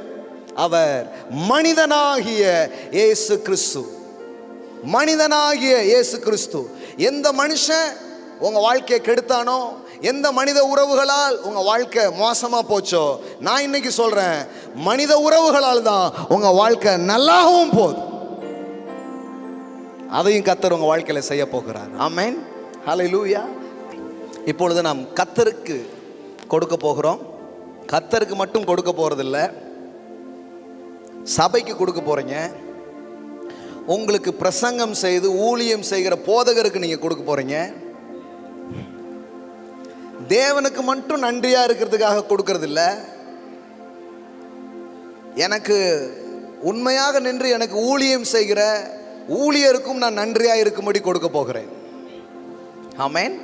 அவர் மனிதனாகிய இயேசு கிறிஸ்து. மனிதனாகிய இயேசு கிறிஸ்து. எந்த மனுஷன் உங்க வாழ்க்கையை கெடுத்தானோ, எந்த மனித உறவுகளால் உங்க வாழ்க்கை மோசமா போச்சோ, நான் இன்னைக்கு சொல்றேன், மனித உறவுகளால் தான் உங்க வாழ்க்கை நல்லாகவும் போகுது. அதையும் கர்த்தர் உங்க வாழ்க்கையில செய்ய போகிறார். ஆமென். ஹல்லேலூயா. இப்பொழுது நாம் கர்த்தருக்கு கொடுக்க போகிறோம். கர்த்தருக்கு மட்டும் கொடுக்க போறதில்ல, சபைக்கு கொடுக்க போறீங்க. உங்களுக்கு பிரசங்கம் செய்து ஊழியம் செய்கிற போதகருக்கு நீங்க கொடுக்க போறீங்க. தேவனுக்கு மட்டும் நன்றியா இருக்கிறதுக்காக கொடுக்கறது இல்லை, எனக்கு உண்மையாக நின்று எனக்கு ஊழியம் செய்கிற ஊழியருக்கும் நான் நன்றியா இருக்கும்படி கொடுக்க போகிறேன். ஆமென்.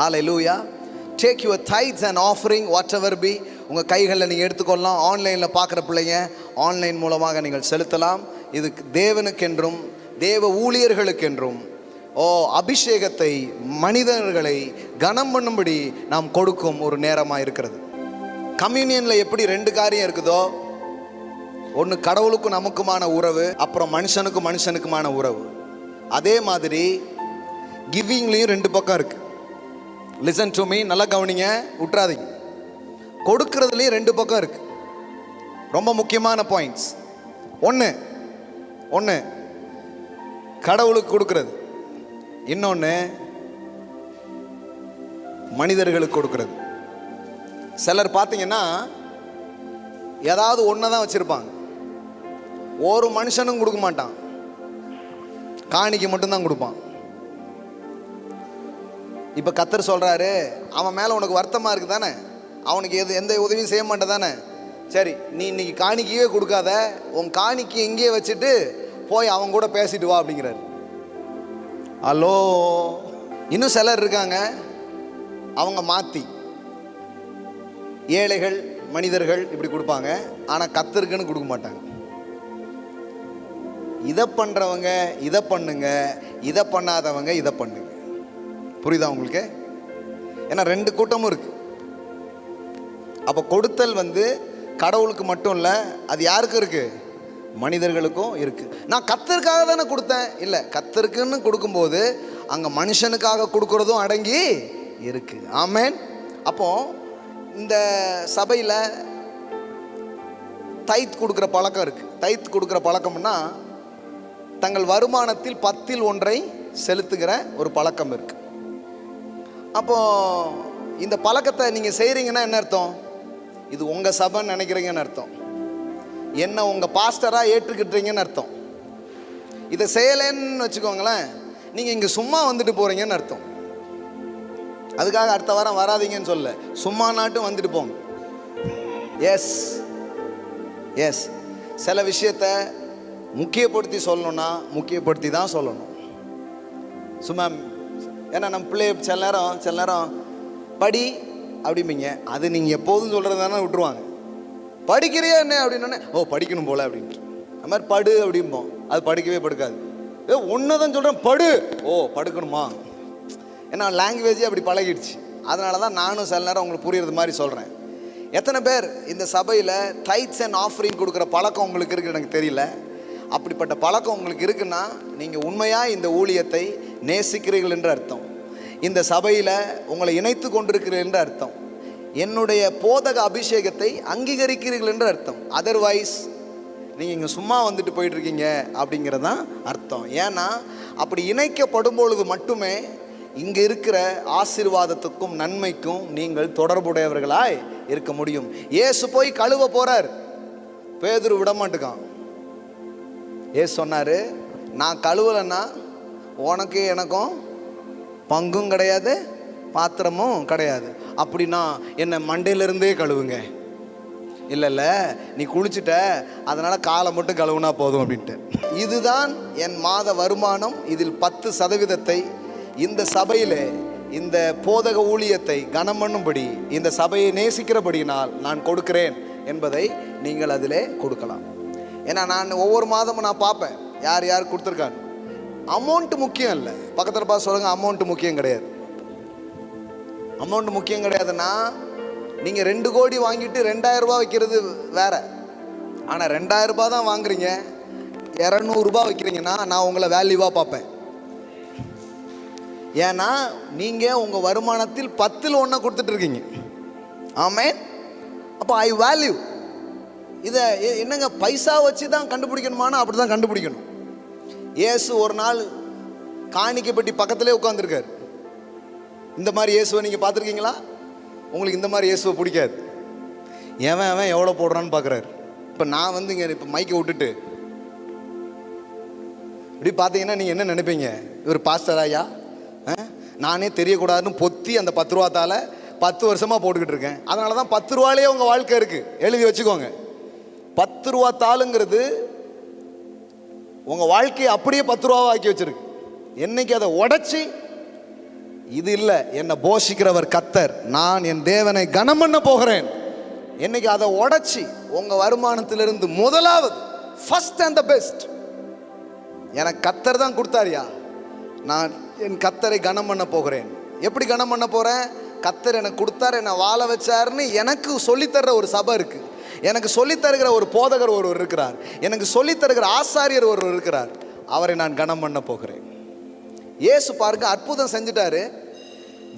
ஹல்லேலூயா. Take your tithes and offering whatever be. உங்கள் கைகளில் நீங்கள் எடுத்துக்கொள்ளலாம். ஆன்லைனில் பார்க்குற பிள்ளைங்க ஆன்லைன் மூலமாக நீங்கள் செலுத்தலாம். இது தேவனுக்கென்றும் தேவ ஊழியர்களுக்கென்றும் அபிஷேகத்தை மனிதர்களை கனம் பண்ணும்படி நாம் கொடுக்கும் ஒரு நேரமாக இருக்கிறது. கம்யூனியனில் எப்படி ரெண்டு காரியம் இருக்குதோ, ஒன்று கடவுளுக்கும் நமக்குமான உறவு, அப்புறம் மனுஷனுக்கும் மனுஷனுக்குமான உறவு. அதே மாதிரி கிவிங்லேயும் ரெண்டு பக்கம் இருக்கு. லிசன் டு மீ, நல்லா கவனிங்க, விட்டுறாதீங்க. கொடுக்கறதுலேயும் ரெண்டு பக்கம் இருக்கு. ரொம்ப முக்கியமான பாயிண்ட்ஸ். ஒன்று கடவுளுக்கு கொடுக்கறது, இன்னொன்று மனிதர்களுக்கு கொடுக்கறது. சிலர் பார்த்தீங்கன்னா ஏதாவது ஒன்று தான் வச்சுருப்பாங்க, ஒரு மனுஷனும் கொடுக்க மாட்டான், காணிக்கு மட்டும்தான் கொடுப்பான். இப்போ கர்த்தர் சொல்கிறாரு, அவன் மேலே உனக்கு வருத்தமாக இருக்குது தானே, அவனுக்கு எந்த உதவியும் செய்ய மாட்டே தானே, சரி நீ இன்னைக்கு காணிக்கையே கொடுக்காத, உன் காணிக்கை எங்கேயே வச்சுட்டு போய் அவன் கூட பேசிட்டு வா அப்படிங்கிறாரு. ஹலோ. இன்னும் சிலர் இருக்காங்க, அவங்க மாற்றி ஏழைகள் மனிதர்கள் இப்படி கொடுப்பாங்க, ஆனால் கர்த்தருக்குன்னு கொடுக்க மாட்டாங்க. இதை பண்ணுறவங்க இதை பண்ணுங்க, இதை பண்ணாதவங்க இதை பண்ணுங்க. புரியுதா உங்களுக்கு? ஏன்னா ரெண்டு கூட்டமும் இருக்கு. அப்போ கொடுத்தல் கடவுளுக்கு மட்டும் இல்லை, அது யாருக்கும் இருக்கு? மனிதர்களுக்கும் இருக்கு. நான் கர்த்தருக்காக தானே கொடுத்தேன், இல்லை, கர்த்தருக்குன்னு கொடுக்கும்போது அங்கே மனுஷனுக்காக கொடுக்கறதும் அடங்கி இருக்கு. ஆமென். அப்போ இந்த சபையில் தைத் கொடுக்குற பழக்கம் இருக்கு. தைத் கொடுக்குற பழக்கம்னா தங்கள் வருமானத்தில் 10% செலுத்துகிற ஒரு பழக்கம் இருக்கு. அப்போ இந்த பழக்கத்தை நீங்கள் செய்கிறீங்கன்னா என்ன அர்த்தம்? இது உங்கள் சபைன்னு நினைக்கிறீங்கன்னு அர்த்தம், என்ன உங்கள் பாஸ்டராக ஏற்றுக்கிட்டீங்கன்னு அர்த்தம். இதை செய்யலைன்னு வச்சுக்கோங்களேன், நீங்கள் இங்கே சும்மா வந்துட்டு போகிறீங்கன்னு அர்த்தம். அதுக்காக அடுத்த வாரம் வராதிங்கன்னு சொல்ல, சும்மா நாட்டும் வந்துட்டு போங்க. எஸ் எஸ், சில விஷயத்தை முக்கியப்படுத்தி சொல்லணும்னா முக்கியப்படுத்தி தான் சொல்லணும். சும்மா ஏன்னா நம்ம பிள்ளை சில நேரம் படி அப்படிம்பீங்க, அது நீங்கள் எப்போதும் சொல்கிறது தானே விட்டுருவாங்க. படிக்கிறியா என்ன அப்படின்னோடனே ஓ படிக்கணும் போல அப்படின்ட்டு, அது மாதிரி படு அப்படிம்போம், அது படிக்கவே படுக்காது. ஒன்று தான் சொல்கிறேன் படு, ஓ படுக்கணுமா, ஏன்னா லாங்குவேஜே அப்படி பழகிடுச்சு. அதனால தான் நானும் சில நேரம் உங்களுக்கு புரியுறது மாதிரி சொல்கிறேன். எத்தனை பேர் இந்த சபையில் டைட்ஸ் அண்ட் ஆஃபரிங் கொடுக்குற பழக்கம் உங்களுக்கு இருக்குது எனக்கு தெரியல. அப்படிப்பட்ட பழக்கம் உங்களுக்கு இருக்குன்னா நீங்கள் உண்மையாக இந்த ஊழியத்தை நேசிக்கிறீர்கள் என்று அர்த்தம். இந்த சபையில் உங்களை இணைத்து கொண்டிருக்கிறீர்கள் என்று அர்த்தம். என்னுடைய போதக அபிஷேகத்தை அங்கீகரிக்கிறீர்கள் என்று அர்த்தம். அதர்வைஸ் நீங்கள் இங்கே சும்மா வந்துட்டு போயிட்டுருக்கீங்க அப்படிங்கிறது தான் அர்த்தம். ஏன்னா அப்படி இணைக்கப்படும் பொழுது மட்டுமே இங்கே இருக்கிற ஆசீர்வாதத்துக்கும் நன்மைக்கும் நீங்கள் தொடர்புடையவர்களாய் இருக்க முடியும். இயேசு போய் கழுவ போகிறார், பேதுரு விட மாட்டுக்கான். ஏசு சொன்னார், நான் கழுவலைன்னா உனக்கு எனக்கும் பங்கும் கிடையாது, பாத்திரமும் கிடையாது. அப்படின்னா என்னை மண்டையிலிருந்தே கழுவுங்க. இல்லை நீ குளிச்சுட்ட அதனால் காலை மட்டும் கழுவுனா போதும் அப்படின்ட்டு. இதுதான் என் மாத வருமானம், இதில் 10% இந்த சபையில் இந்த போதக ஊழியத்தை கனம் பண்ணும்படி, இந்த சபையை நேசிக்கிறபடியினால் நான் கொடுக்கிறேன் என்பதை நீங்கள் அதிலே கொடுக்கலாம். ஏன்னா நான் ஒவ்வொரு மாதமும் நான் பார்ப்பேன் யார் யார் கொடுத்துருக்காங்க. அமௌண்ட்டு முக்கியம் இல்லை, பக்கத்தில் பார்த்து சொல்லுங்கள், அமௌண்ட்டு முக்கியம் கிடையாது. அமௌண்ட் முக்கியம் கிடையாதுன்னா நீங்கள் 2 கோடி வாங்கிட்டு 2000 ரூபா வைக்கிறது வேற. ஆனால் 2000 ரூபா தான் வாங்குறீங்க, 200 ரூபா வைக்கிறீங்கன்னா நான் உங்களை வேல்யூவாக பார்ப்பேன். ஏன்னா நீங்கள் உங்கள் வருமானத்தில் 10ல் 1 கொடுத்துட்ருக்கீங்க. ஆமேன். அப்போ ஐ வேல்யூ. இதை என்னங்க பைசா வச்சு தான் கண்டுபிடிக்கணுமானா அப்படி தான் கண்டுபிடிக்கணும். இயேசு ஒரு நாள் காணிக்கை பெட்டி பக்கத்திலே உட்காந்துருக்காரு. இந்த மாதிரி இயேசுவை நீங்கள் பார்த்துருக்கீங்களா? உங்களுக்கு இந்த மாதிரி இயேசுவை பிடிக்காது. அவன் எவ்வளோ போடுறான்னு பார்க்குறாரு. இப்போ நான் வந்து இங்கே இப்போ மைக்கை விட்டுட்டு இப்படி பார்த்தீங்கன்னா நீங்கள் என்ன நினைப்பீங்க? இவர் பாஸ்டர் ஐயா, நானே தெரியக்கூடாதுன்னு பொத்தி அந்த 10 ரூபாத்தால் 10 வருஷமாக போட்டுக்கிட்டு இருக்கேன். அதனால தான் 10 ரூபாலே உங்கள் வாழ்க்கை இருக்குது. எழுதி வச்சுக்கோங்க. 10 ரூபா தாளுங்கிறது உங்கள் வாழ்க்கையை அப்படியே 10 ரூபாவை ஆக்கி வச்சிருக்கு. என்னைக்கு அதை உடைச்சி இது இல்லை என்னை போஷிக்கிறவர் கர்த்தர், நான் என் தேவனை கனம் பண்ண போகிறேன், என்னைக்கு அதை உடைச்சி உங்கள் வருமானத்திலிருந்து முதலாவது ஃபர்ஸ்ட் அண்ட் த பெஸ்ட் எனக்கு கர்த்தர் தான் கொடுத்தாரியா, நான் என் கர்த்தரை கனம் பண்ண போகிறேன். எப்படி கனம் பண்ண போகிறேன்? கர்த்தர் எனக்கு கொடுத்தார், என்னை வாழ வச்சாருன்னு எனக்கு சொல்லித்தர்ற ஒரு சபை இருக்குது, எனக்கு சொல்லித்தருகிற ஒரு போதகர் ஒருவர் இருக்கிறார், எனக்கு சொல்லித்தருகிற ஆசாரியர் ஒருவர் இருக்கிறார், அவரை நான் கனம் பண்ண போகிறேன். இயேசு பாருங்க அற்புதம் செஞ்சுட்டாரு,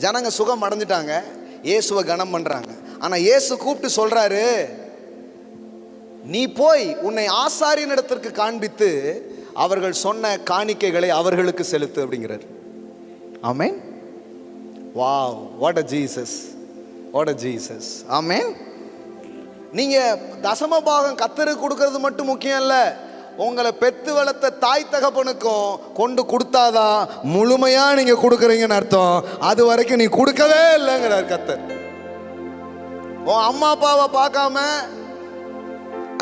ஜனங்க சுகம் அடைஞ்சிட்டாங்க, இயேசுவை கனம் பண்ணுறாங்க. ஆனால் இயேசு கூப்பிட்டு சொல்கிறாரு, நீ போய் உன்னை ஆசாரியனிடத்திற்கு காண்பித்து அவர்கள் சொன்ன காணிக்கைகளை அவர்களுக்கு செலுத்து அப்படிங்கிறார். Amen. Wow, what a Jesus, what a Jesus. Amen. நீங்கள் தசமபாகம் கர்த்தருக்கு கொடுக்கறது மட்டும் முக்கியம் இல்லை, உங்களை பெத்து வளர்த்த தாய் தகப்பனுக்கும் கொண்டு கொடுத்தாதான் முழுமையாக நீங்கள் கொடுக்குறீங்கன்னு அர்த்தம். அது வரைக்கும் நீ கொடுக்கவே இல்லைங்கிறார் கர்த்தர். உன் அம்மா அப்பாவை பார்க்காம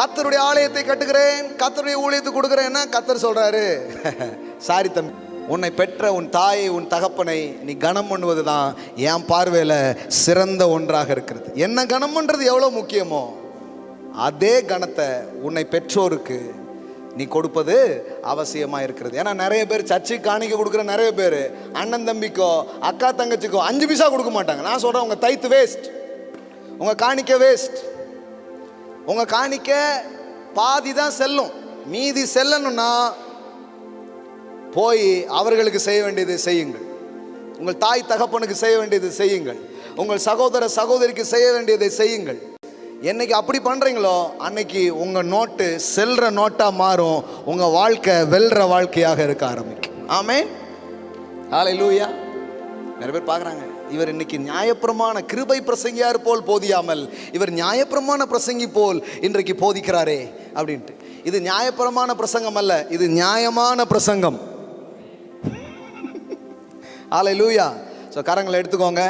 கர்த்தருடைய ஆலயத்தை கட்டுகிறேன், கர்த்தருடைய ஊழியத்தை கொடுக்குறேன்னா கர்த்தர் சொல்கிறாரு, சாரி தம்பி, உன்னை பெற்ற உன் தாயை உன் தகப்பனை நீ கனம் பண்ணுவது தான் என் பார்வையில் சிறந்த ஒன்றாக இருக்கிறது. என்ன கனம் பண்ணுறது எவ்வளோ முக்கியமோ அதே கணத்தை உன்னை பெற்றோருக்கு நீ கொடுப்பது அவசியமாக இருக்கிறது. ஏன்னா நிறைய பேர் சர்ச்சுக்கு காணிக்க கொடுக்குற நிறைய பேர் அண்ணன் தம்பிக்கோ அக்கா தங்கச்சிக்கோ 5 பைசா கொடுக்க மாட்டாங்க. நான் சொல்கிறேன், உங்கள் தைத்து வேஸ்ட், உங்கள் காணிக்க வேஸ்ட். உங்கள் காணிக்க பாதி தான் செல்லும், மீதி செல்லணும்னா போய் அவர்களுக்கு செய்ய வேண்டியது செய்யுங்கள், உங்கள் தாய் தகப்பனுக்கு செய்ய வேண்டியது செய்யுங்கள், உங்கள் சகோதர சகோதரிக்கு செய்ய வேண்டியதை செய்யுங்கள். என்னைக்கு அப்படி பண்ணுறீங்களோ அன்னைக்கு உங்கள் நோட்டு செல்ற நோட்டாக மாறும், உங்கள் வாழ்க்கை வெல்ற வாழ்க்கையாக இருக்க ஆரம்பிக்கும். ஆமேன். ஹல்லேலூயா. நிறைய பேர் பார்க்குறாங்க, இவர் இன்னைக்கு நியாயப்பிரமாண கிருபை பிரசங்கியார் போல் போதியாமல் இவர் நியாயப்பிரமாண பிரசங்கி போல் இன்றைக்கு போதிக்கிறாரே அப்படின்ட்டு. இது நியாயப்பிரமாண பிரசங்கம் அல்ல, இது நியாயமான பிரசங்கம். ஹல்லேலூயா. ஸோ கரங்களை எடுத்துக்கோங்க.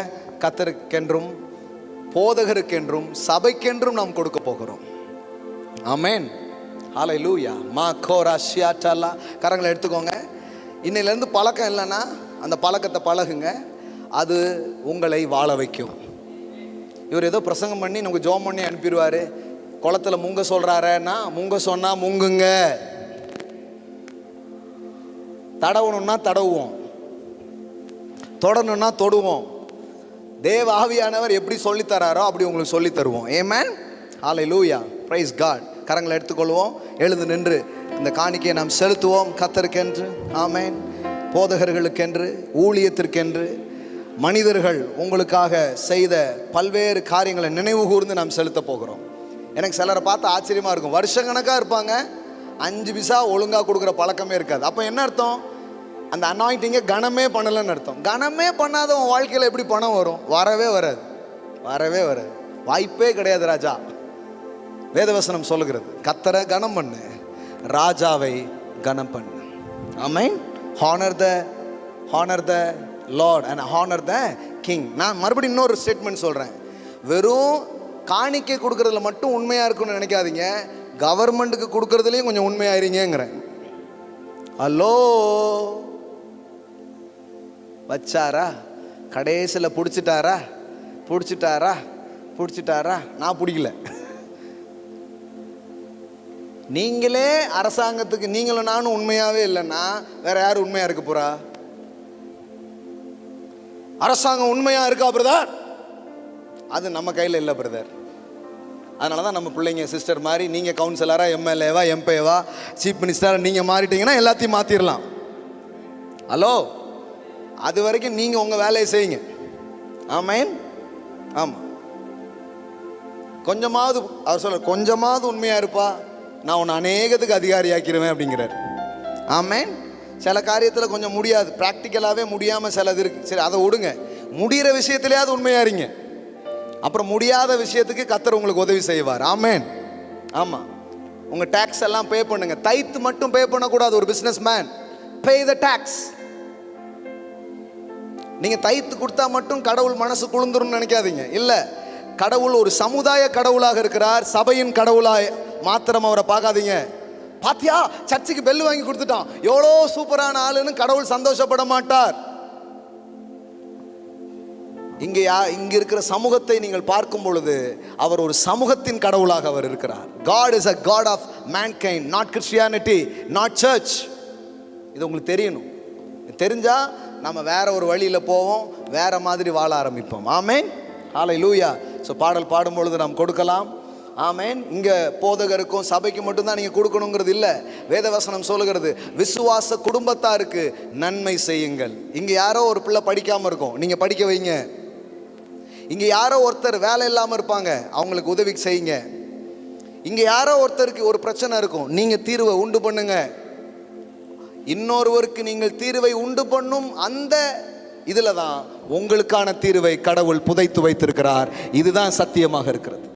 கர்த்தருக்கென்றும் போதகருக்கென்றும் சபைக்கென்றும் நாம் கொடுக்க போகிறோம். ஆமென். ஹல்லேலூயா. மா கோரா ஷியாட்டலா. கரங்களை எடுத்துக்கோங்க. இன்னையிலேருந்து பழக்கம் இல்லைன்னா அந்த பழக்கத்தை பழகுங்க. அது உங்களை வாழ வைக்கும். இவர் ஏதோ பிரசங்கம் பண்ணி நமக்கு ஜோம் பண்ணி அனுப்பிடுவார். குளத்தில் முங்க சொல்கிறாருன்னா முங்க சொன்னால் முங்குங்க, தடவணும்னா தடவுவோம், தொடணும்னா தொடுவோம். தேவ ஆவியானவர் எப்படி சொல்லித்தராரோ அப்படி உங்களுக்கு சொல்லி தருவோம். ஆமென். ஹல்லேலூயா. Praise God. கரங்களை எடுத்துக்கொள்வோம். எழுந்து நின்று இந்த காணிக்கையை நாம் செலுத்துவோம். கர்த்தருக்கென்று, ஆமென், போதகர்களுக்கென்று, ஊழியத்திற்கென்று, மனிதர்கள் உங்களுக்காக செய்த பல்வேறு காரியங்களை நினைவு கூர்ந்து நாம் செலுத்த போகிறோம். எனக்கு சிலரை பார்த்து ஆச்சரியமாக இருக்கும். வருஷக்கணக்காக இருப்பாங்க, 5 பைசா ஒழுங்காக கொடுக்குற பழக்கமே இருக்காது. அப்போ என்ன அர்த்தம்? அந்த அனாயிண்டிங்கை கனமே பண்ணலைன்னு அர்த்தம். கனமே பண்ணாதவன் வாழ்க்கையில் எப்படி பணம் வரும்? வரவே வராது, வரவே வராது, வாய்ப்பே கிடையாது ராஜா. வேதவசனம் சொல்லுகிறது, கர்த்தரை கனம் பண்ணு, ராஜாவை கனம் பண்ணு. Amen. Honour the Lord and honour the King. நான் மறுபடியும் இன்னொரு ஸ்டேட்மெண்ட் சொல்கிறேன். வெறும் காணிக்கை கொடுக்கறதுல மட்டும் உண்மையாக இருக்குன்னு நினைக்காதீங்க. கவர்மெண்ட்டுக்கு கொடுக்கறதுலையும் கொஞ்சம் உண்மையாயிருங்கிறேன். ஹலோ, வச்சாரா, கடைசியில் பிடிச்சிட்டாரா, நான் பிடிக்கல. நீங்களே அரசாங்கத்துக்கு நீங்களும் நானும் உண்மையாகவே இல்லைன்னா வேற யார் உண்மையாக இருக்க போறா? அரசாங்கம் உண்மையாக இருக்கா பிரதர்? அது நம்ம கையில் இல்லை பிரதர். அதனால தான் நம்ம பிள்ளைங்க சிஸ்டர் மாதிரி நீங்கள் கவுன்சிலராக, எம்எல்ஏவா, எம்பிஏவா, சீஃப் மினிஸ்டராக நீங்கள் மாறிட்டீங்கன்னா எல்லாத்தையும் மாற்றிடலாம். ஹலோ, அது வரைக்கும் நீங்கள் உங்கள் வேலையை செய்யுங்க. ஆமென். ஆமாம், கொஞ்சமாவது அவர் சொல்ல, கொஞ்சமாவது உண்மையாக இருப்பா, நான் உன்னை அநேகத்துக்கு அதிகாரி ஆக்கிடுவேன் அப்படிங்கிறார். ஆமென். சில காரியத்தில் கொஞ்சம் முடியாது, ப்ராக்டிக்கலாகவே முடியாமல் சிலது இருக்குது. சரி, அதை விடுங்க. முடிகிற விஷயத்துலையாவது உண்மையாக இருங்க. அப்புறம் முடியாத விஷயத்துக்கு கர்த்தர் உங்களுக்கு உதவி செய்வார். ஆமென். ஆமாம், உங்கள் டேக்ஸ் எல்லாம் பே பண்ணுங்க. தைத்து மட்டும் பே பண்ணக்கூடாது. ஒரு businessman, pay the tax. நீங்கள் தைத்து கொடுத்தா மட்டும் கடவுள் மனசு குளிர்ந்துருன்னு நினைக்காதீங்க. இல்லை, கடவுள் ஒரு சமுதாய கடவுளாக இருக்கிறார். சபையின் கடவுளாக மாத்திரம் அவரை பார்க்காதீங்க. பாத்தியா, சர்ச்சுக்கு பெல் வாங்கி கொடுத்துட்டான், எவ்வளோ சூப்பரான ஆளுன்னு கடவுள் சந்தோஷப்பட மாட்டார். இங்க இருக்கிற சமூகத்தை நீங்கள் பார்க்கும் பொழுது அவர் ஒரு சமூகத்தின் கடவுளாக அவர் இருக்கிறார். God is a God of mankind, not Christianity, not church. இது உங்களுக்கு தெரியணும். தெரிஞ்சா நம்ம வேற ஒரு வழியில போவோம், வேற மாதிரி வாழ ஆரம்பிப்போம். ஆமென். ஹல்லேலூயா. ஸோ பாடல் பாடும் பொழுது நாம் கொடுக்கலாம். ஆமென். இங்கே போதகருக்கும் சபைக்கு மட்டும்தான் நீங்கள் கொடுக்கணுங்கிறது இல்லை. வேதவசனம் சொல்லுகிறது, விசுவாச குடும்பத்தாருக்கு நன்மை செய்யுங்கள். இங்கே யாரோ ஒரு பிள்ளை படிக்காமல் இருக்கும், நீங்கள் படிக்க வைங்க. இங்கே யாரோ ஒருத்தர் வேலை இல்லாமல் இருப்பாங்க, அவங்களுக்கு உதவி செய்யுங்க. இங்கே யாரோ ஒருத்தருக்கு ஒரு பிரச்சனை இருக்கும், நீங்கள் தீர்வை உண்டு பண்ணுங்க. இன்னொருவருக்கு நீங்கள் தீர்வை உண்டு பண்ணும் அந்த இதில் தான் உங்களுக்கான தீர்வை கடவுள் புதைத்து வைத்திருக்கிறார். இதுதான் சத்தியமாக இருக்கிறது.